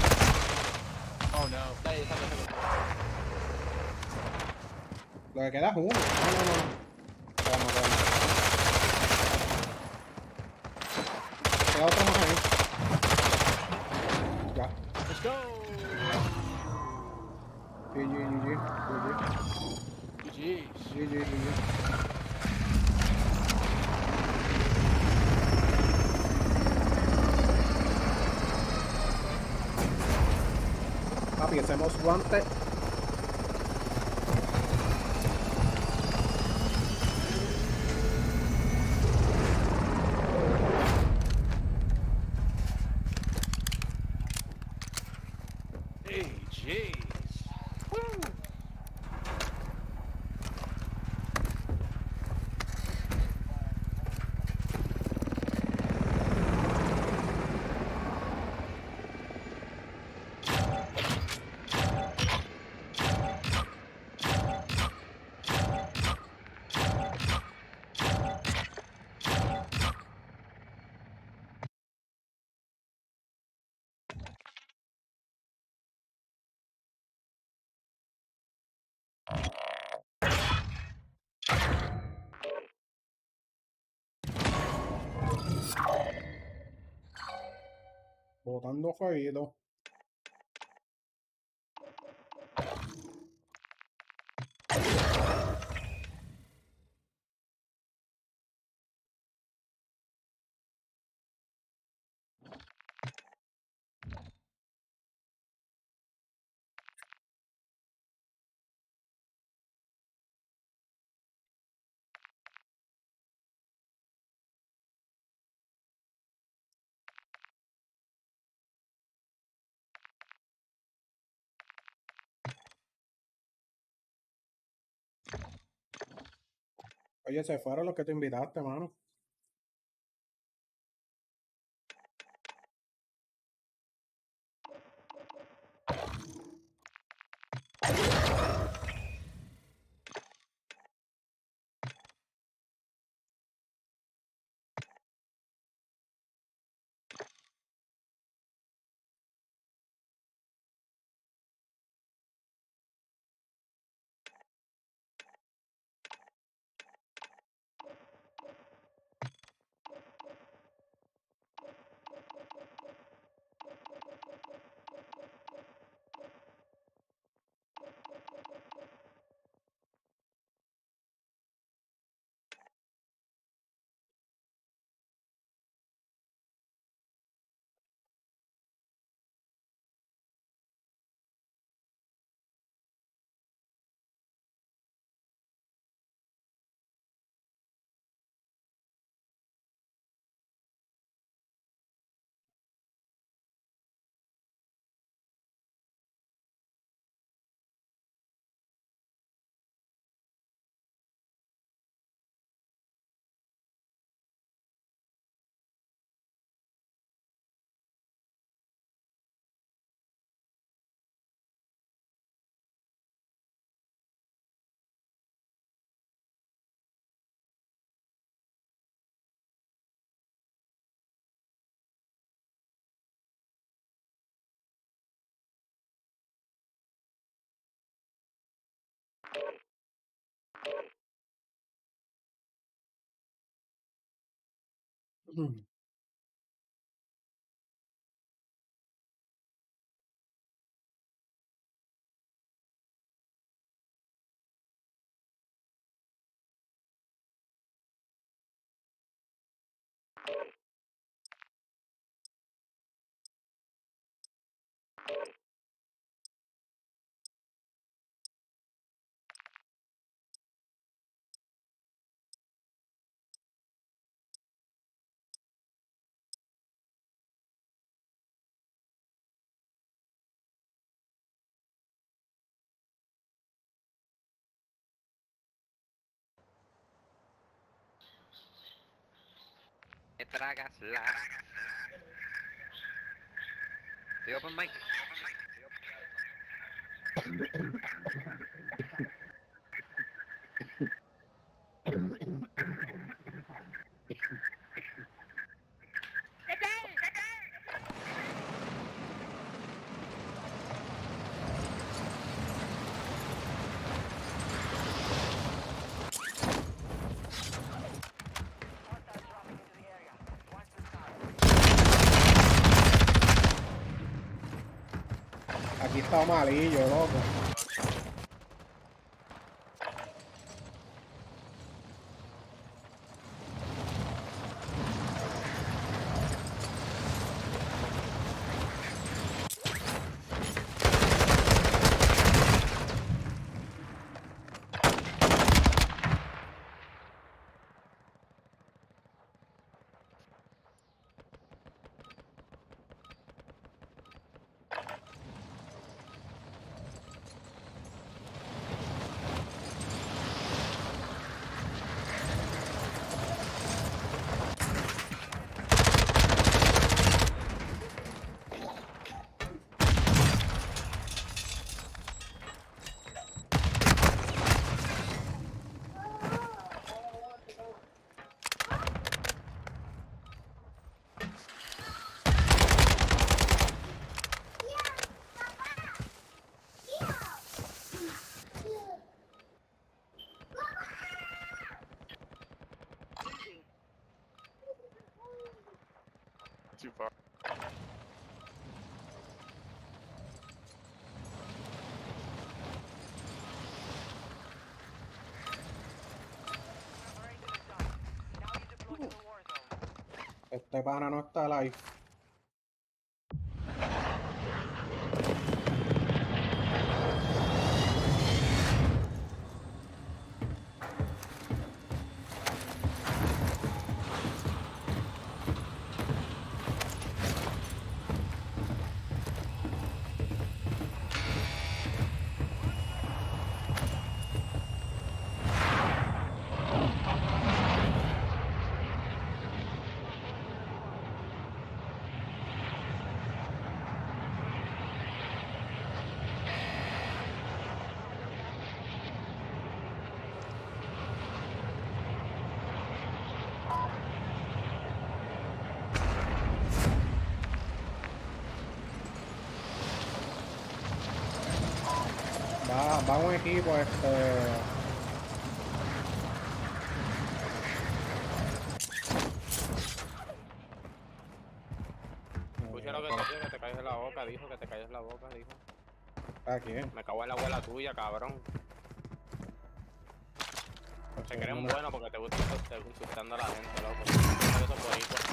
Oh no. Dale, salve. Lo que queda es uno. No. Quedamos. Queda otro más ahí. Ya. Let's go. GG. Papi, hacemos guante. Hey, jeez. Woo. Botando fueguito. Oye, se fueron los que te invitaste, mano. Me tragas la... The open mic. Aquí está malillo, loco. Too far. Este pana no está live. Va un equipo, Escucha lo que te dice, que te calles la boca, dijo, que te calles la boca, dijo. ¿A quién? Me cago en la abuela tuya, cabrón. Te creen bueno porque te gusta insultando a la gente, loco. Esos boricuas.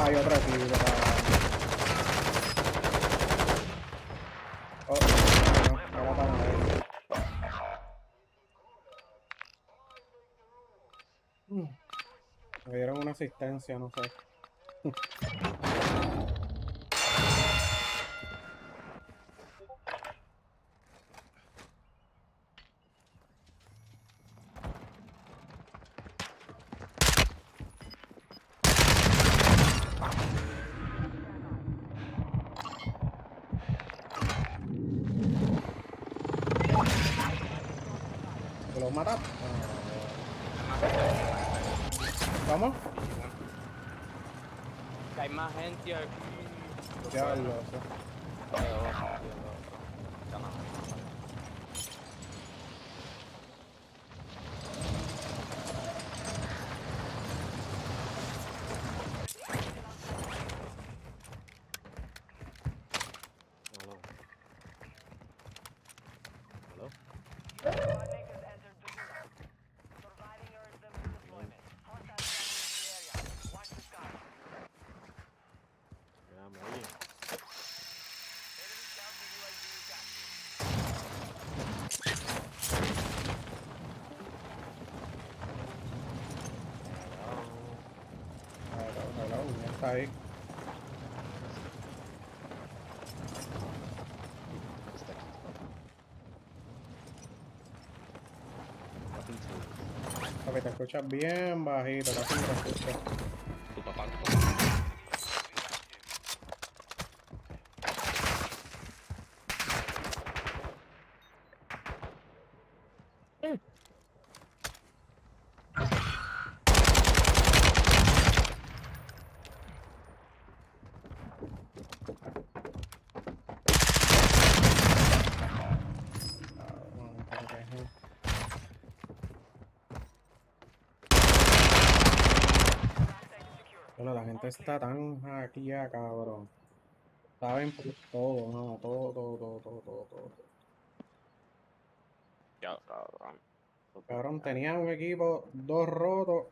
Hay otro equipo, oh, no era para nadie. Me dieron una asistencia, no sé. ¿Te los matas? ¿Vamos? Que hay más gente aquí. Ya lo sé. Ya está ahí. Porque te escuchas bien bajito, casi no te escuchas. Tu papá. Bueno, la gente está tan hackeada, cabrón. Saben todo, no, todo. Ya, cabrón. Cabrón, tenía un equipo, 2 rotos.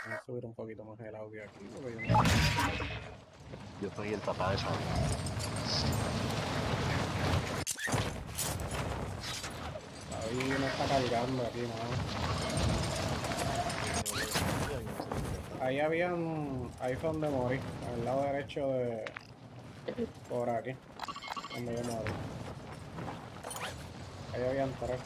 Vamos a subir un poquito más el audio aquí. Porque yo no... Yo soy el papá de Sean. Ahí no está cargando aquí, mano. Ahí había un iPhone de morir, al lado derecho de... por aquí, donde yo morí. Ahí habían 3.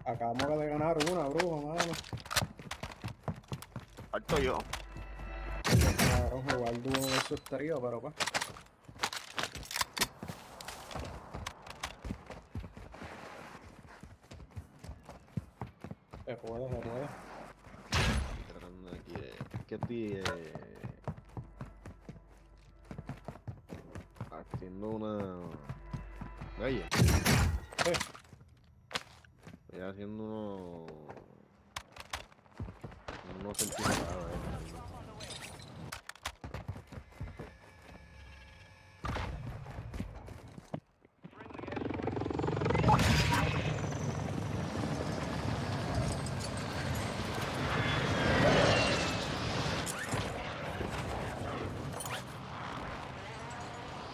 Acabamos de ganar una, brujo, mano. Falto yo. Cabrón, jugar dúo versus trío, pero pues. Se puede. Tratando aquí de... ¿Qué estoy haciendo una... Oye. Sí. Estoy haciendo unos certificados,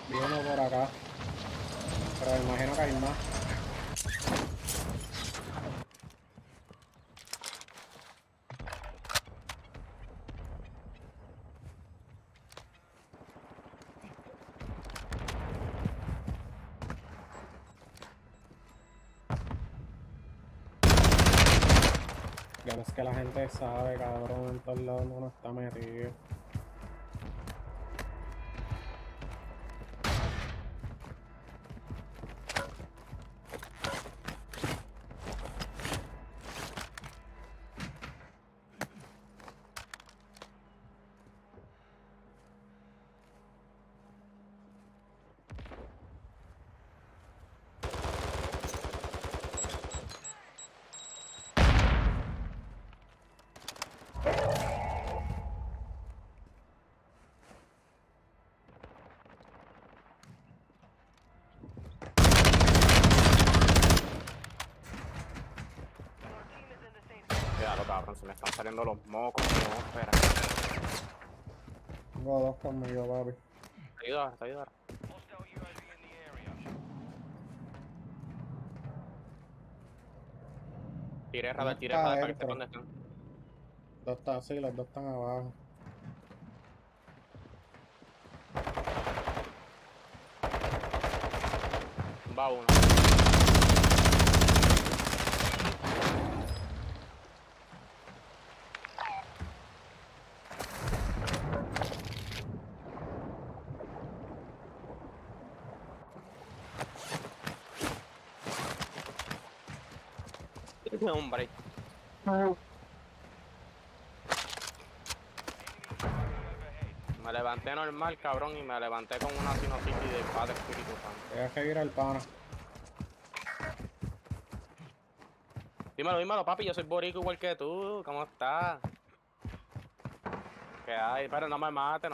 Vi uno por acá. Pero me imagino que hay más. Ya es que la gente sabe, cabrón, en todos lados uno está metido. Cuidado, cabrón, se me están saliendo los mocos. No, espera. Tengo 2 conmigo, papi. Te ayuda. Tiré radar para que esté donde están. 2 están así, los 2 están abajo. Va uno. Hombre. Me levanté normal, cabrón, y me levanté con una sinusitis del Padre Espíritu Santo. Voy a seguir al pana. Dímelo, papi, yo soy borico igual que tú, ¿cómo estás? ¿Qué hay? Pero no me mate,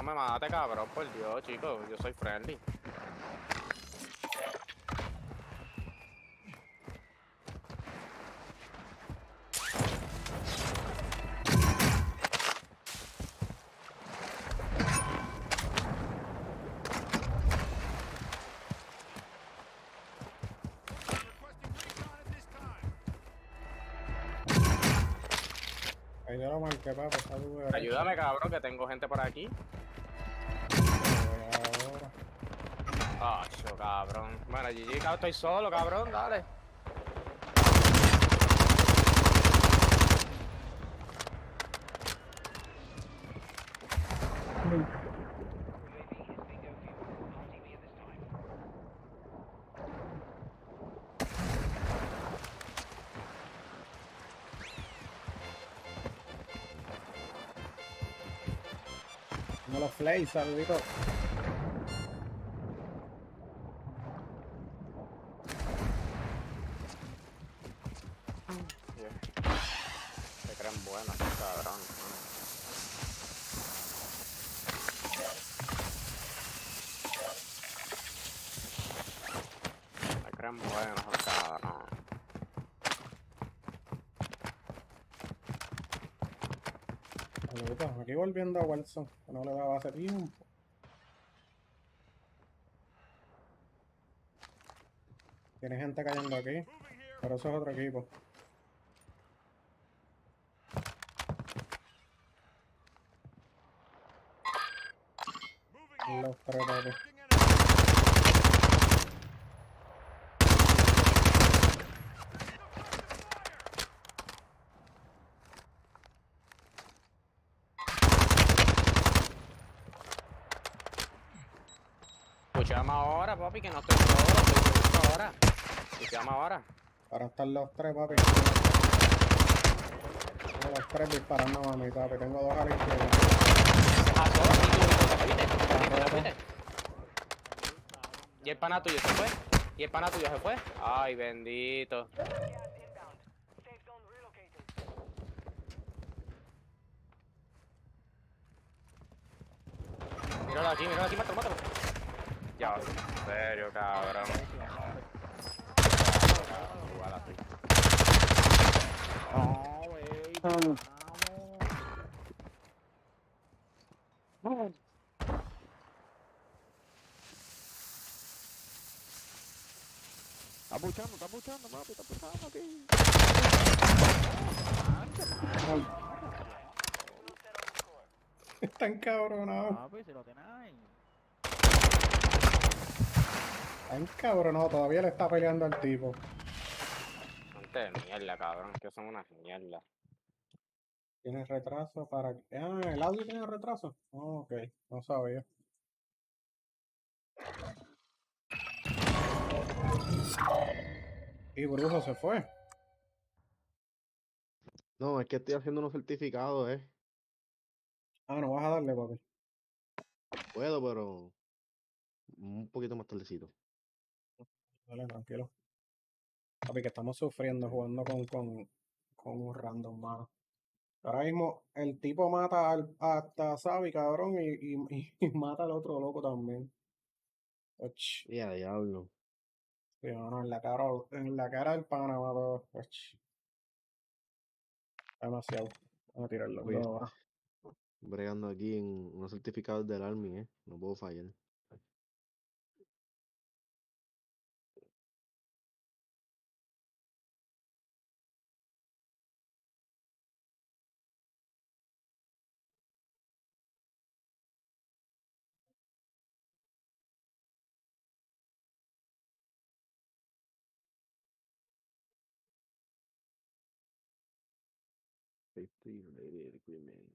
cabrón, por Dios, chicos, yo soy friendly. Ahí yo lo marqué, papá, Ayúdame, cabrón, que tengo gente por aquí. Ah, cabrón. Bueno, GG, cabrón, estoy solo, cabrón, dale. No los Flay, saludito. Se creen buenos, cabrón. Se creen buenos, cabrón. Saluditos. Aquí volviendo a Wilson, que no le daba hace tiempo. Tiene gente cayendo aquí, pero eso es otro equipo. Los tres, papi. Puchamos ahora, papi, que no estoy solo, estoy ahora. Puchamos ahora. Ahora están los tres, papi. Tengo los tres disparando a mí, papi. Tengo dos a la izquierda. Y el pana tuyo se fue. Y el pana tuyo se fue. Ay, bendito. Míralo aquí, mátalo. Ya, en serio, cabrón. Igual así. Está puchando, papi, está puchando aquí. Están cabronados. Papi, si lo tenéis. Están cabronados. Todavía le está peleando al tipo. Gente de mierda, cabrón. Que son unas mierdas. Tiene retraso para... Ah, ¿el audio tiene retraso? Oh, ok, no sabía. Y Brujo se fue. No, es que estoy haciendo unos certificados, Ah, no vas a darle, papi. Puedo, pero un poquito más tardecito. Dale, tranquilo. Papi, que estamos sufriendo jugando con un random, mano. Ahora mismo el tipo mata hasta Sabi, cabrón, y mata al otro loco también. Och. Ya, diablo. Sí, mano, en la cara del pana mató. Och. Demasiado. Vamos a tirarlo. Oye, No, va. bregando aquí en unos certificados del Army, No puedo fallar. Safety related equipment.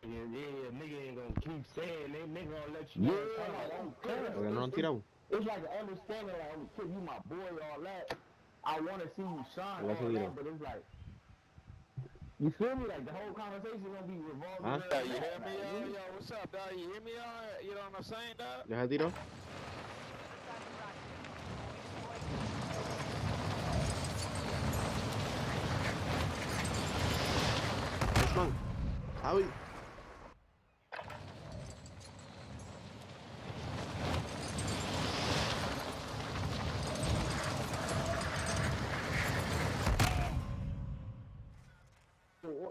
Yeah, nigga ain't gonna keep saying they nigga gonna let you know. Porque no lo han tirado. It's like an understanding, like, I'm kid, you my boy, all that. I wanna see you shine, What's all the that, deal? but it's like, you feel me? Like the whole conversation gonna be revolving Huh? around You that. hear me, Like, yo? really? Yo, what's up, dog? You hear me, yo? You know what I'm saying, dog? ¿Ya se tiró? Osman, Javi.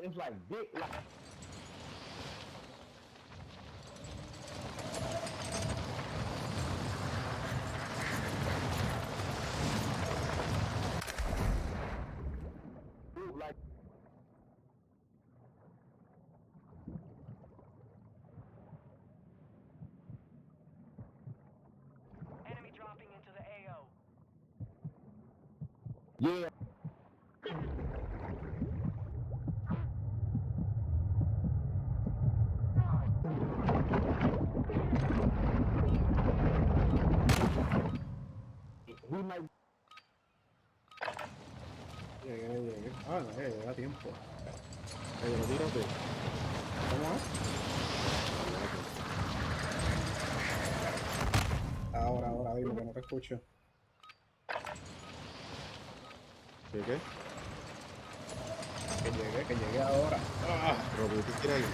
It's like dick, like. Like. Enemy dropping into the AO. Yeah. He might. Llegué. Ah, no, llegué a tiempo. Pero tírate. ¿Cómo es? Ahora, dime que no te escucho. ¿Qué? Que llegué ahora. Ah, Pero tú tiras ahí.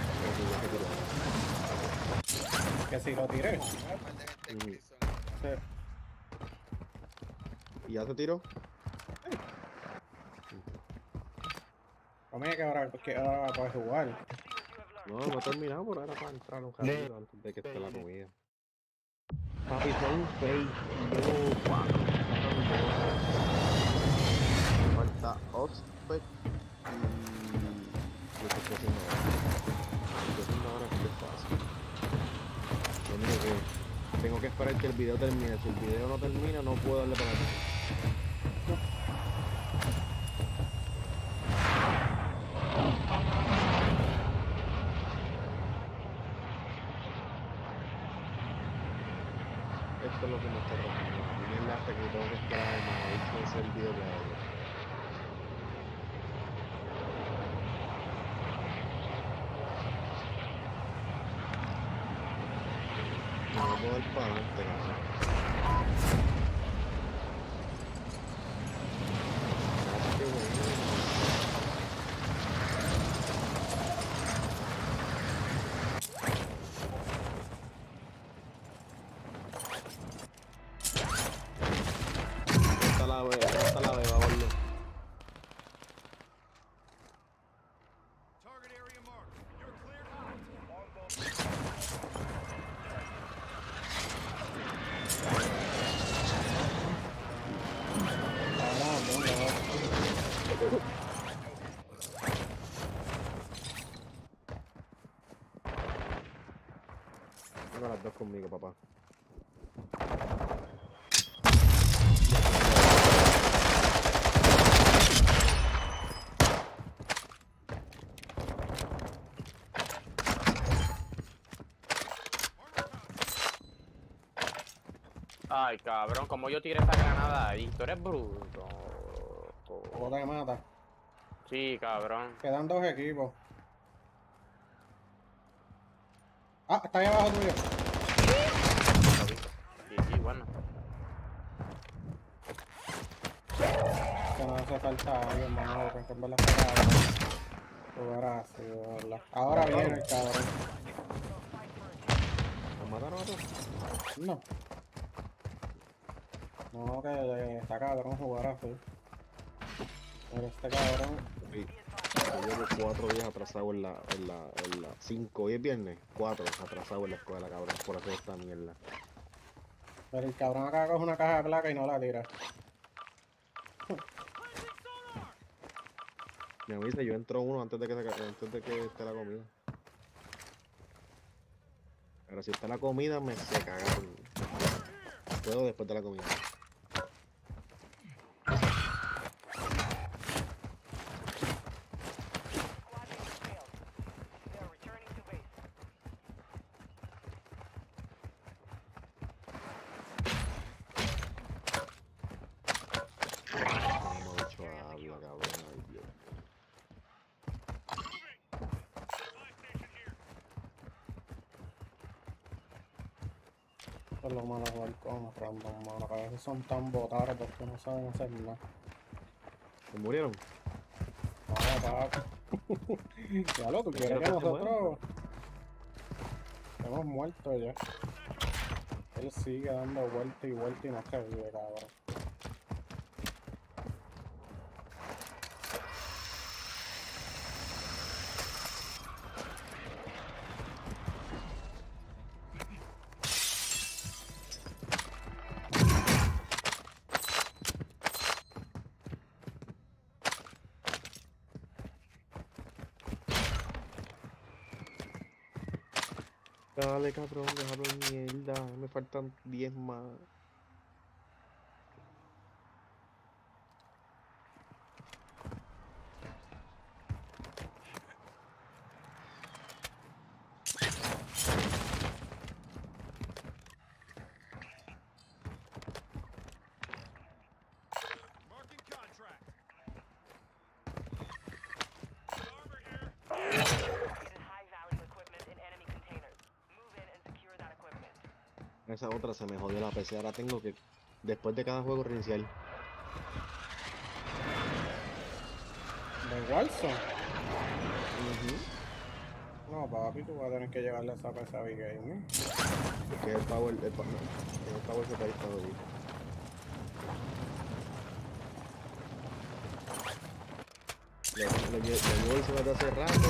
que si lo tiré. Mm. Sí. ¿Y ya se tiró? Conmigo que ahora puedes jugar. No, no he terminado por ahora para entrar un ratito antes de que esté la comida. Papi, son 6 y llevo 4. Me falta Ospec y lo que estoy haciendo ahora. Lo que estoy haciendo ahora es fácil. Lo único que tengo que esperar que el video termine. Si el video no termina, no puedo darle para adelante. Esto es lo que me está tratando. Mierda, hasta que tengo que esperar a hacer el video que hago. No voy a poder para adelante, qué bueno. Hasta la beba, boludo. Tengo las dos conmigo, papá. Ay, cabrón, como yo tiré esa granada ahí. Tú eres bruto. ¿Cómo te mata? Sí, cabrón. Quedan 2 equipos. Ah, está ahí abajo tuyo. Sí, bueno. Que no hace falta alguien más que en verdad para jugar así, de verdad. Ahora viene el cabrón. ¿Nos mataron a todos? No. No, que está cabrón jugar así. Pero este cabrón. Sí. Yo llevo 4 días atrasado en la 5, hoy es viernes, 4 atrasado en la escuela, cabrón, por hacer esta mierda. Pero el cabrón acá coge una caja de placa y no la tira. Me avisa, yo entro uno antes de que esté la comida. Ahora si está la comida me se cagaron. Puedo después de la comida. Eso es lo malo de jugar con random, mano. Que a veces son tan botardos que no saben hacer nada. ¿Se murieron? No, papi. Ya lo, tú Es quieres que que no se nosotros hemos muerto ya. Él sigue dando vuelta y vuelta y no revive, cabrón. Dale, cabrón, déjalo en mierda. Me faltan 10 más. Esa otra se me jodió la PC. Ahora tengo que, después de cada juego, reiniciar. ¿De Warzone? No, papi, tú vas a tener que llevarle esa PC a Big Gaming. Es que el power se está ahí jodido. Le llevo el celular hace rato.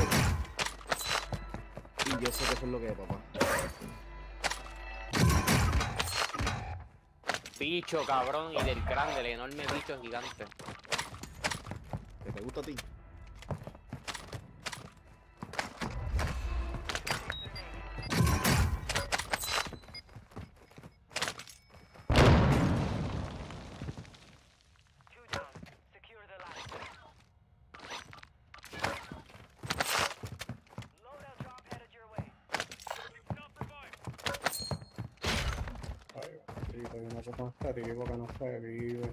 Y yo sé que eso es lo que es, papá. Bicho, cabrón, y del grande, el enorme bicho gigante. ¿Qué te gusta a ti? Sí, pero no sé cómo está tipo que no se vive.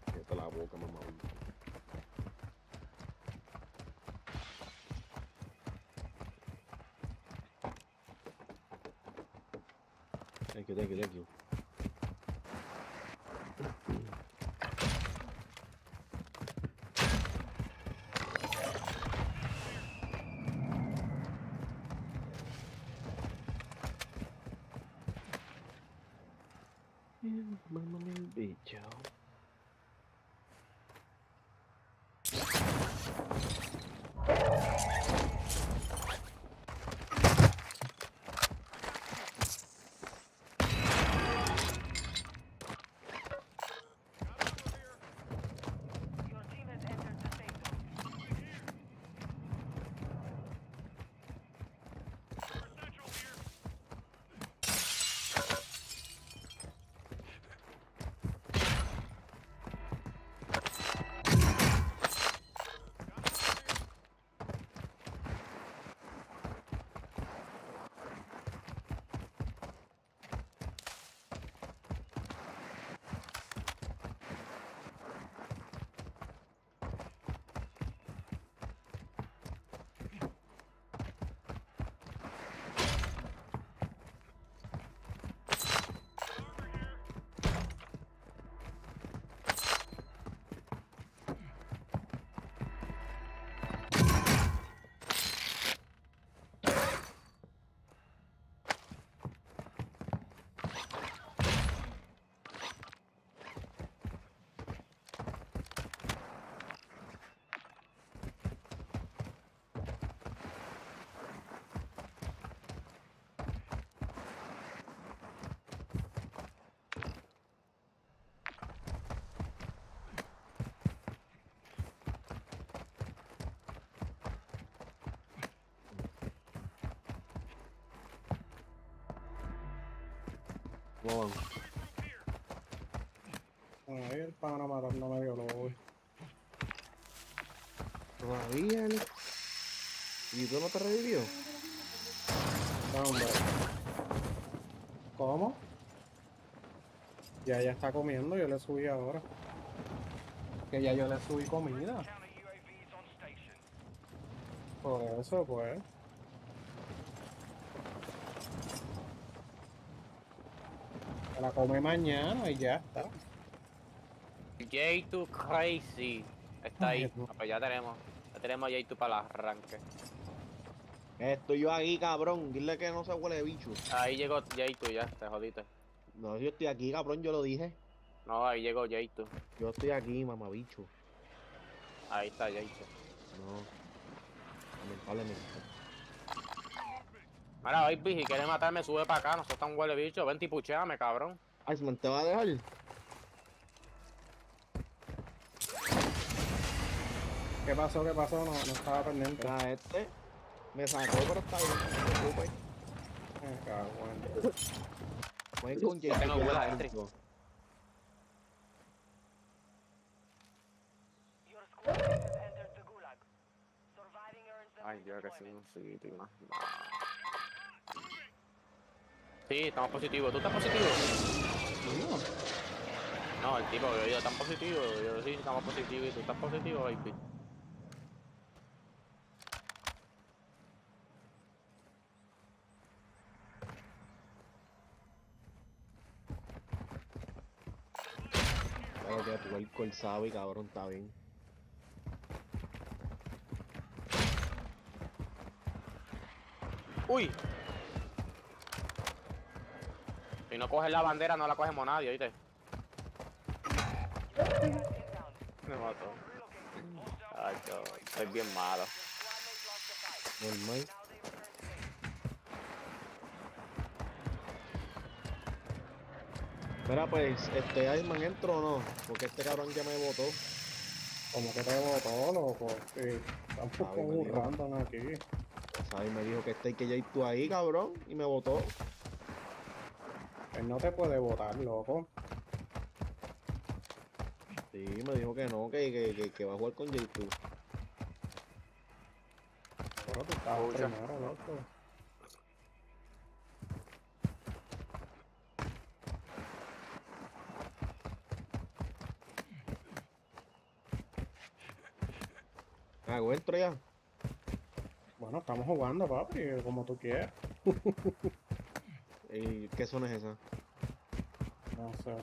Cállate la boca, mamá. Thank you, thank you, thank you. Mámame el bicho. ¿Cómo van? Ahí el pana matando medio lobo. Todavía el... ¿Y tú no te revivió? No, hombre. ¿Cómo? Ya está comiendo, yo le subí ahora. Que ya yo le subí comida. Por eso, pues. Se la come mañana y ya está. J2 Crazy. Está ahí. Ay, no. Ah, pues ya tenemos a J2 para el arranque. Estoy yo aquí, cabrón. Dile que no se huele de bicho. Ahí llegó J2, ya, te jodiste. No, yo estoy aquí, cabrón, yo lo dije. No, ahí llegó J2. Yo estoy aquí, mamabicho. Ahí está J2. No. Lamentablemente. Mira, baby, si quieres matarme, sube para acá. No sos tan huele bicho. Vente y pucheame, cabrón. Iceman, ¿te va a dejar? ¿Qué pasó? ¿Qué pasó? No estaba pendiente. Mira, este me sacó, pero está bien, no te preocupes. Me cago en... Pueden con Ya tengo Jay, huela yo dentro. junto. Ay, Dios, que sí, tío. Sí, estamos positivos. ¿Tú estás positivo? No, el tipo, yo tan positivo. Yo sí, estamos positivos. ¿Y tú estás positivo, baby? Claro que puerco el sabe, cabrón, está bien. ¡Uy! Si no coges la bandera, no la cogemos nadie, ¿oíste? Me mató. Ay, yo soy bien malo. Normal. Mira, pues, Iceman, ¿entro o no? Porque este cabrón ya me votó. Como que te botó, loco. Sí, estamos con un random aquí. ¿Sabes? Me dijo que que ya tú ahí, cabrón, y me votó. Él no te puede votar, loco. Sí, me dijo que no, que va a jugar con J2. Pero tú estás primero, loco. Hago, entro ya. Bueno, estamos jugando, papi, como tú quieras. ¿Y qué zona es esa? No sé.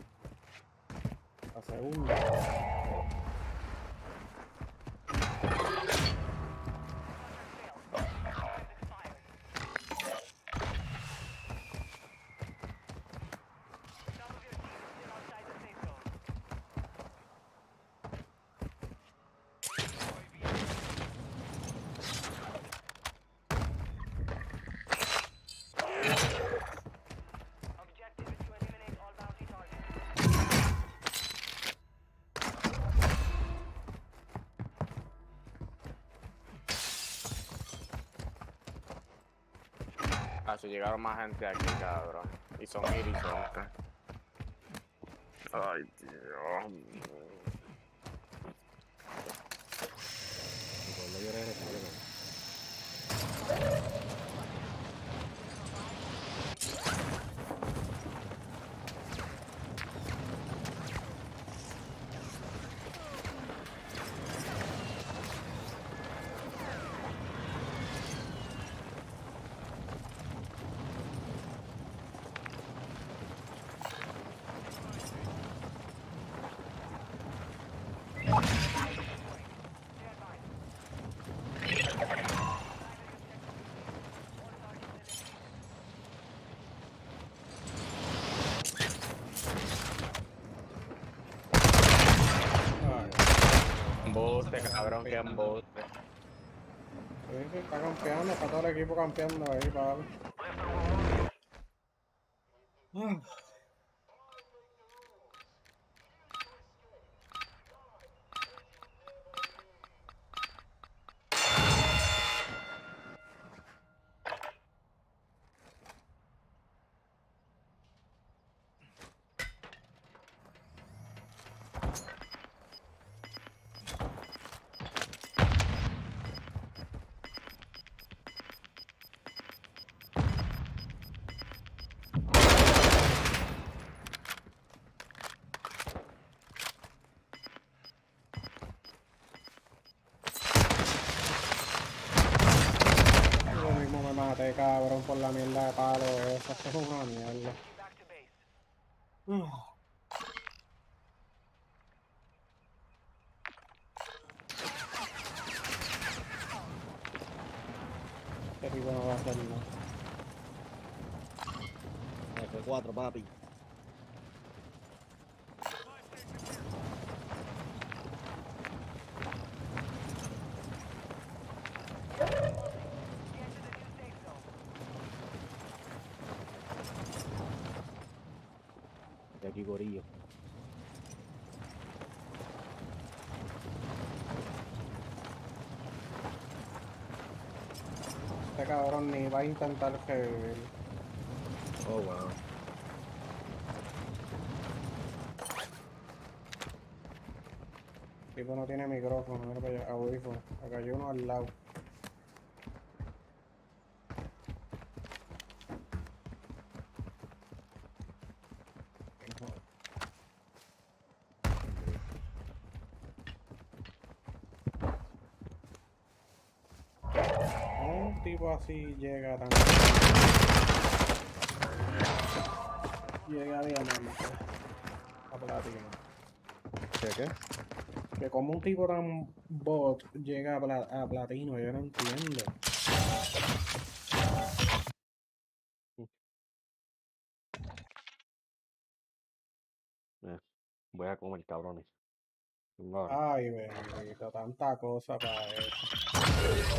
La segunda. Ah, si llegaron más gente aquí, cabrón. Y son irisontes. Ay, Dios mío. Embuste, cabrón, que embuste. Sí, está campeando, está todo el equipo campeando ahí, papi. Vete cabrón por la mierda de palo esa. Esto es una mierda. Este tipo no va a hacer nada. F4, papi. De aquí, gorillo. Este cabrón ni va a intentar revivir. Oh, wow. El tipo no tiene micrófono, mira para allá, audífono. Acá hay uno al lado. Un tipo así llega tan... Llega a diamante. A platino. ¿Qué? Que como un tipo tan bot llega a platino, yo no entiendo. Voy a comer, cabrones. Ahora. Ay, bendito, tanta cosa para eso.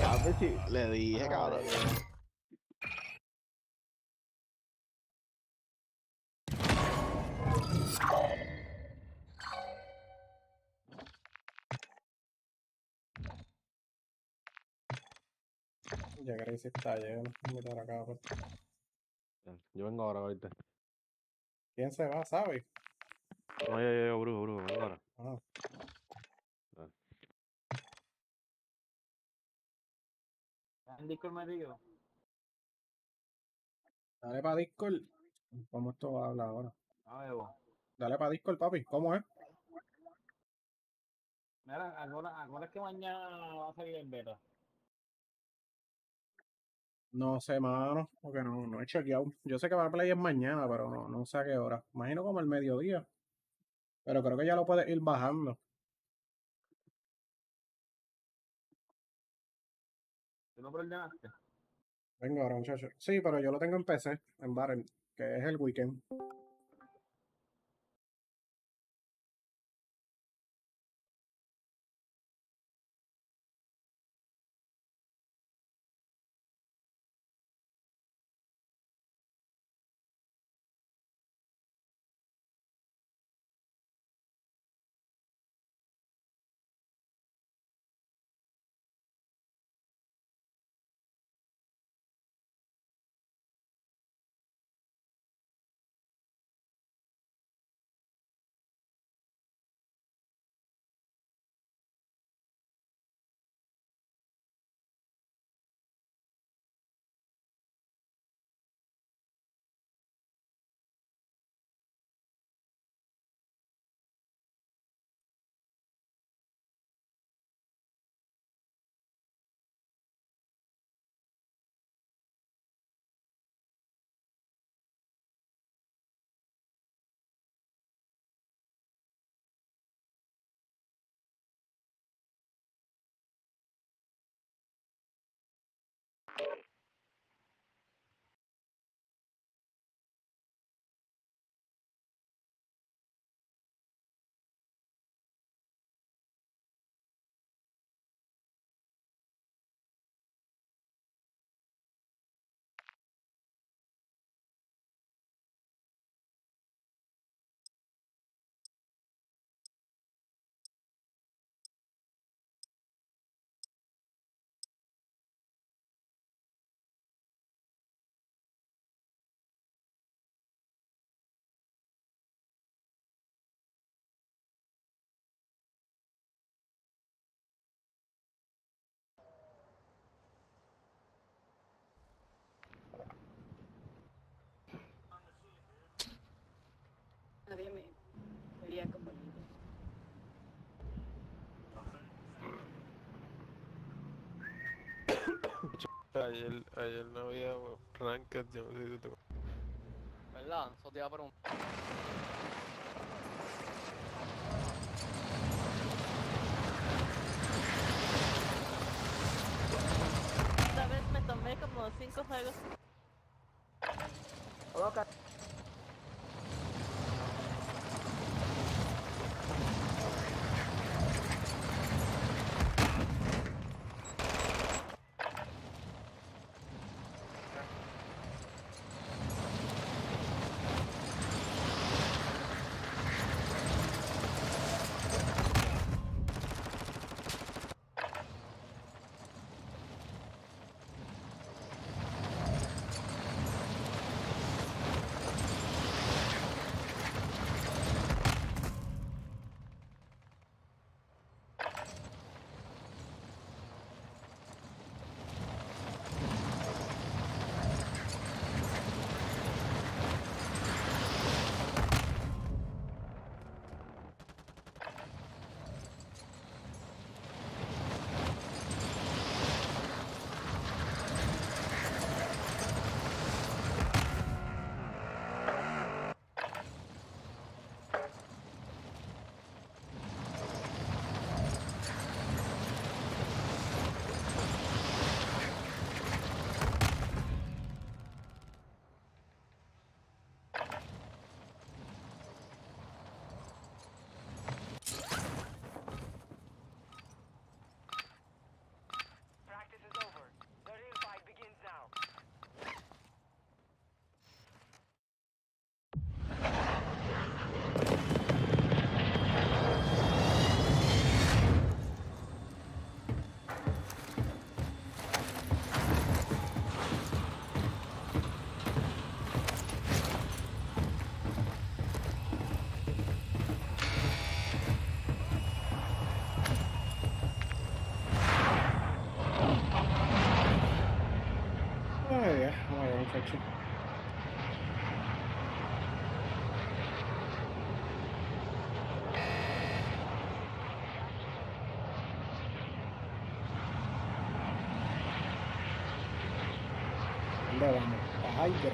Papi, sí, le dije, cabrón. Ya Gracie está lleno. Mirar acá, pues. Yo vengo ahora, ahorita. ¿Quién se va, sabes? No, yo, Brujo, vengo ahora. Ah. Discord me digo. Dale para Discord. ¿Cómo esto va a hablar ahora? A ver, vos. Dale para Discord, papi. ¿Cómo es? Mira, ahora es que mañana va a salir el beta. No sé, mano. Porque no he chequeado. Yo sé que va a play mañana, pero no sé a qué hora. Imagino como el mediodía. Pero creo que ya lo puedes ir bajando. ¿Tú lo preordenaste? Venga ahora, muchachos. Sí, pero yo lo tengo en PC, en Battle, que es el weekend. Ayer no había ranked, yo no sé si te... ¿Verdad? Eso te iba a preguntar. Esta vez me tomé como 5 juegos. Coloca. muchacho. ¿Dónde vamos? A Hydra.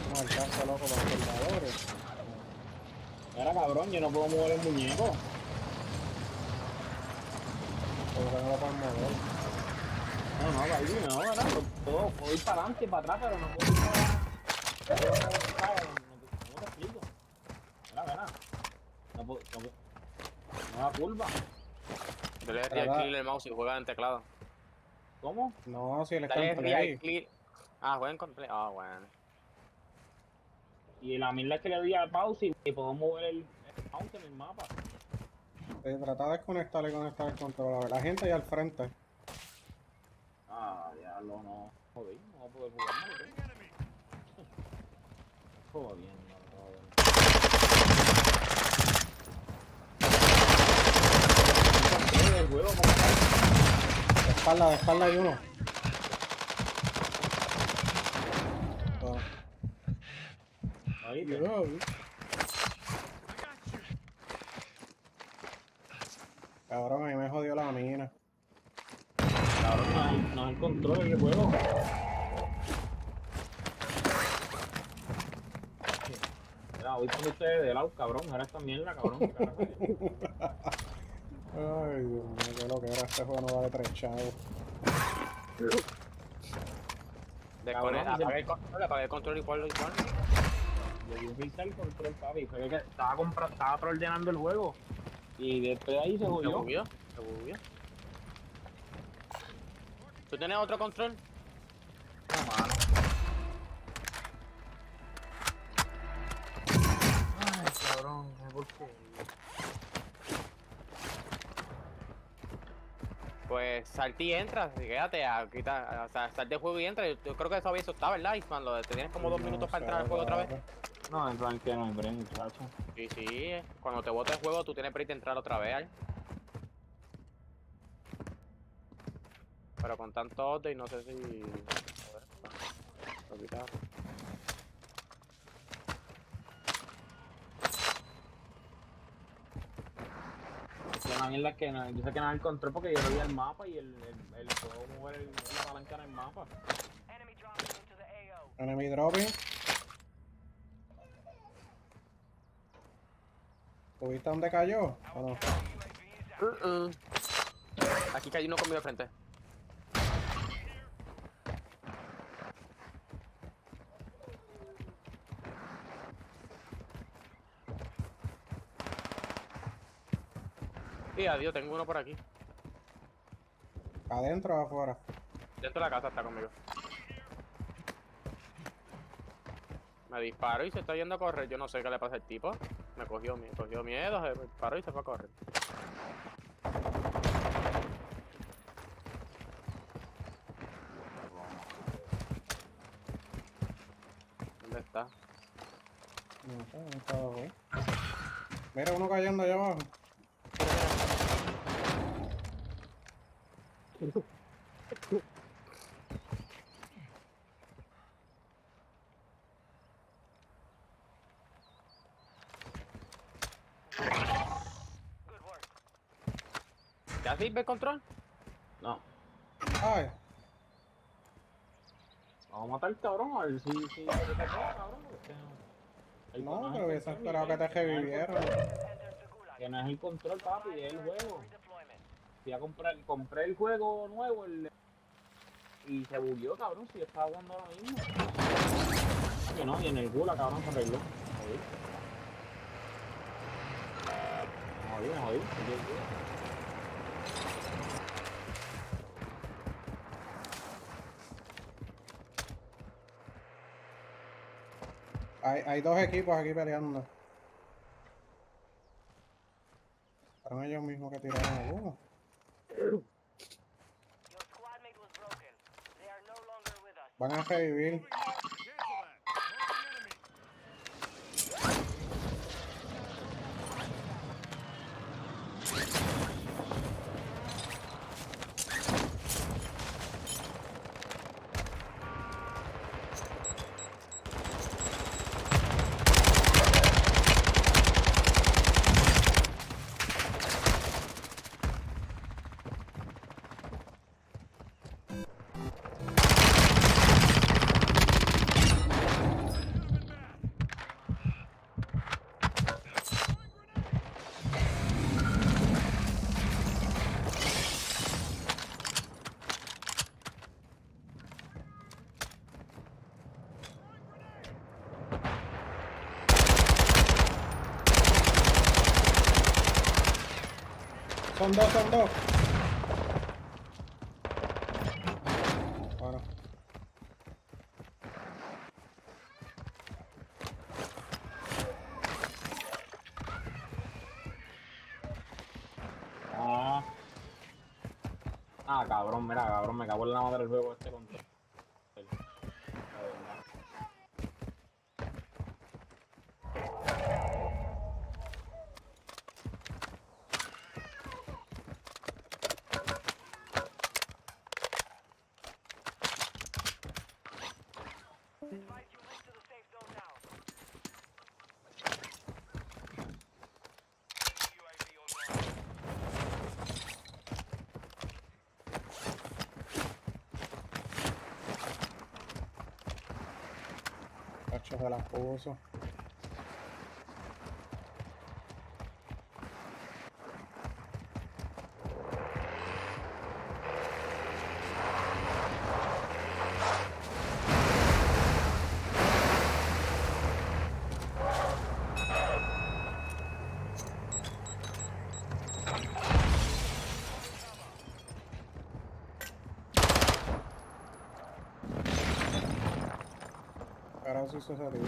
Vamos al caso loco para los soldadores. Era cabrón, yo no puedo mover el muñeco. ¿Por qué no lo pueden mover? No, baby, no, ¿verdad? Puedo ir para adelante y para atrás, pero no puedo ir para... ¿Cómo te explico? Mira. No da curva. Dale real click el mouse y juega en teclado. ¿Cómo? No, si él está Dale en real play. click. Ah, juega en play. Ah, bueno. Y la mierda es que le di a pause y puedo mover el mouse en el mapa. Trata de desconectar y conectar el control. La gente ahí al frente. Ah, diablo, no. Joder, no voy a poder jugar mal, ¿eh? Jodiendo. El juego como tal. De espalda hay uno. Ahí, Cabrón, a mí me jodió la mina. Cabrón, no hay control en el juego. Mira, voy con ustedes de lado, cabrón. Ahora esta mierda, cabrón. Ay, Dios mío, qué lo que era. Este juego no vale 3 chavos. Apaga el control igual. Le di un reset el control, papi. Fue que estaba preordenando el juego. Y después de ahí se jodió. Se bugueó. ¿Tú tienes otro control? No, mano. Ay, cabrón, ¿por qué? Pues salte y entra, quédate, sal del juego y entra. Yo creo que eso está, ¿verdad? Y cuando te tienes como 2 minutos para entrar al juego otra vez. No, en plan que no hay break, muchacho. Sí, cuando te bote el juego tú tienes break de entrar otra vez. Pero con tanto update no sé si... Joder, lo quitaba. la mierda es que no, yo sé que no es el control porque yo veía el mapa y el puedo mover la palanca en el mapa. Enemy dropping. ¿Tuviste dónde cayó? ¿O no? Aquí cayó uno conmigo de frente. Y adiós, tengo uno por aquí. ¿Adentro o afuera? Dentro de la casa está conmigo. Me disparó y se está yendo a correr. Yo no sé qué le pasa al tipo. Me cogió miedo, se disparó y se fue a correr. ¿Dónde está? No sé, no estaba, güey. Mira, uno cayendo allá abajo. ¿Ya sirve el control? No. Ay. Vamos a matar al cabrón a ver si te cabrón. No, pero hubiese esperado que te revivieran. Que no es el control, papi, es el juego. Fui a compré el juego nuevo y se bugueó, cabrón, si yo estaba jugando ahora mismo. Que no, y en el Gula, cabrón, se arregló. Me jodí. Hay dos equipos aquí peleando. Fueron ellos mismos que tiraron el uno. Van a revivir. Son dos. Bueno. Cabrón, mira, cabrón, me cago en la madre del juego este control. Cachos de las puso. Ahora sí se salió.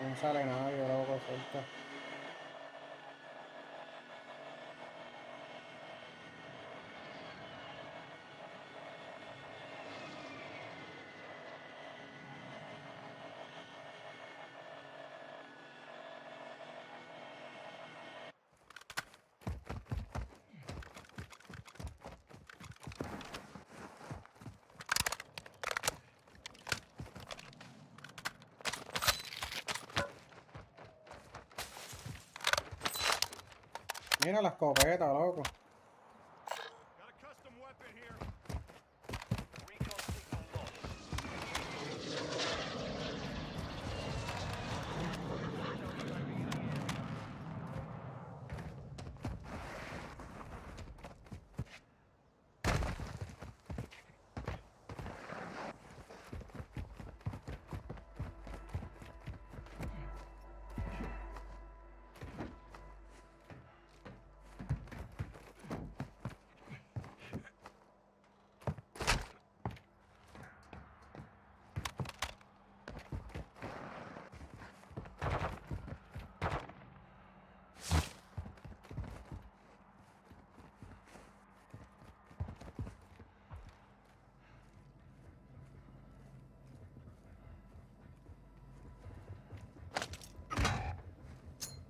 No sale nadie, loco, suelta. Mira la escopeta, loco.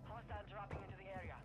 Hostile dropping into the area.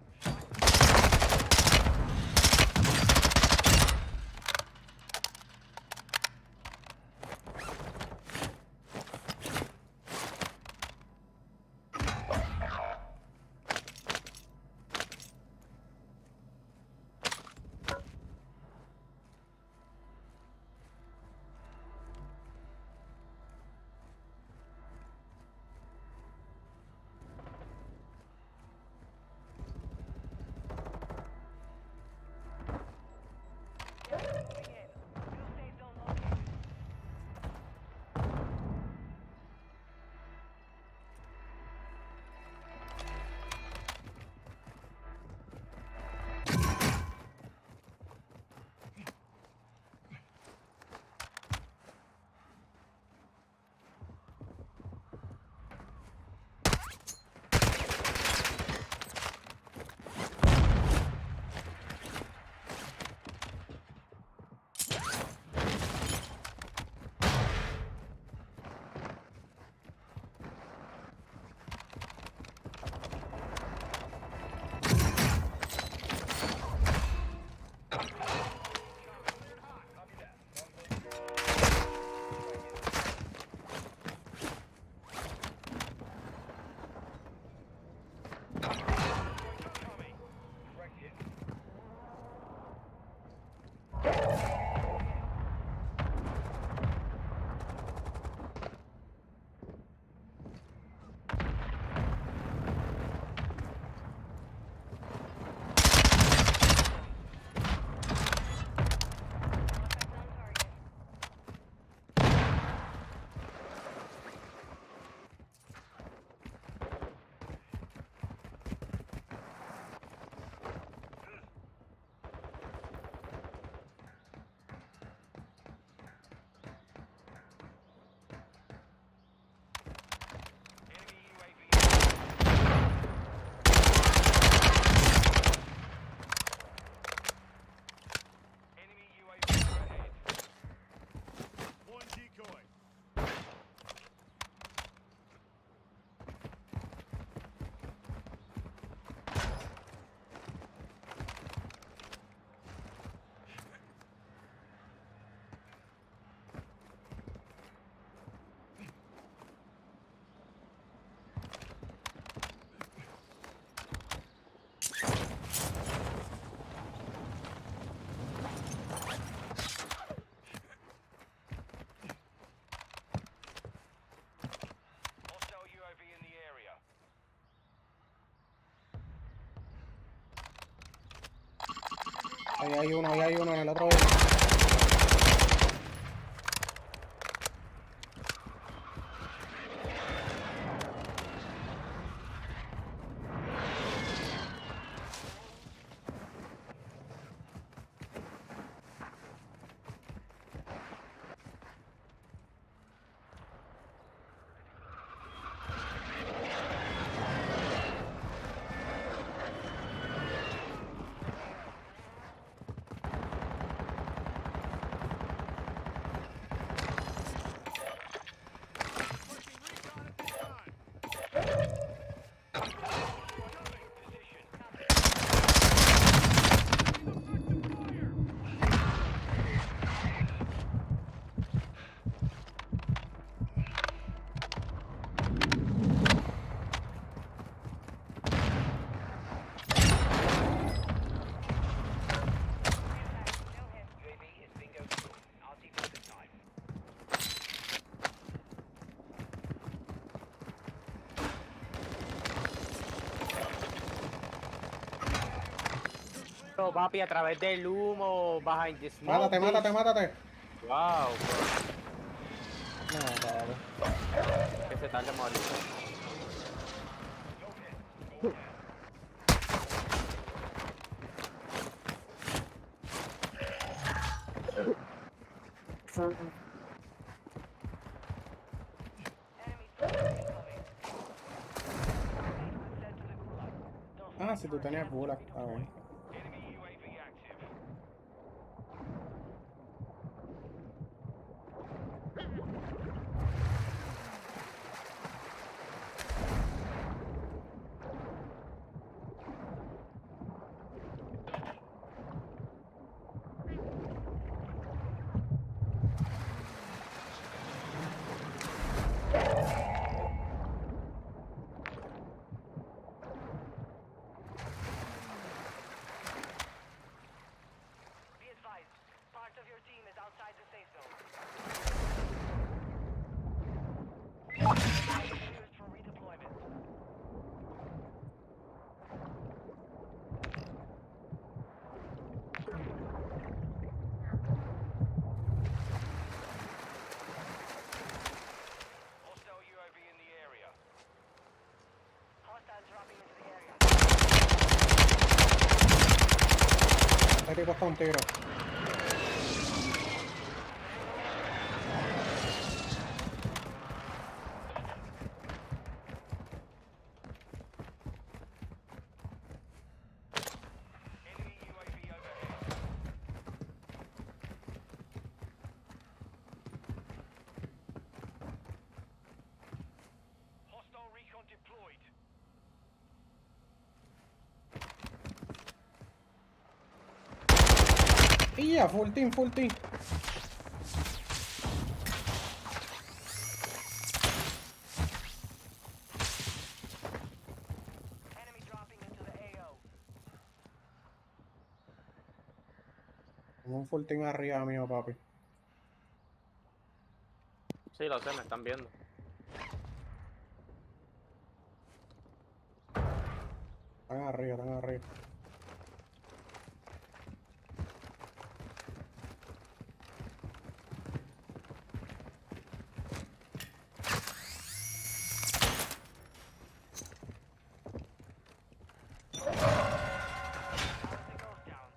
Ahí hay uno en el otro. Pero, papi, a través del humo, behind the smoke. Mátate, mátate, mátate. Wow, No, papi. que se tarde en morir. Ah, si tú tenías gulag, está bien. Be advised, part of your team is outside the safe zone. Used for redeployment. Hostile UAV in the area. Hostile dropping into the area. Este tipo está un tiro. Hostile recon deployed. Y ya, full team, full team. Enemy dropping into the AO. Un full team arriba mío, papi. Sí, lo sé, me están viendo. Están arriba, están arriba.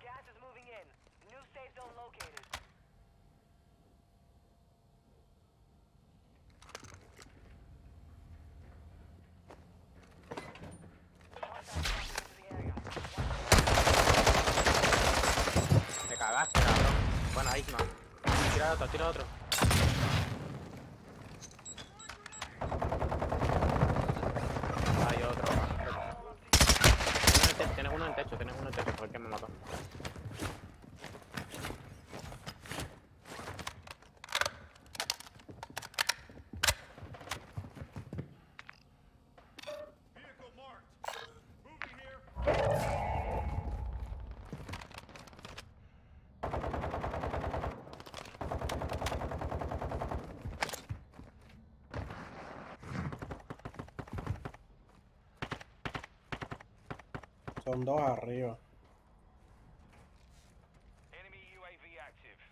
Gas is moving in. New safe zone located. Me cagaste, cabrón. Bueno, Iceman. Tira otro, tira otro. Hay otro. Tienes uno en techo, tienes uno en techo, fue el que me mató. Son dos arriba. Enemy UAV active.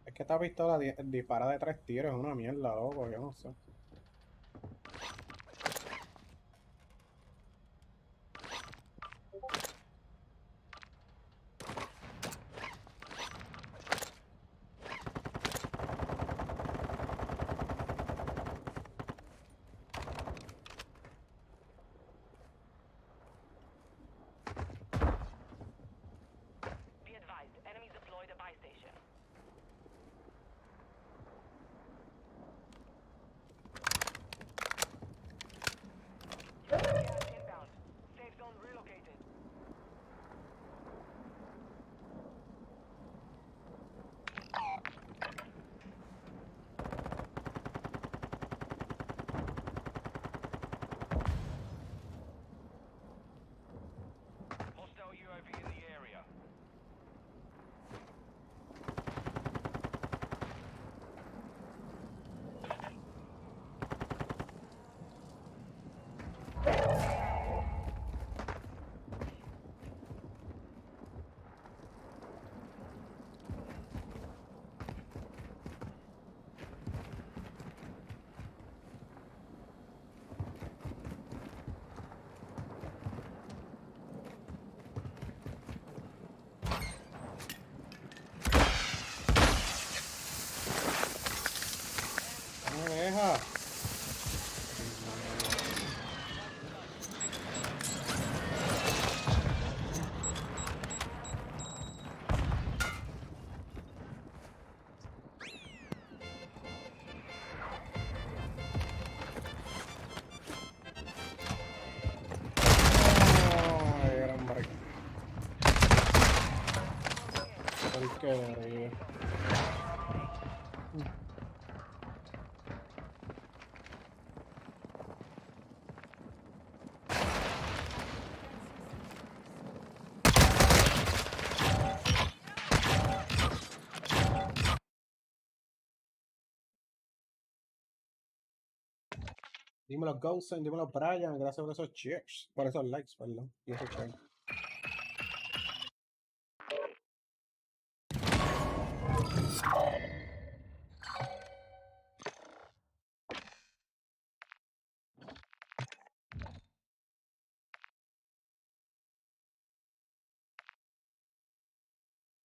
Es que esta pistola dispara de 3 tiros, es una mierda, loco, yo no sé. Be advised, enemies deployed a buy station. porquería. Dímelo Gosen, dímelo Brian, gracias por esos cheers, por esos likes, perdón, y esos cheers.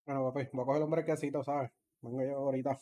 Bueno, papi, voy a coger el hombre quesito, ¿sabes? Vengo yo ahorita.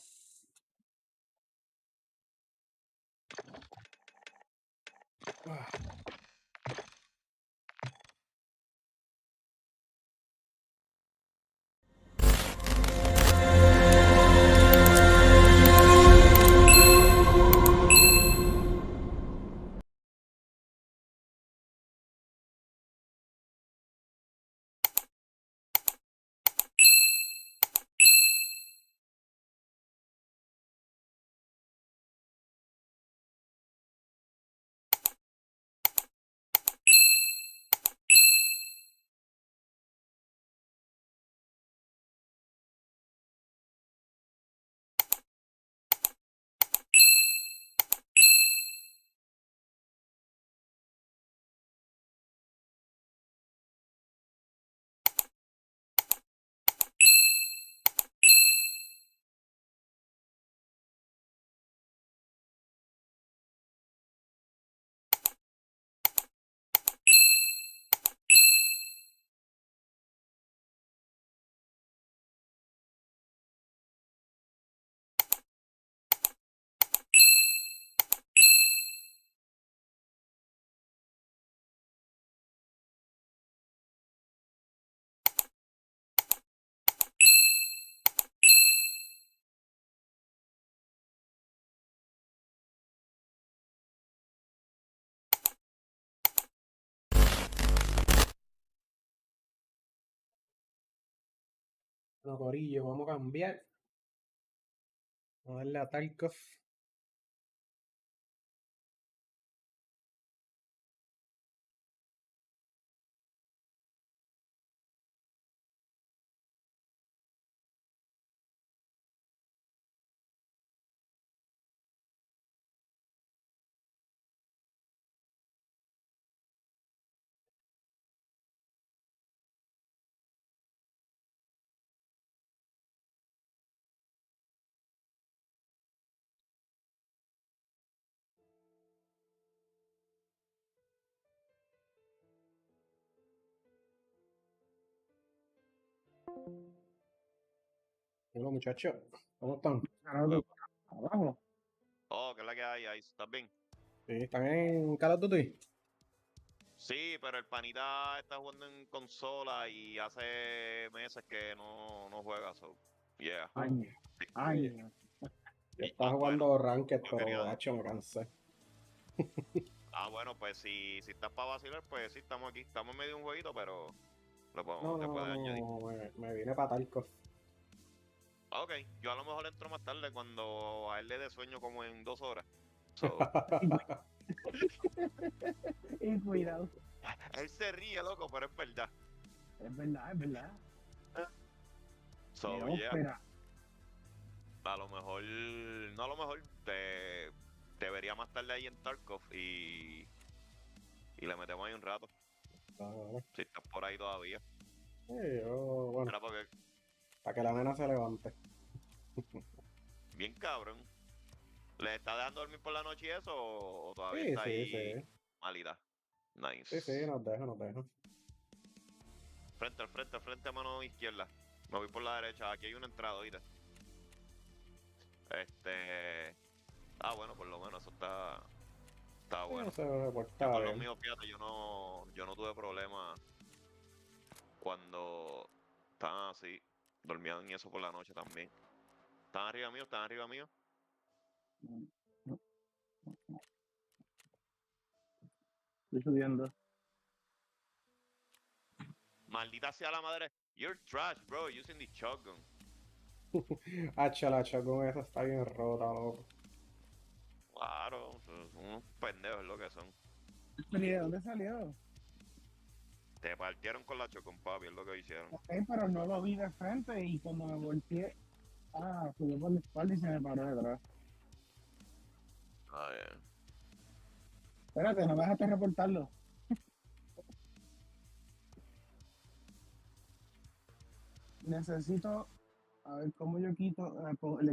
Bueno, corillo, vamos a cambiar. Vamos a darle a Tarkov. Hola muchachos, ¿cómo están? Abajo. Oh, ¿qué es la que hay ahí? ¿Estás bien? Sí, ¿están en Call of Duty? Sí, pero el panita está jugando en consola y hace meses que no juega, so, yeah. Año. Año. Yo estaba jugando Ranked, pero quería- hacho, me cansé. Bueno, pues si estás para vacilar, pues sí, estamos aquí. Estamos en medio de un jueguito, pero lo podemos, No, te no, puedes añadir. no, me vine para Tarkov. Ok, yo a lo mejor entro más tarde cuando a él le dé sueño como en 2 horas. So, Y cuidado. él se ríe, loco, pero es verdad. Es verdad, es verdad. So, Vamos, yeah. espera. A lo mejor, no a lo mejor, te vería más tarde ahí en Tarkov y le metemos ahí un rato. Si estás por ahí todavía. Sí, bueno, Era porque, para que la nena se levante. bien cabrón. ¿Le está dejando dormir por la noche y eso o todavía Sí, está sí, ahí sí. malita? Nice. Sí, sí, nos deja, nos deja. Frente, al frente a mano izquierda. Me voy por la derecha. Aquí hay una entrada, ¿oíste? Bueno, por lo menos eso está bueno. Se porta Yo con los bien. míos, fíjate, yo no tuve problema cuando estaban así. Dormían y eso por la noche también. ¿Están arriba mío? Estoy subiendo. Maldita sea la madre. You're trash, bro. Using the shotgun. Hacha, la shotgun esa está bien rota, loco. Claro, unos pendejos es lo que son. ¿Pero y de dónde salió? Te partieron con la Chocon, papi, es lo que hicieron. Ok, pero no lo vi de frente y cuando me volteé, subió por la espalda y se me paró detrás. Ah, bien. Espérate, no me dejaste reportarlo. Necesito, a ver cómo yo le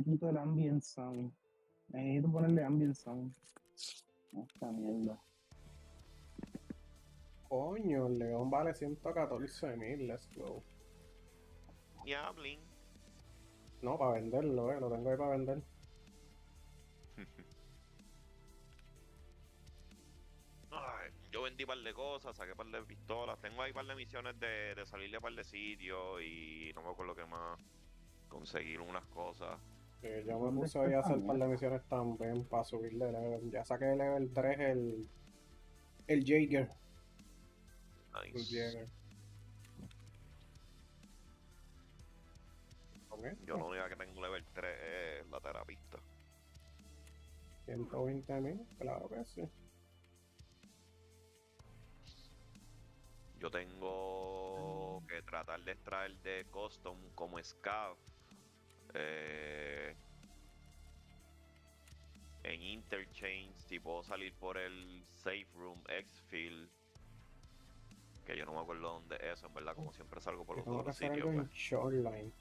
quito el ambient sound. Necesito ponerle ambient sound. Esta mierda. Coño, el león vale 114.000, let's go. Diablin. No, para venderlo, lo tengo ahí para vender. Ay, yo vendí par de cosas, saqué par de pistolas. Tengo ahí par de misiones de salirle a par de sitios y no me acuerdo qué más. Conseguir unas cosas. Yo me puse hoy a hacer par de misiones también para subirle level. Ya saqué el level 3 el Jaeger. Nice. El Jaeger. ¿Con esto? Yo la única que tengo level 3 es la terapista. 120.000, claro que sí. Yo tengo que tratar de extraer de custom como Scav. En Interchange, si puedo salir por el Safe Room Exfil, que yo no me acuerdo dónde es eso, en verdad, como siempre salgo por los Tengo que otros hacer sitios. algo en Pues. Shoreline.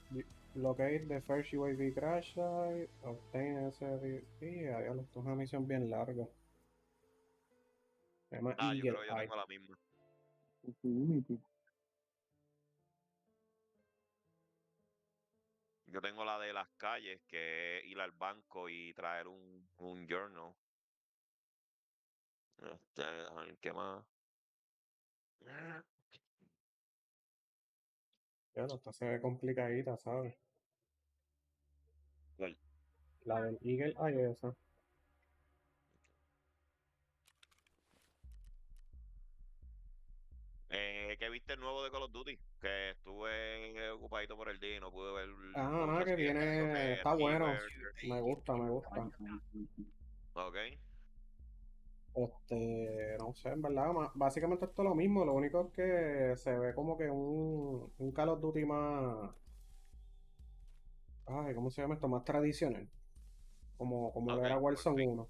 Locate the first UAV crash site, obtain SRP. Adiós, esto es una misión bien larga. Se llama Yo Eagle creo que yo Eye. tengo la misma. Yo tengo la de las calles, que es ir al banco y traer un journal. A ver, ¿qué más? Ya no, esta se ve complicadita, ¿sabes? ¿Cuál? La del Eagle Eye esa. ¿Qué viste el nuevo de Call of Duty? Que estuve ocupadito por el día y no pude ver Nada, que mucho. Sí, estoy viendo viene. que Está bueno. Reaper. Me gusta, me gusta. Ok. No sé, en verdad, básicamente esto es lo mismo, lo único es que se ve como que un Call of Duty más. Ay, ¿cómo se llama esto? Más tradicional. Como lo Ok, era por Warzone fin. 1.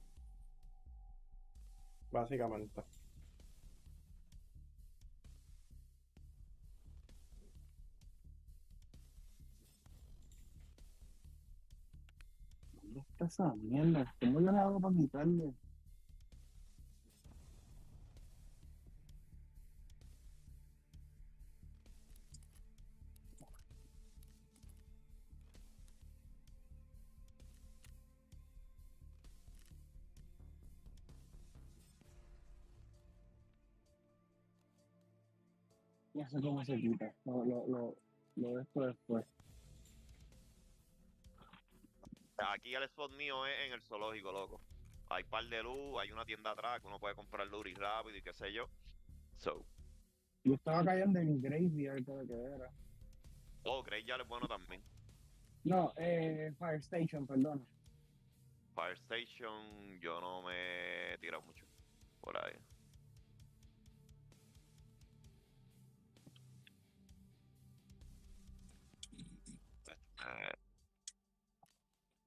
Básicamente. ¿Dónde está esa mierda? ¿Cómo yo le hago para quitarle? Ya sé cómo se quita. Lo de esto después. Aquí el spot mío es en el zoológico, loco. Hay par de luz, hay una tienda atrás que uno puede comprar luz y rápido y qué sé yo. So. Yo estaba cayendo en Graveyard, creo que era. Oh, Graveyard es bueno también. No, Fire Station, perdona. Fire Station, yo no me he tirado mucho por ahí.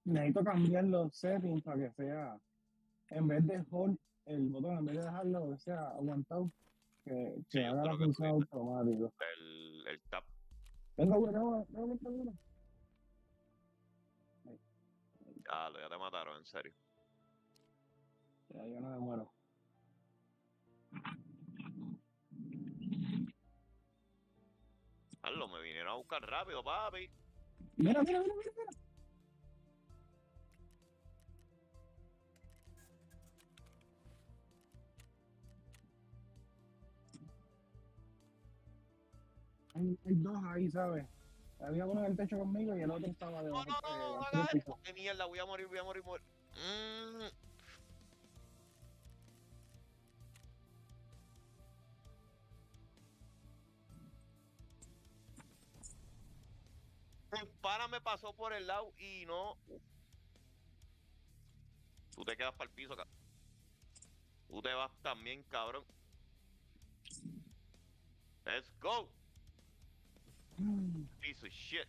Necesito cambiar los settings para que sea, en vez de hold el botón, en vez de dejarlo que sea aguantado, que Sí, yo haga sé la lo que tú función dices. automático. El tap. Venga, bueno, bueno. Ya te mataron, en serio. Ya yo no me muero. Carlos, me vinieron a buscar rápido, papi. Mira. Hay dos ahí, ¿sabes? Había uno en el techo conmigo y el otro estaba debajo. No, haga eso. Qué mierda, voy a morir. El pana me pasó por el lado y no. Tú te quedas para el piso, cabrón. Tú te vas también, cabrón. Let's go. Piece of shit.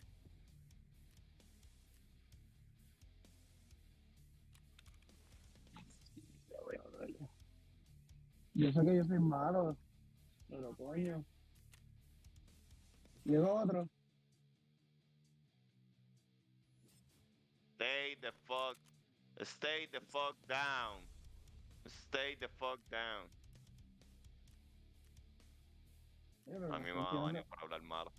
Yo sé que yo soy malo, pero coño. Llegó otro. Stay the fuck down. Stay the fuck down. A mí me van a venir para hablar malo.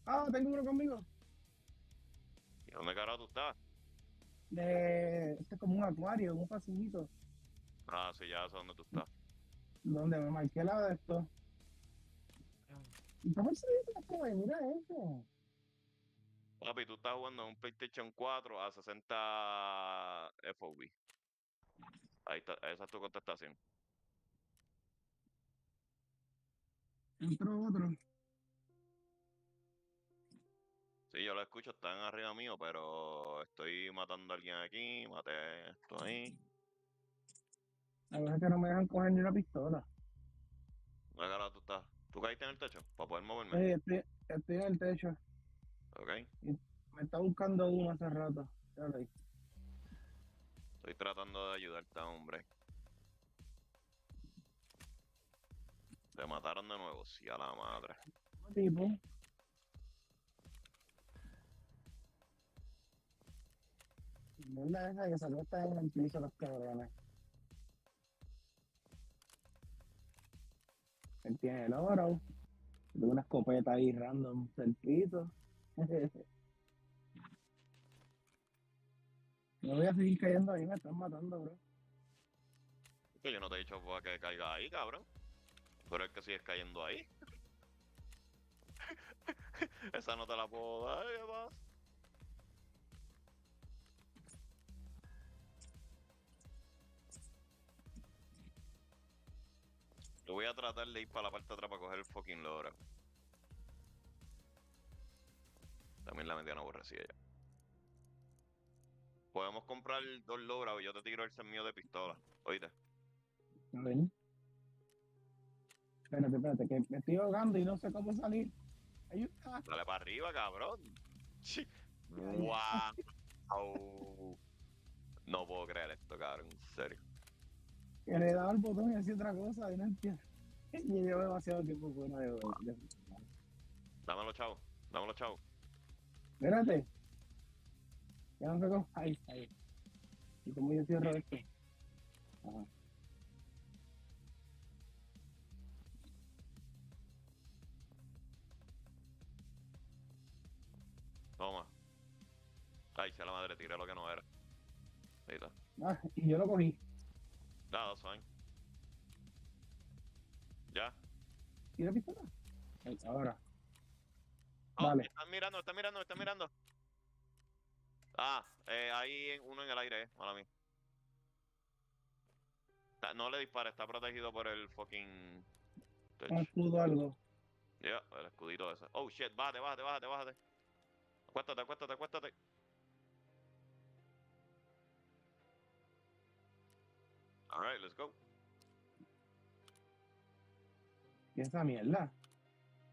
Ah, tengo uno conmigo. ¿Y dónde carajo tú estás? Este es como un acuario, un pasillito, Ah, sí, ya sé dónde tú estás. donde me marqué la de esto. ¿Y cómo se dice esto, güey? Mira eso. Papi, tú estás jugando en un PlayStation 4 a 60 FOV. Ahí está, esa es tu contestación. Entró otro. Sí, yo lo escucho, están arriba mío, pero estoy matando a alguien aquí, maté esto ahí. A veces que no me dejan coger ni una pistola. ¿Dónde carajo tú estás? ¿Tú caíste en el techo para poder moverme? Sí, estoy en el techo. Ok. Y me está buscando uno hace rato. Míralo ahí. Estoy tratando de ayudarte, hombre. Te mataron de nuevo, sí, a la madre. Tipo. ¿Verdad esa que salió hasta en el piso los cabrones? Él tiene el oro. Tengo una escopeta ahí random del piso. No voy a seguir cayendo ahí, me están matando, bro. Que yo no te he dicho para que caiga ahí, cabrón. Pero es que sigues cayendo ahí. Esa no te la puedo dar, ¿qué pasa? Yo voy a tratar de ir para la parte de atrás para coger el fucking logro. También la mediana aborrecida ya. Podemos comprar 2 logros y yo te tiro el mío de pistola. Oíste. A ver. Espérate, que me estoy ahogando y no sé cómo salir. Ayuda. Dale para arriba, cabrón. Wow. No puedo creer esto, cabrón. En serio. Que le daba el botón y hacía otra cosa y no entiendo. Y llevo demasiado tiempo fuera de... Dámelo, chavo. Dámelo, chavo. Espérate. Ya no sé cómo... Ahí. ¿Y cómo yo cierro esto? Ajá. Toma. Ay, si a la madre tiré lo que no era. Ahí está. Ah, y yo lo cogí. Nada, that's fine. ¿Ya? ¿Y la pistola? Ahora. Oh, Vale. están mirando. Ah, hay uno en el aire, mala mía. No le dispare, está protegido por el fucking... Un escudo algo. Ya, el escudito ese. Oh, shit, bájate. Acuéstate. Alright, let's go. ¿Qué es esa mierda?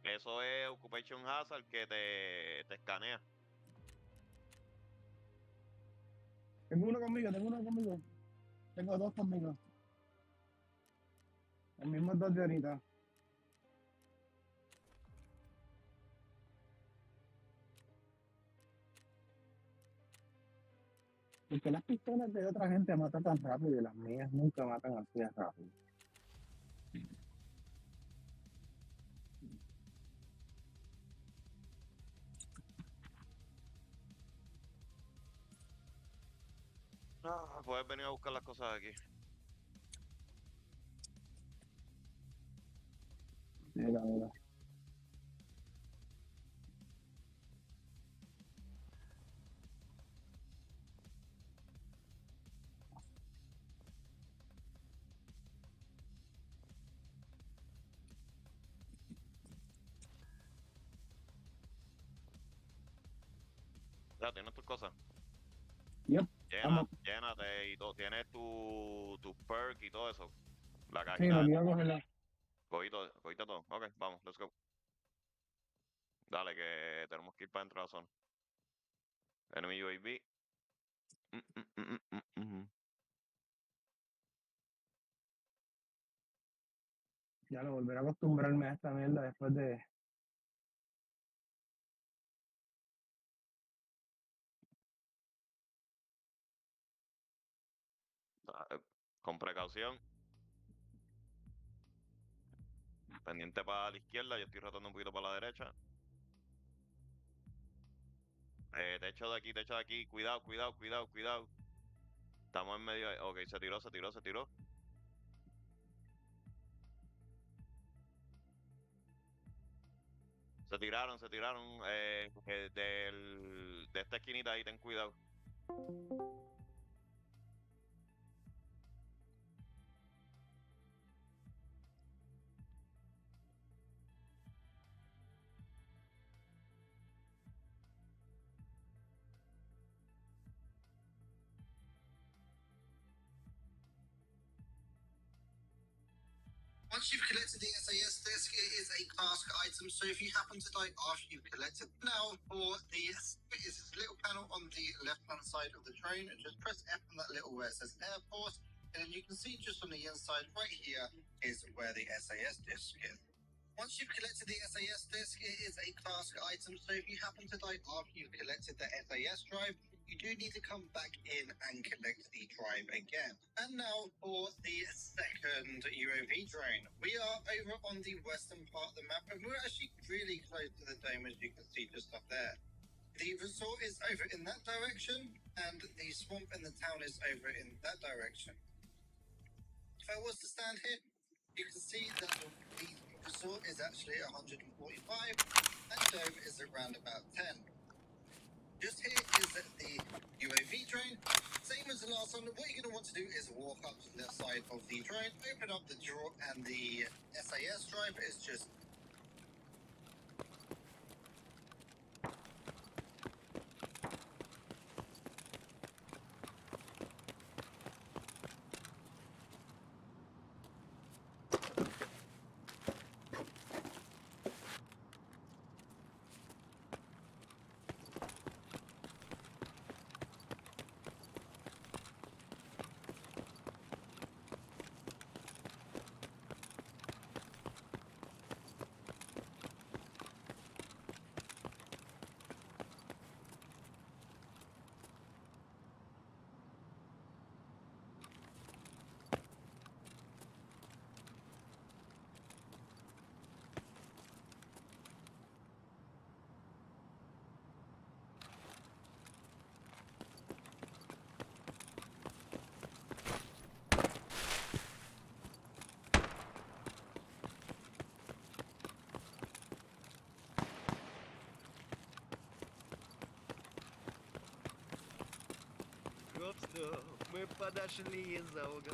Eso es Occupation Hazard que te escanea. Tengo uno conmigo. Tengo dos conmigo. Los mismos dos de ahorita. Porque las pistolas de otra gente matan tan rápido y las mías nunca matan así de rápido. Ah, puedes venir a buscar las cosas aquí. Mira. Ya, tienes tus cosas. Yep. Vamos. Llénate y todo. Tienes tu perk y todo eso. La Sí, cajita. lo quiero cogerla. Cogiste todo. Ok, vamos, let's go. Dale, que tenemos que ir para dentro de la zona. Enemy UAV. Ya lo volveré a acostumbrarme a esta mierda después de... Con precaución. Pendiente para la izquierda, yo estoy rotando un poquito para la derecha. Techo de aquí. Cuidado. Estamos en medio de... Ok, se tiró. Se tiraron. De esta esquinita ahí, ten cuidado. Once you've collected the SAS disc, it is a task item, so if you happen to die after you've collected... Now, for the... is this little panel on the left-hand side of the drone, and just press F on that little where it says airport, and then you can see just on the inside right here is where the SAS disc is. Once you've collected the SAS disc, it is a task item, so if you happen to die after you've collected the SAS drive, you do need to come back in and collect the drive again. And now for the second UAV drone. We are over on the western part of the map, and we're actually really close to the dome, as you can see just up there. The resort is over in that direction, and the swamp and the town is over in that direction. If I was to stand here, you can see that the resort is actually 145, and dome is around about 10. Just here is the UAV drone. Same as the last one, what you're going to want to do is walk up to the side of the drone, open up the drawer, and the SAS drive is just... Просто мы подошли из-за угла.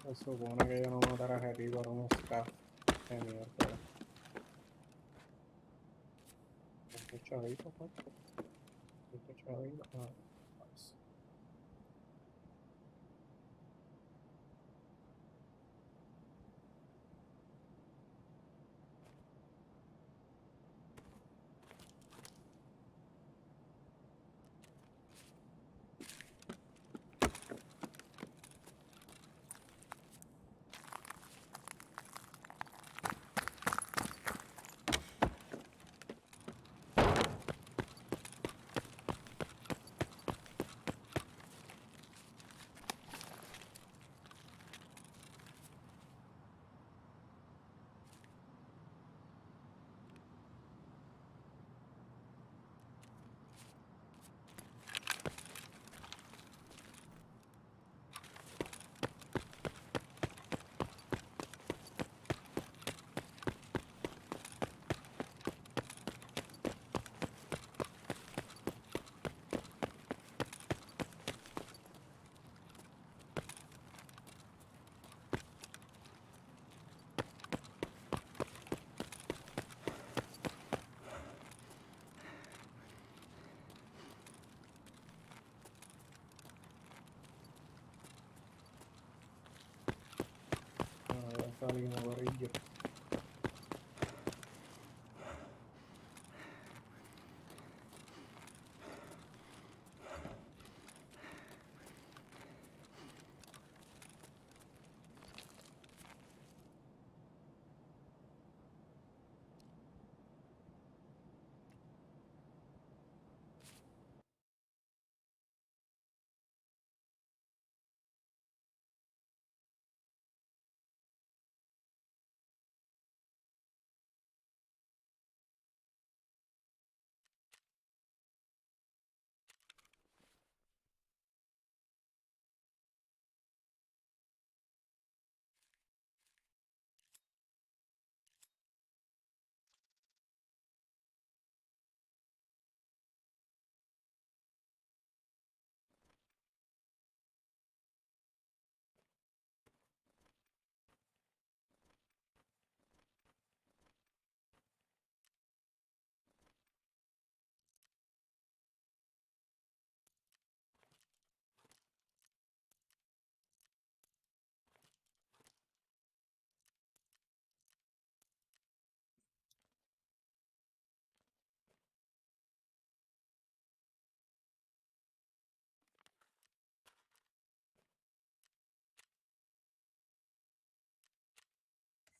Se supone que yo no matara a Harry por un staff de mierda. Este chavito, pues. Este chavito. Ah, pues. Ya salimos, gorillo.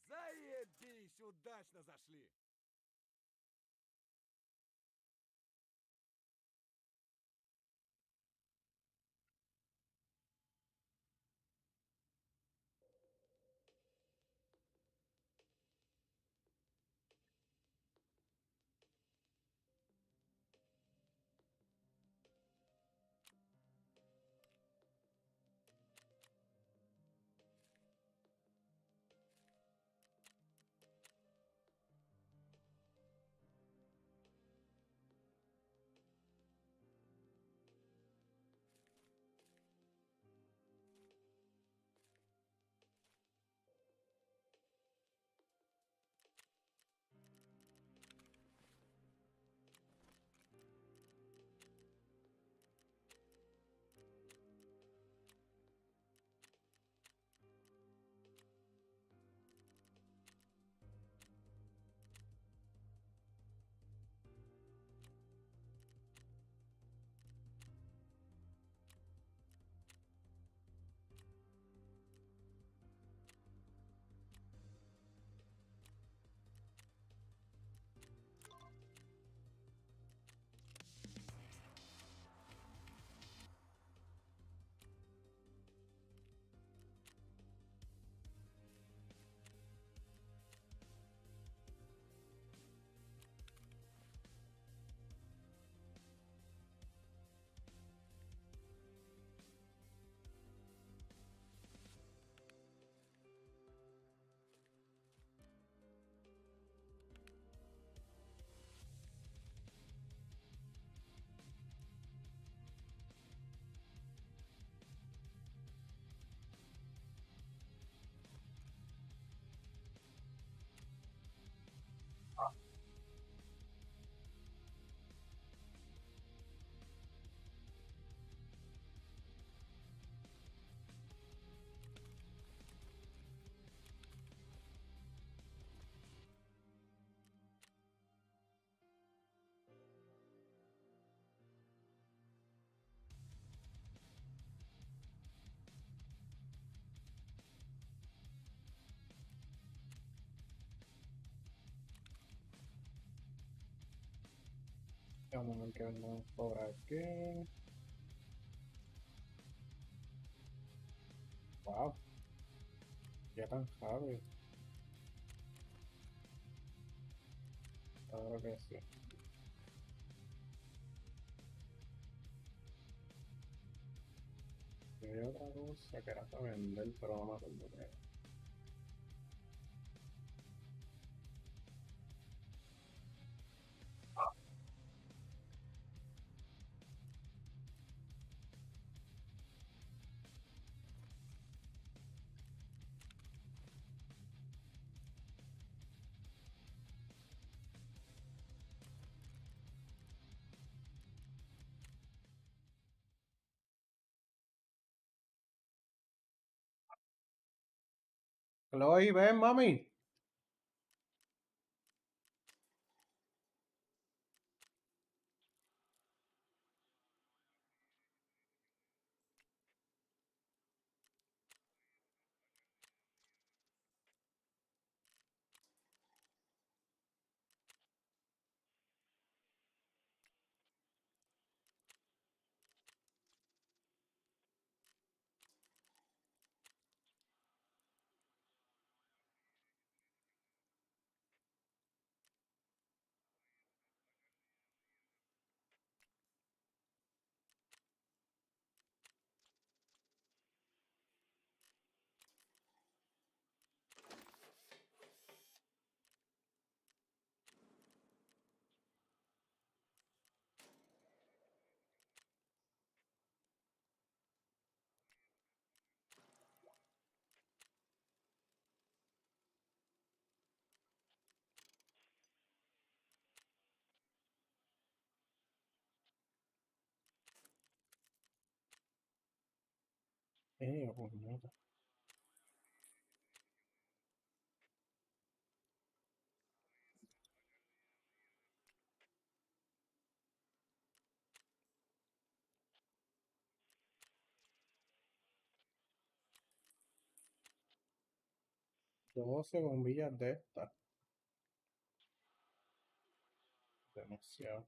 Заебись, удачно зашли. Vamos a ver qué vendemos por aquí. Wow. Ya tan rápido. Claro que sí. Y hay otra cosa que era para vender, pero no me acuerdo qué era. Chloe, ven, mami. Puñeta. Doce bombillas de estas. Demasiado.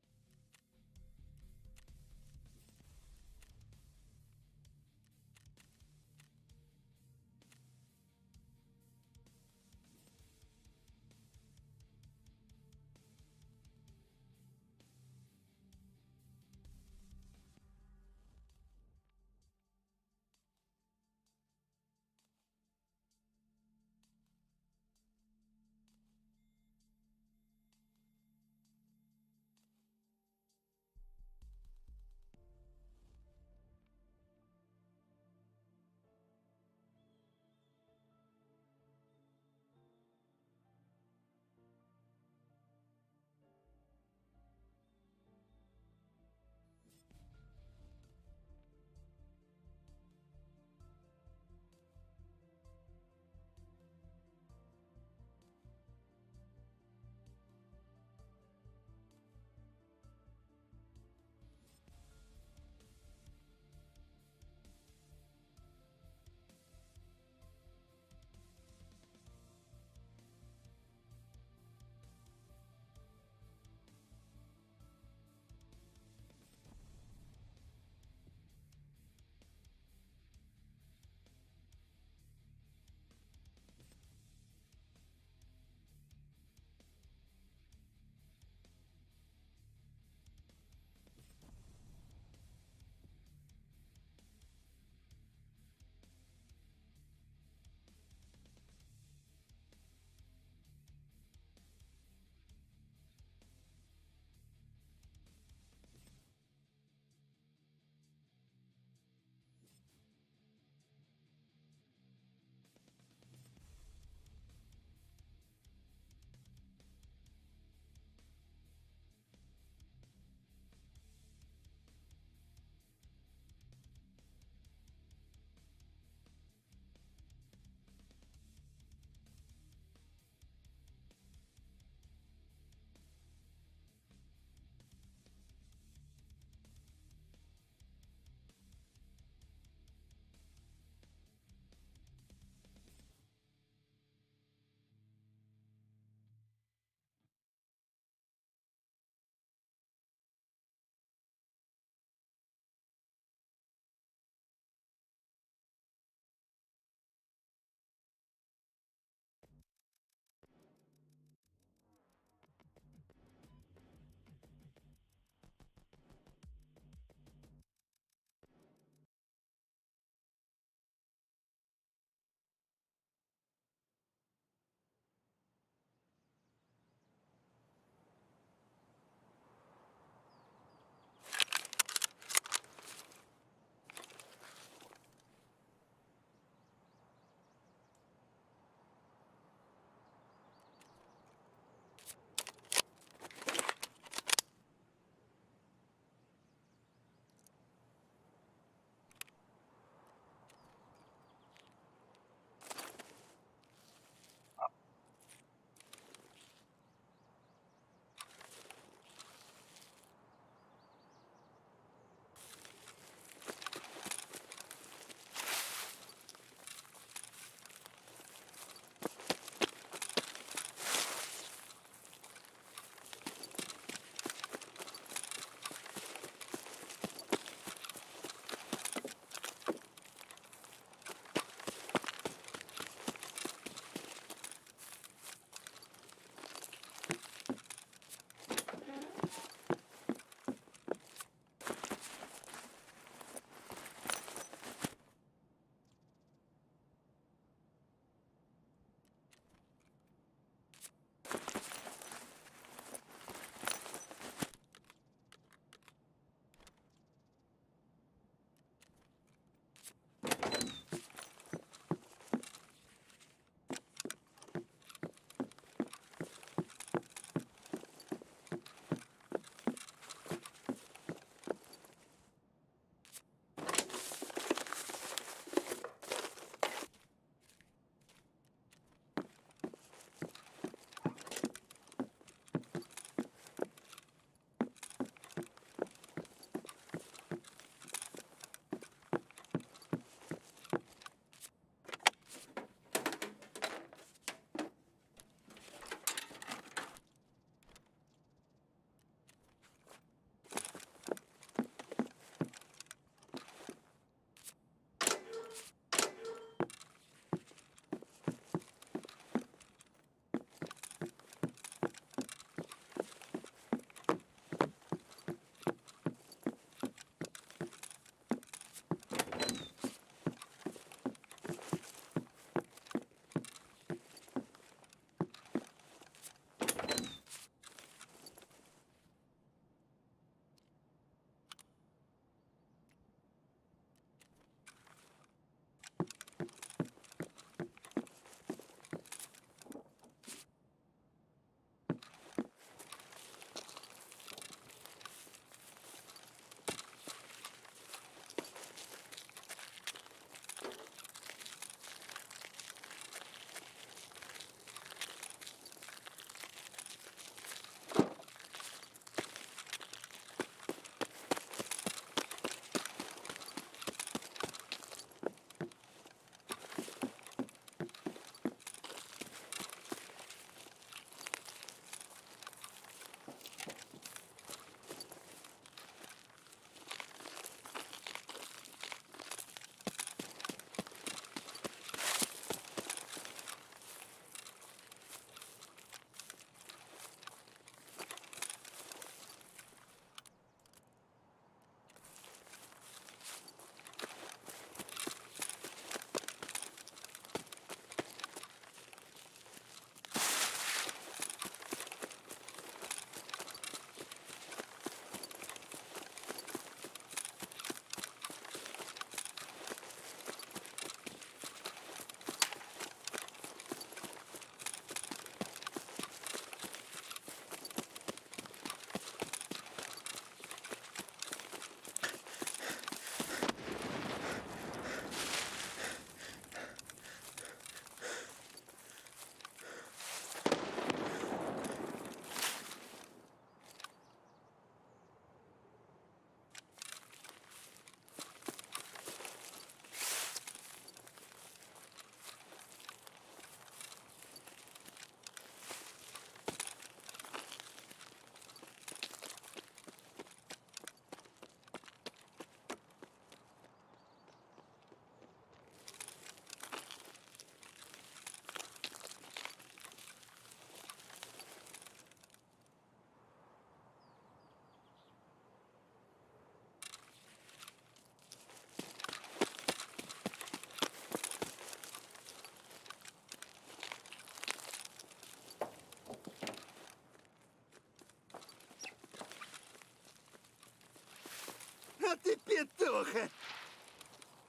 Петуха!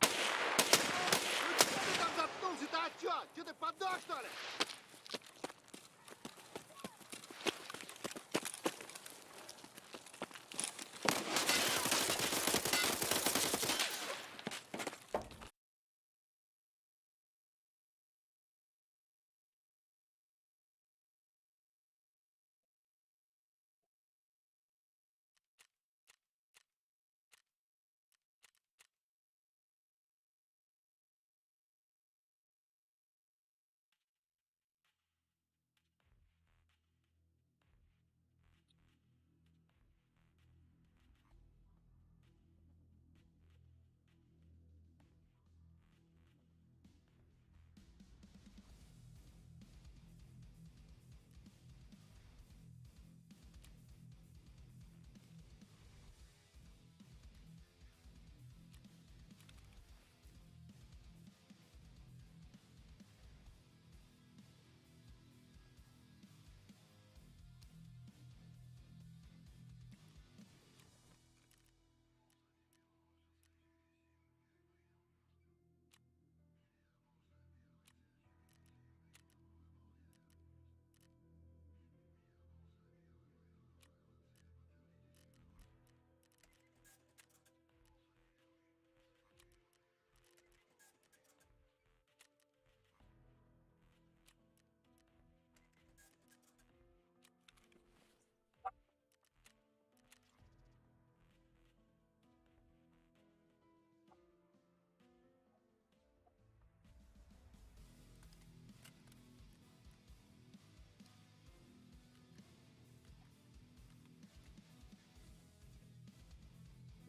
Что ты там заткнулся-то, а чё? Чё ты подох, что ли?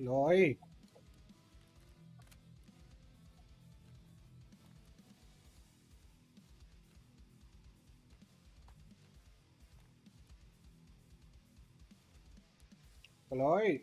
Loy. Loy.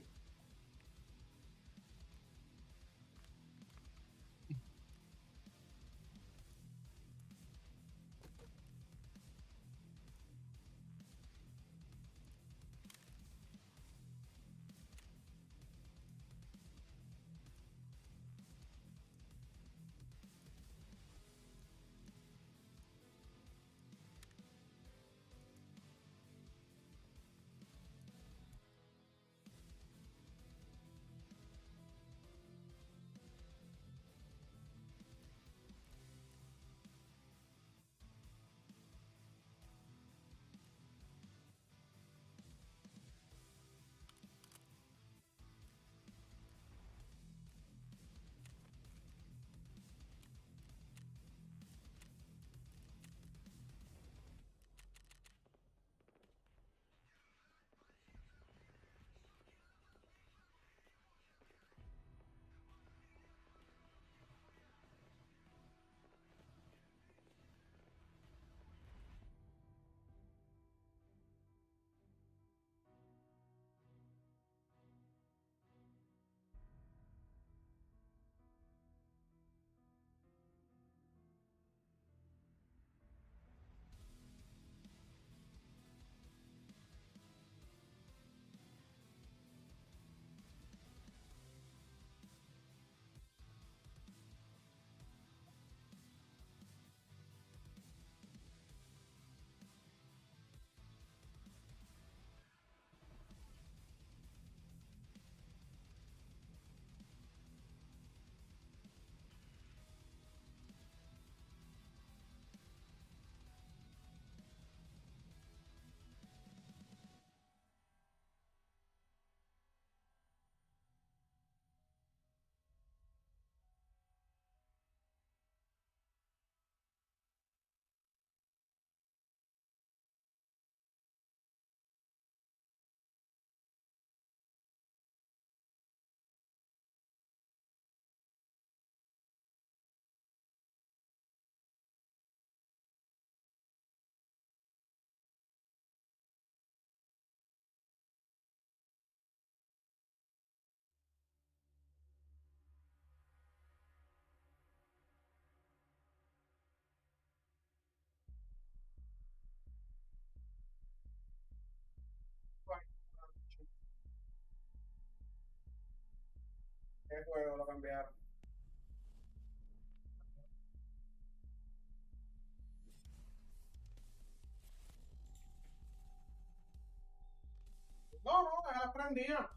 enviaron. No, no, déjala prendida.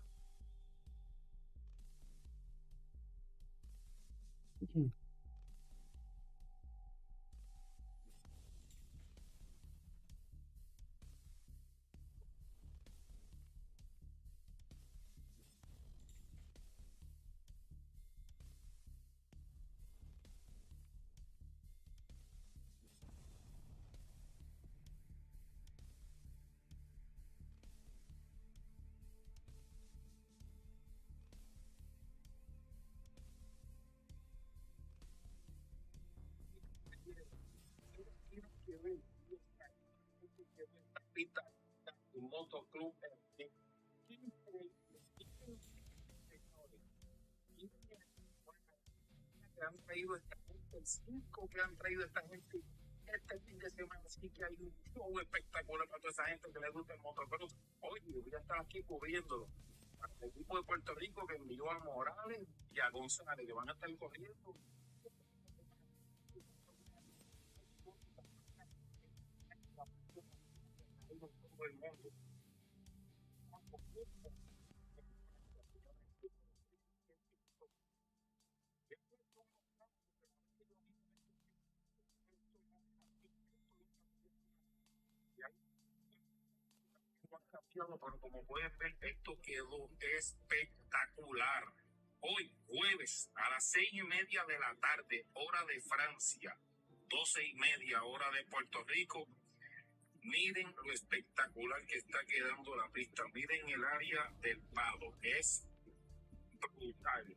Un motoclub que han traído esta gente, el circo que han traído esta gente este fin de semana, sí que hay un show espectacular para toda esa gente que le gusta el motocross. Oye, voy a estar aquí cubriéndolo para el equipo de Puerto Rico que envió a Morales y a González, que van a estar corriendo. Todo el mundo. Pero como pueden ver, esto quedó espectacular. Hoy, jueves, a las 6:30 de la tarde, hora de Francia, 12:30, hora de Puerto Rico. Miren lo espectacular que está quedando la pista. Miren el área del palo. Es brutal.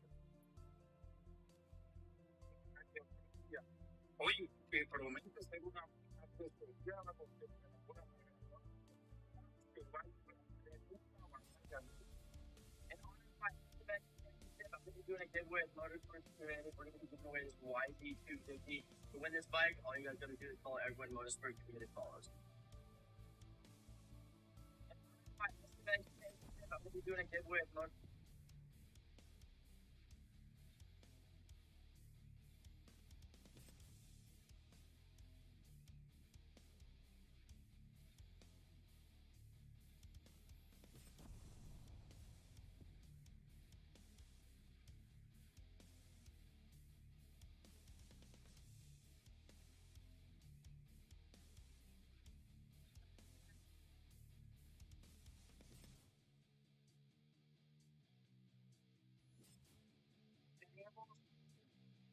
Oye, que promete ser una especial porque doing a giveaway of Motorsports Community. We're going to be giving away this YZ250. To win this bike, all you guys got to do is follow everyone Motorsports Community follows. I'm going to be doing a giveaway of Motorsports.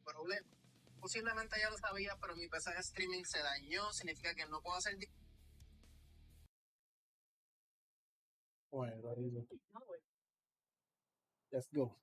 Problema. Posiblemente ya lo sabía, pero mi PC de streaming se dañó, significa que no puedo hacer. Bueno, let's go.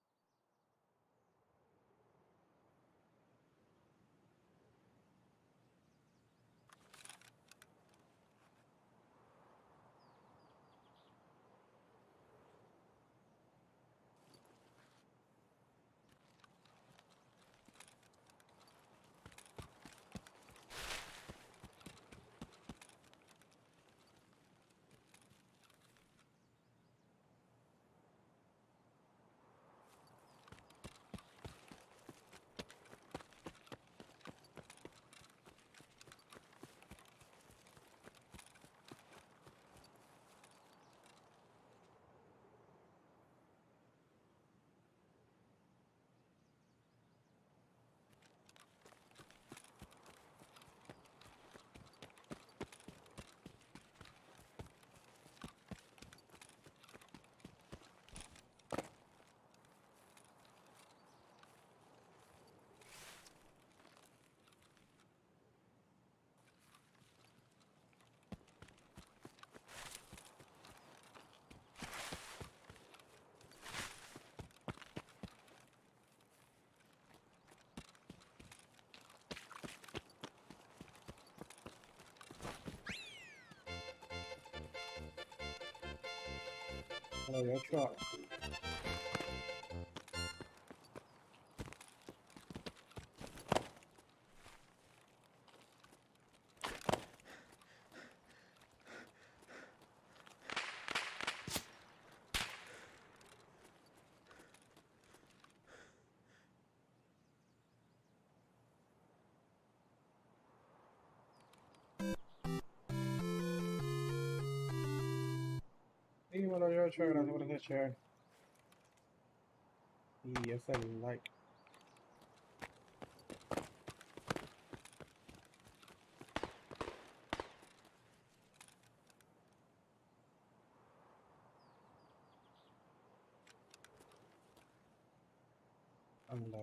Había hecho Dímelo, Yocho, gracias por ese share. Y ese like. Anda.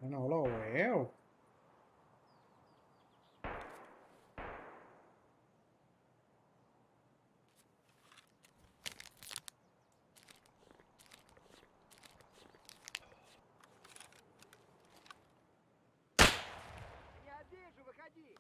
No lo veo. Я вижу, выходи!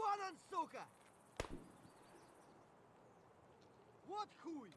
Вон он, сука! Вот хуй!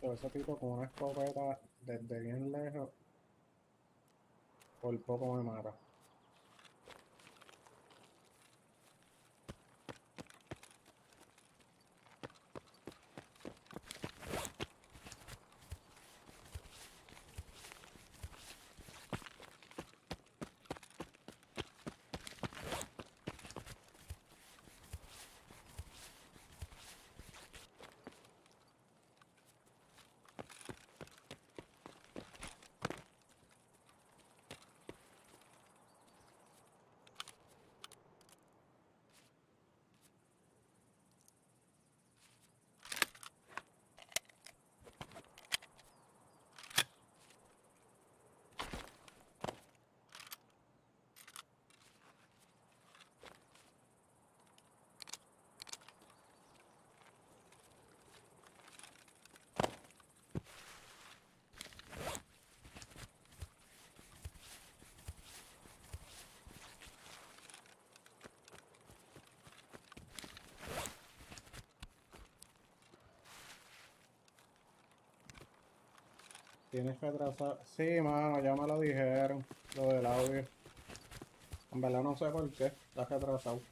Todo ese tipo con una escopeta desde bien lejos, por poco me mata. Tienes que atrasar. Sí, mano, ya me lo dijeron. Lo del audio. En verdad no sé por qué. Estás atrasado.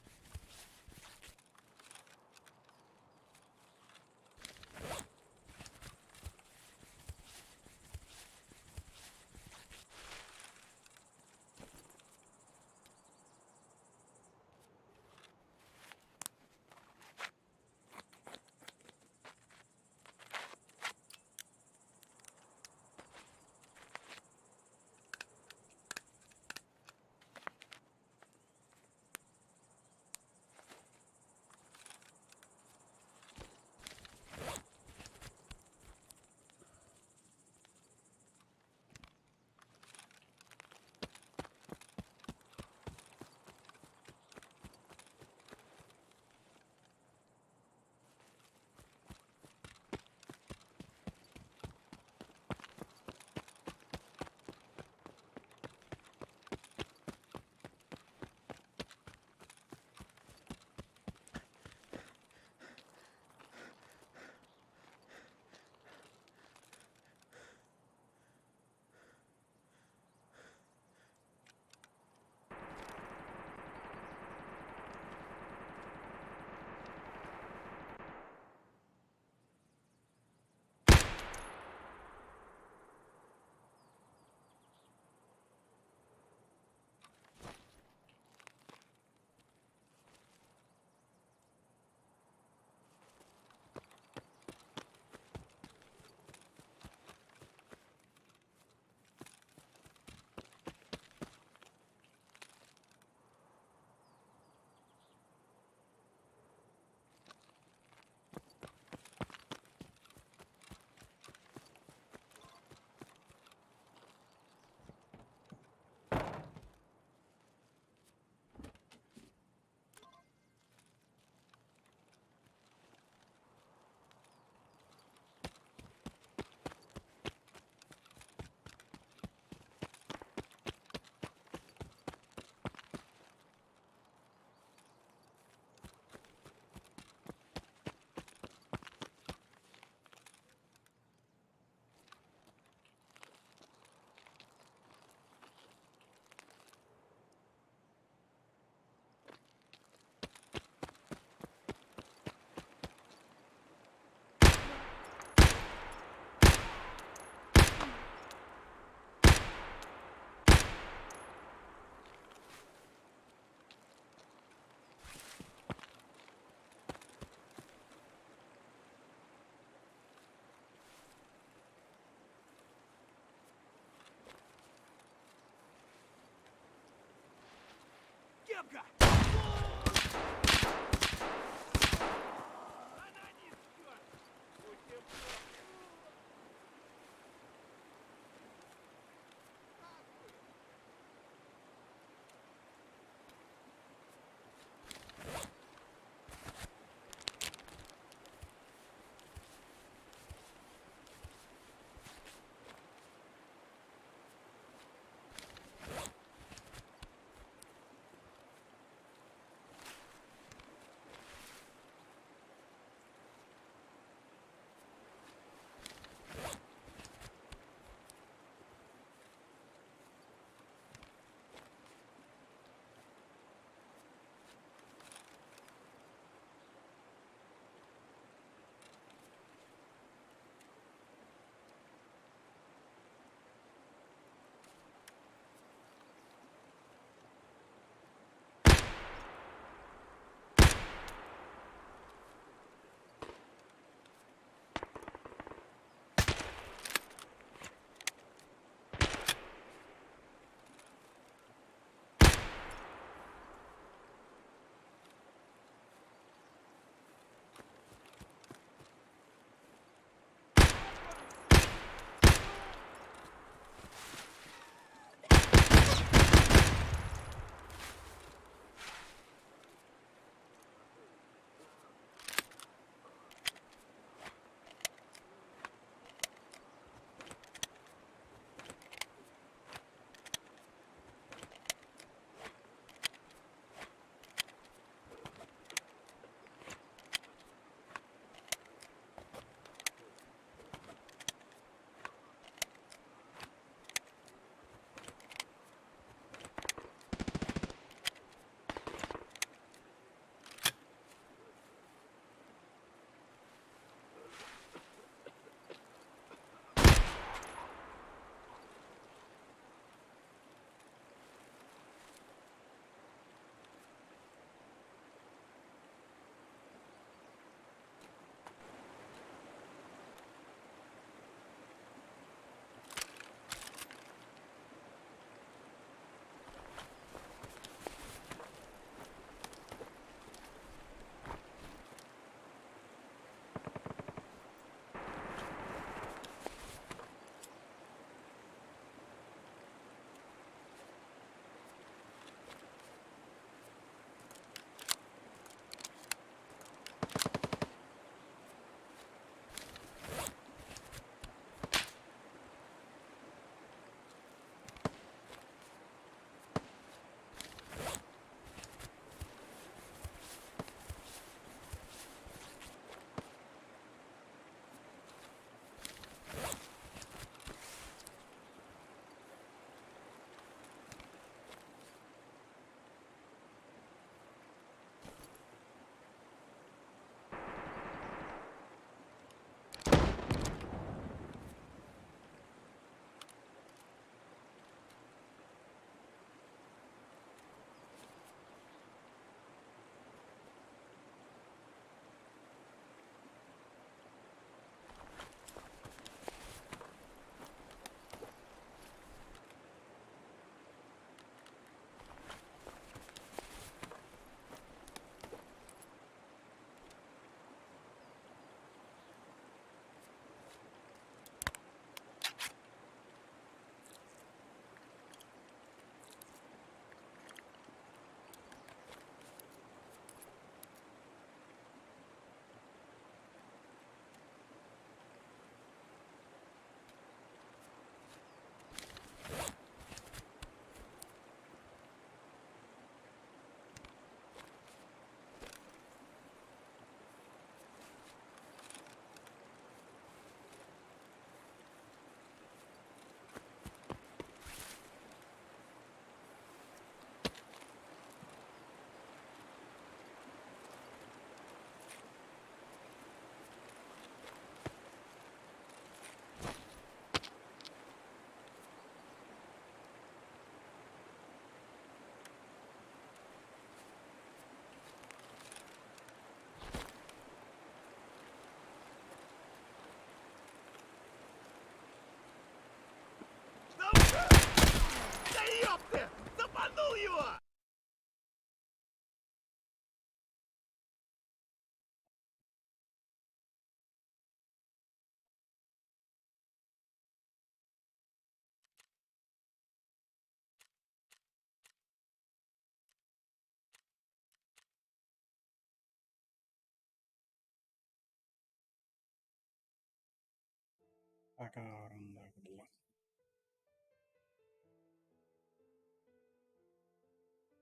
Ah, cabrón, de verdad.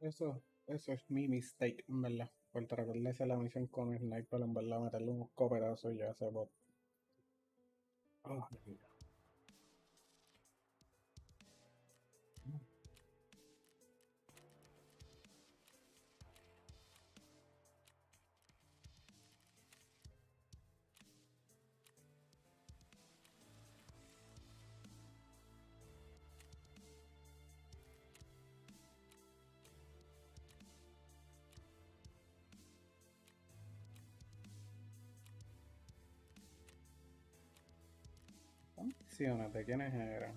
Eso es mi mistake, en verdad. Por tratar de hacer la misión con sniper, en verdad, meterle unos copetazos y ya se bot. Ah, misiones, ¿de quiénes eran?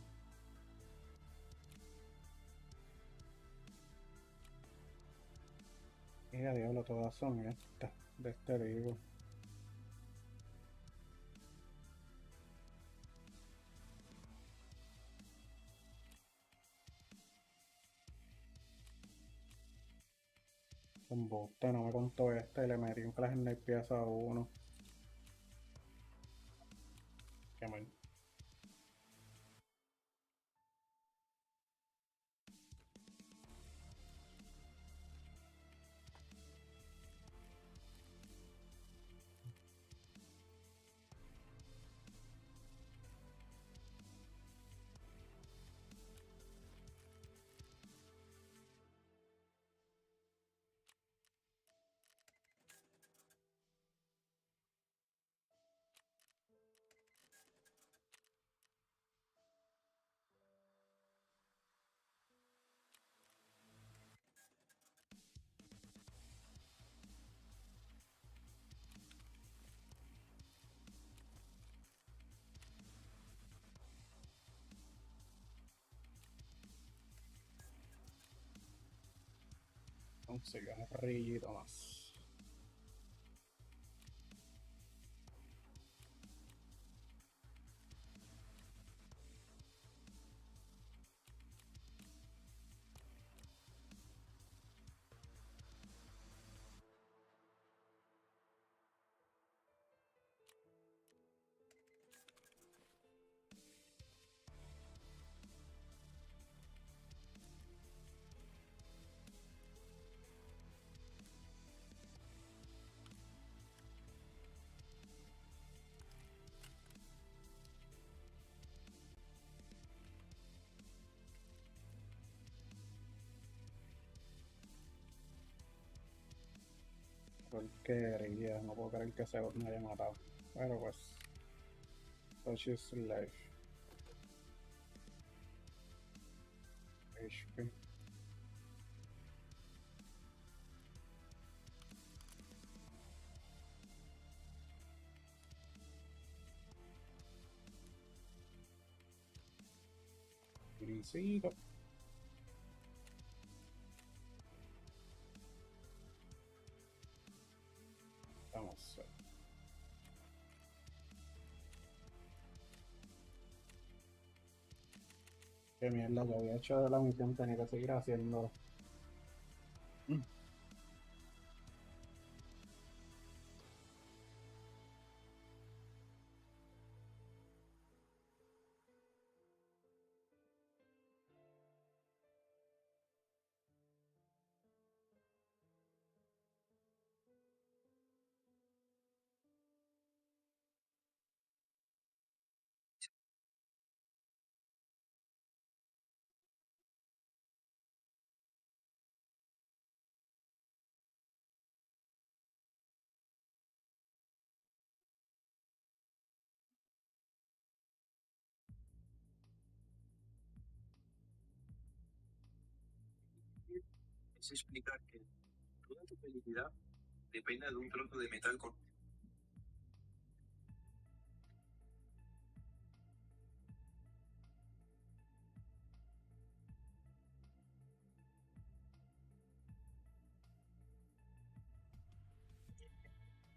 Mira, diablo, todas son estas, de este libro. Embuste, no me contó este, le metí un flash en el pie a uno. Qué mal. Un cigarrillito más. Porquería, no puedo creer que ese bot me haya matado. Pero pues, such is life. HP. Grisito. Vamos. Qué mierda, que había hecho de la misión, tenía que seguir haciendo. Es explicar que toda tu felicidad depende de un trozo de metal con...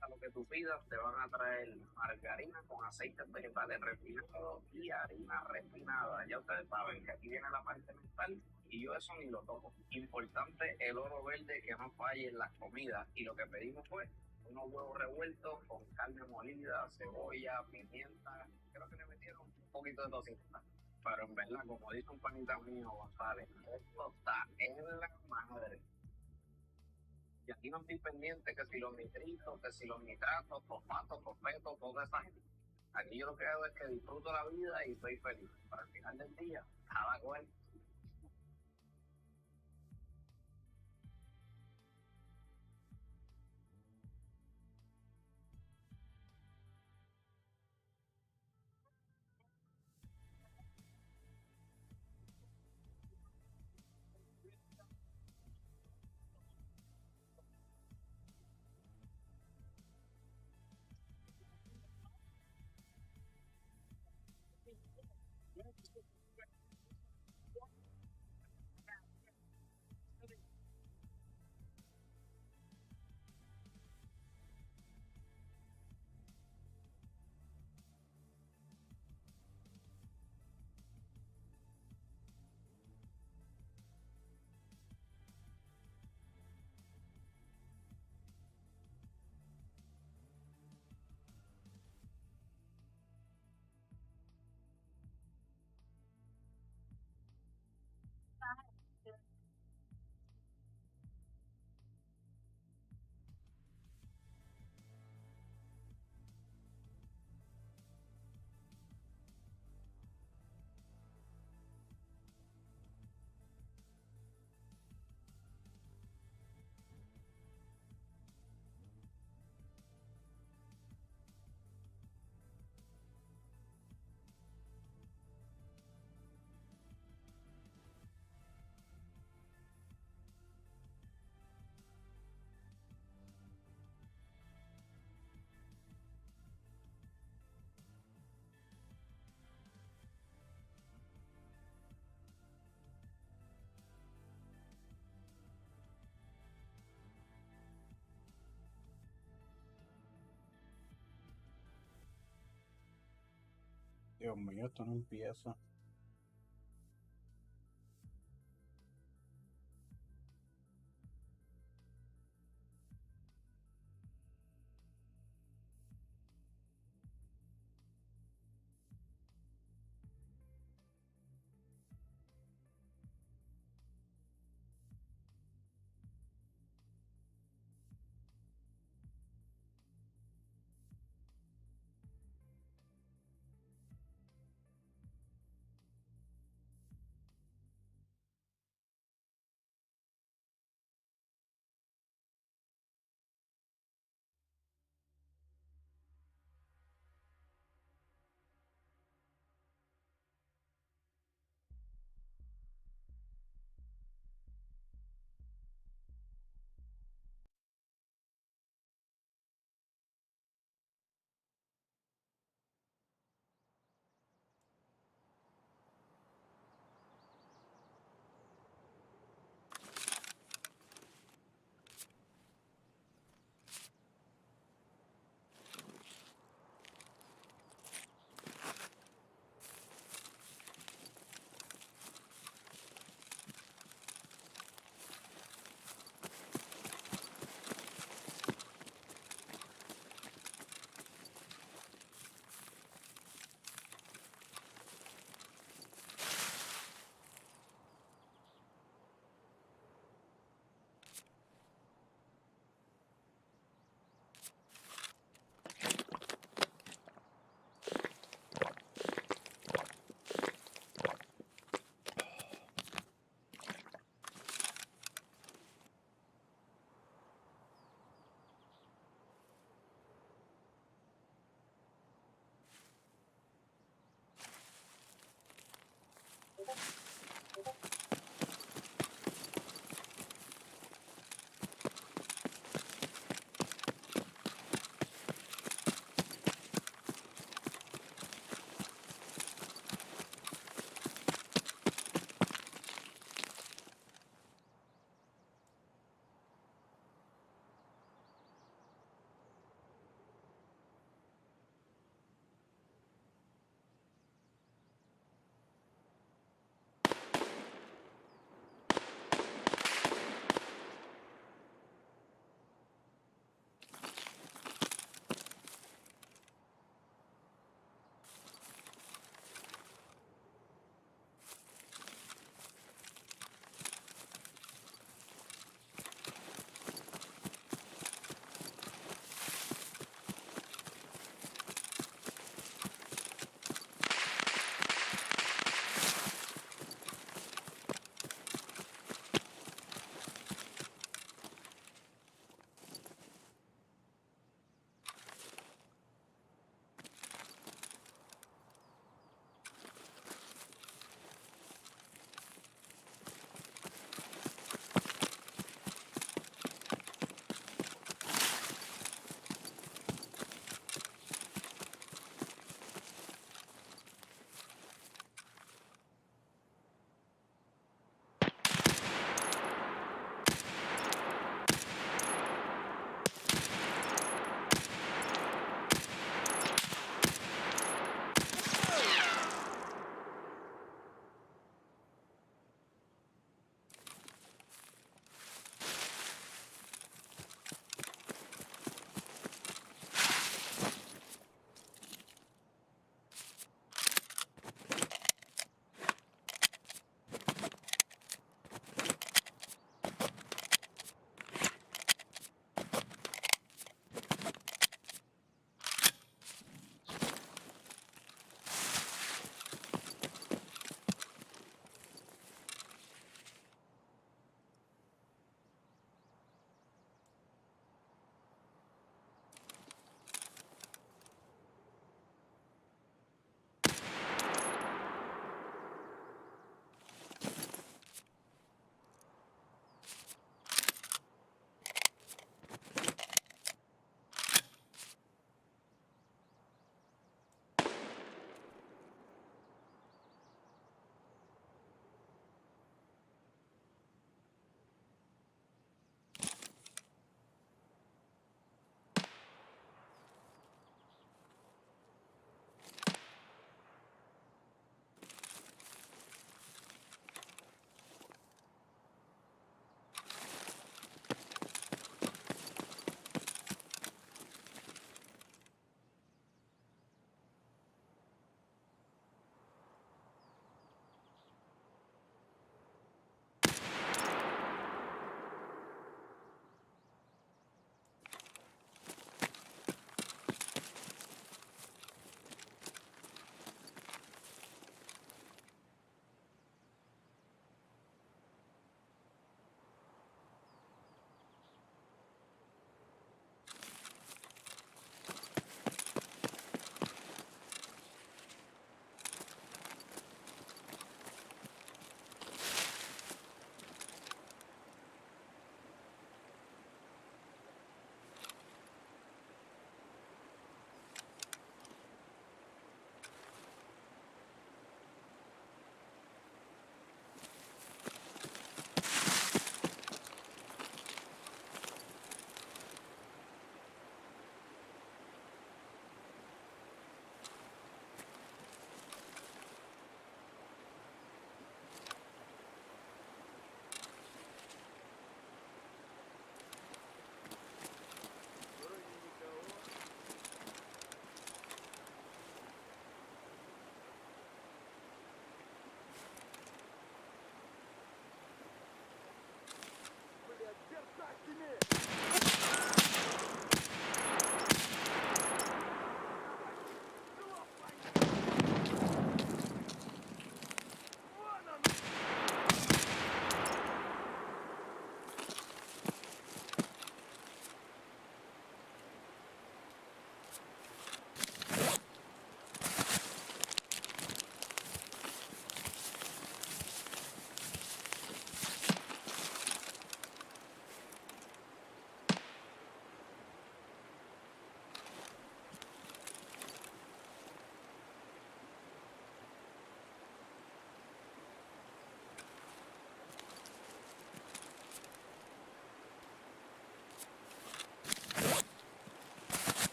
A lo que tú pidas te van a traer margarina con aceites vegetales refinados y harina refinada. Ya ustedes saben que aquí viene la parte mental y yo eso ni lo toco. Importante el oro verde que no falle en las comidas y lo que pedimos fue unos huevos revueltos con carne molida, cebolla, pimienta. Creo que le metieron un poquito de tocineta. Pero en verdad, como dice un panita mío, González, esto está en la madre. Y aquí no estoy pendiente que si los nitritos, que si los nitratos, fosfatos, fosfetos, toda esa gente. Aquí yo lo que hago es que disfruto la vida y soy feliz. Pero al final del día, cada cual. Dios mío, esto no empieza.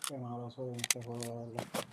Qué malo soy en este juego, de verdad.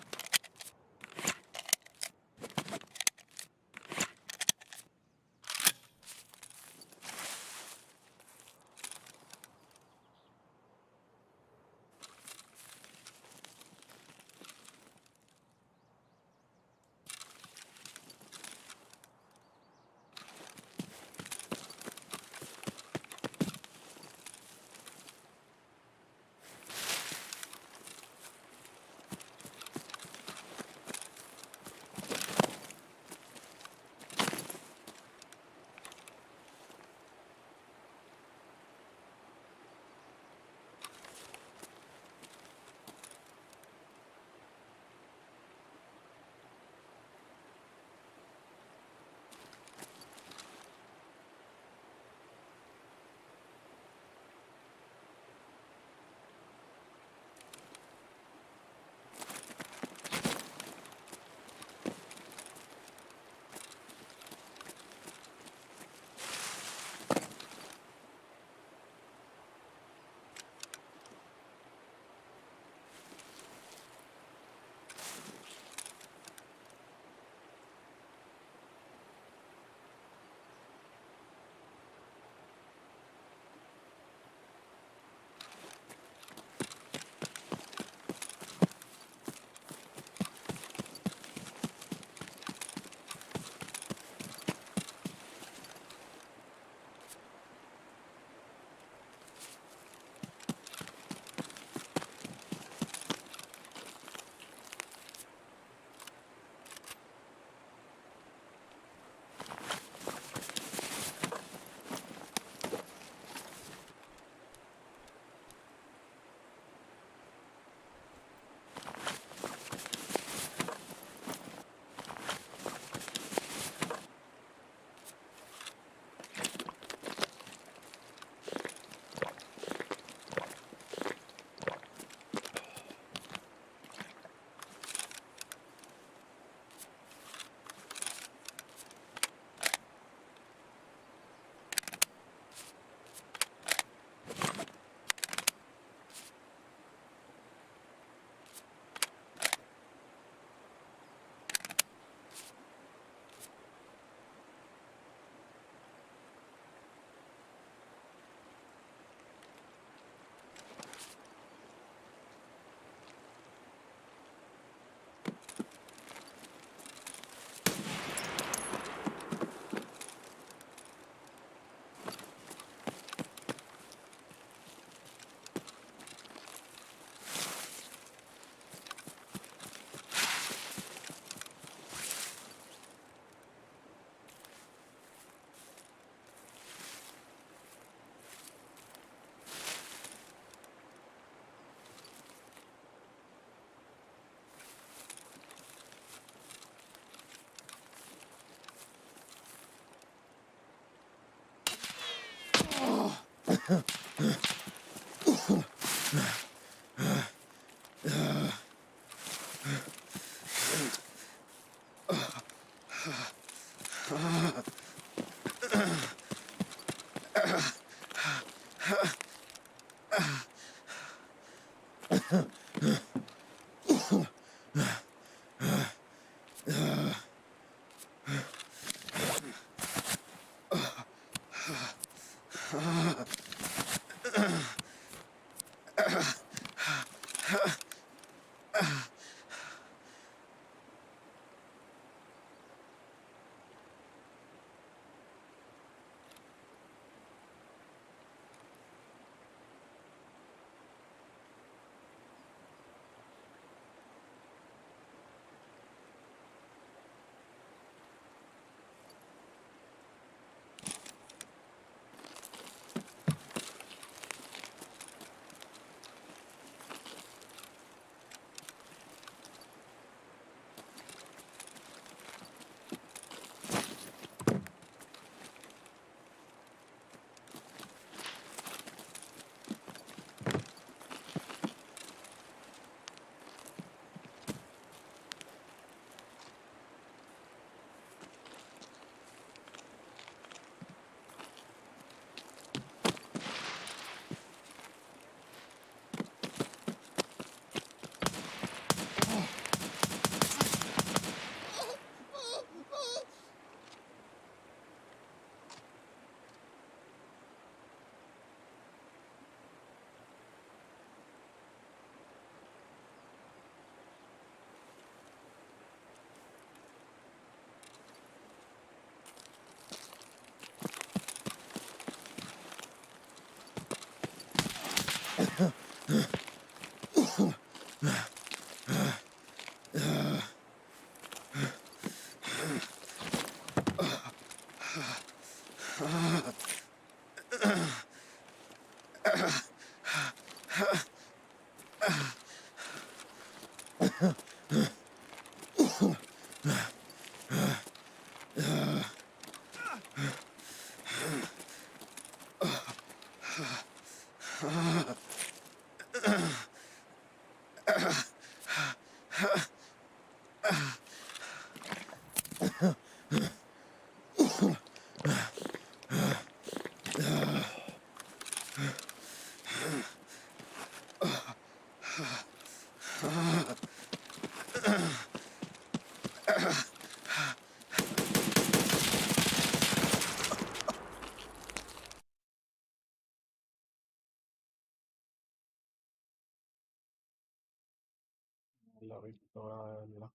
La pistola de verdad.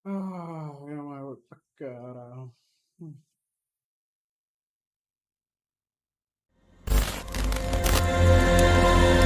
Ah, ya me voy pa'l carajo.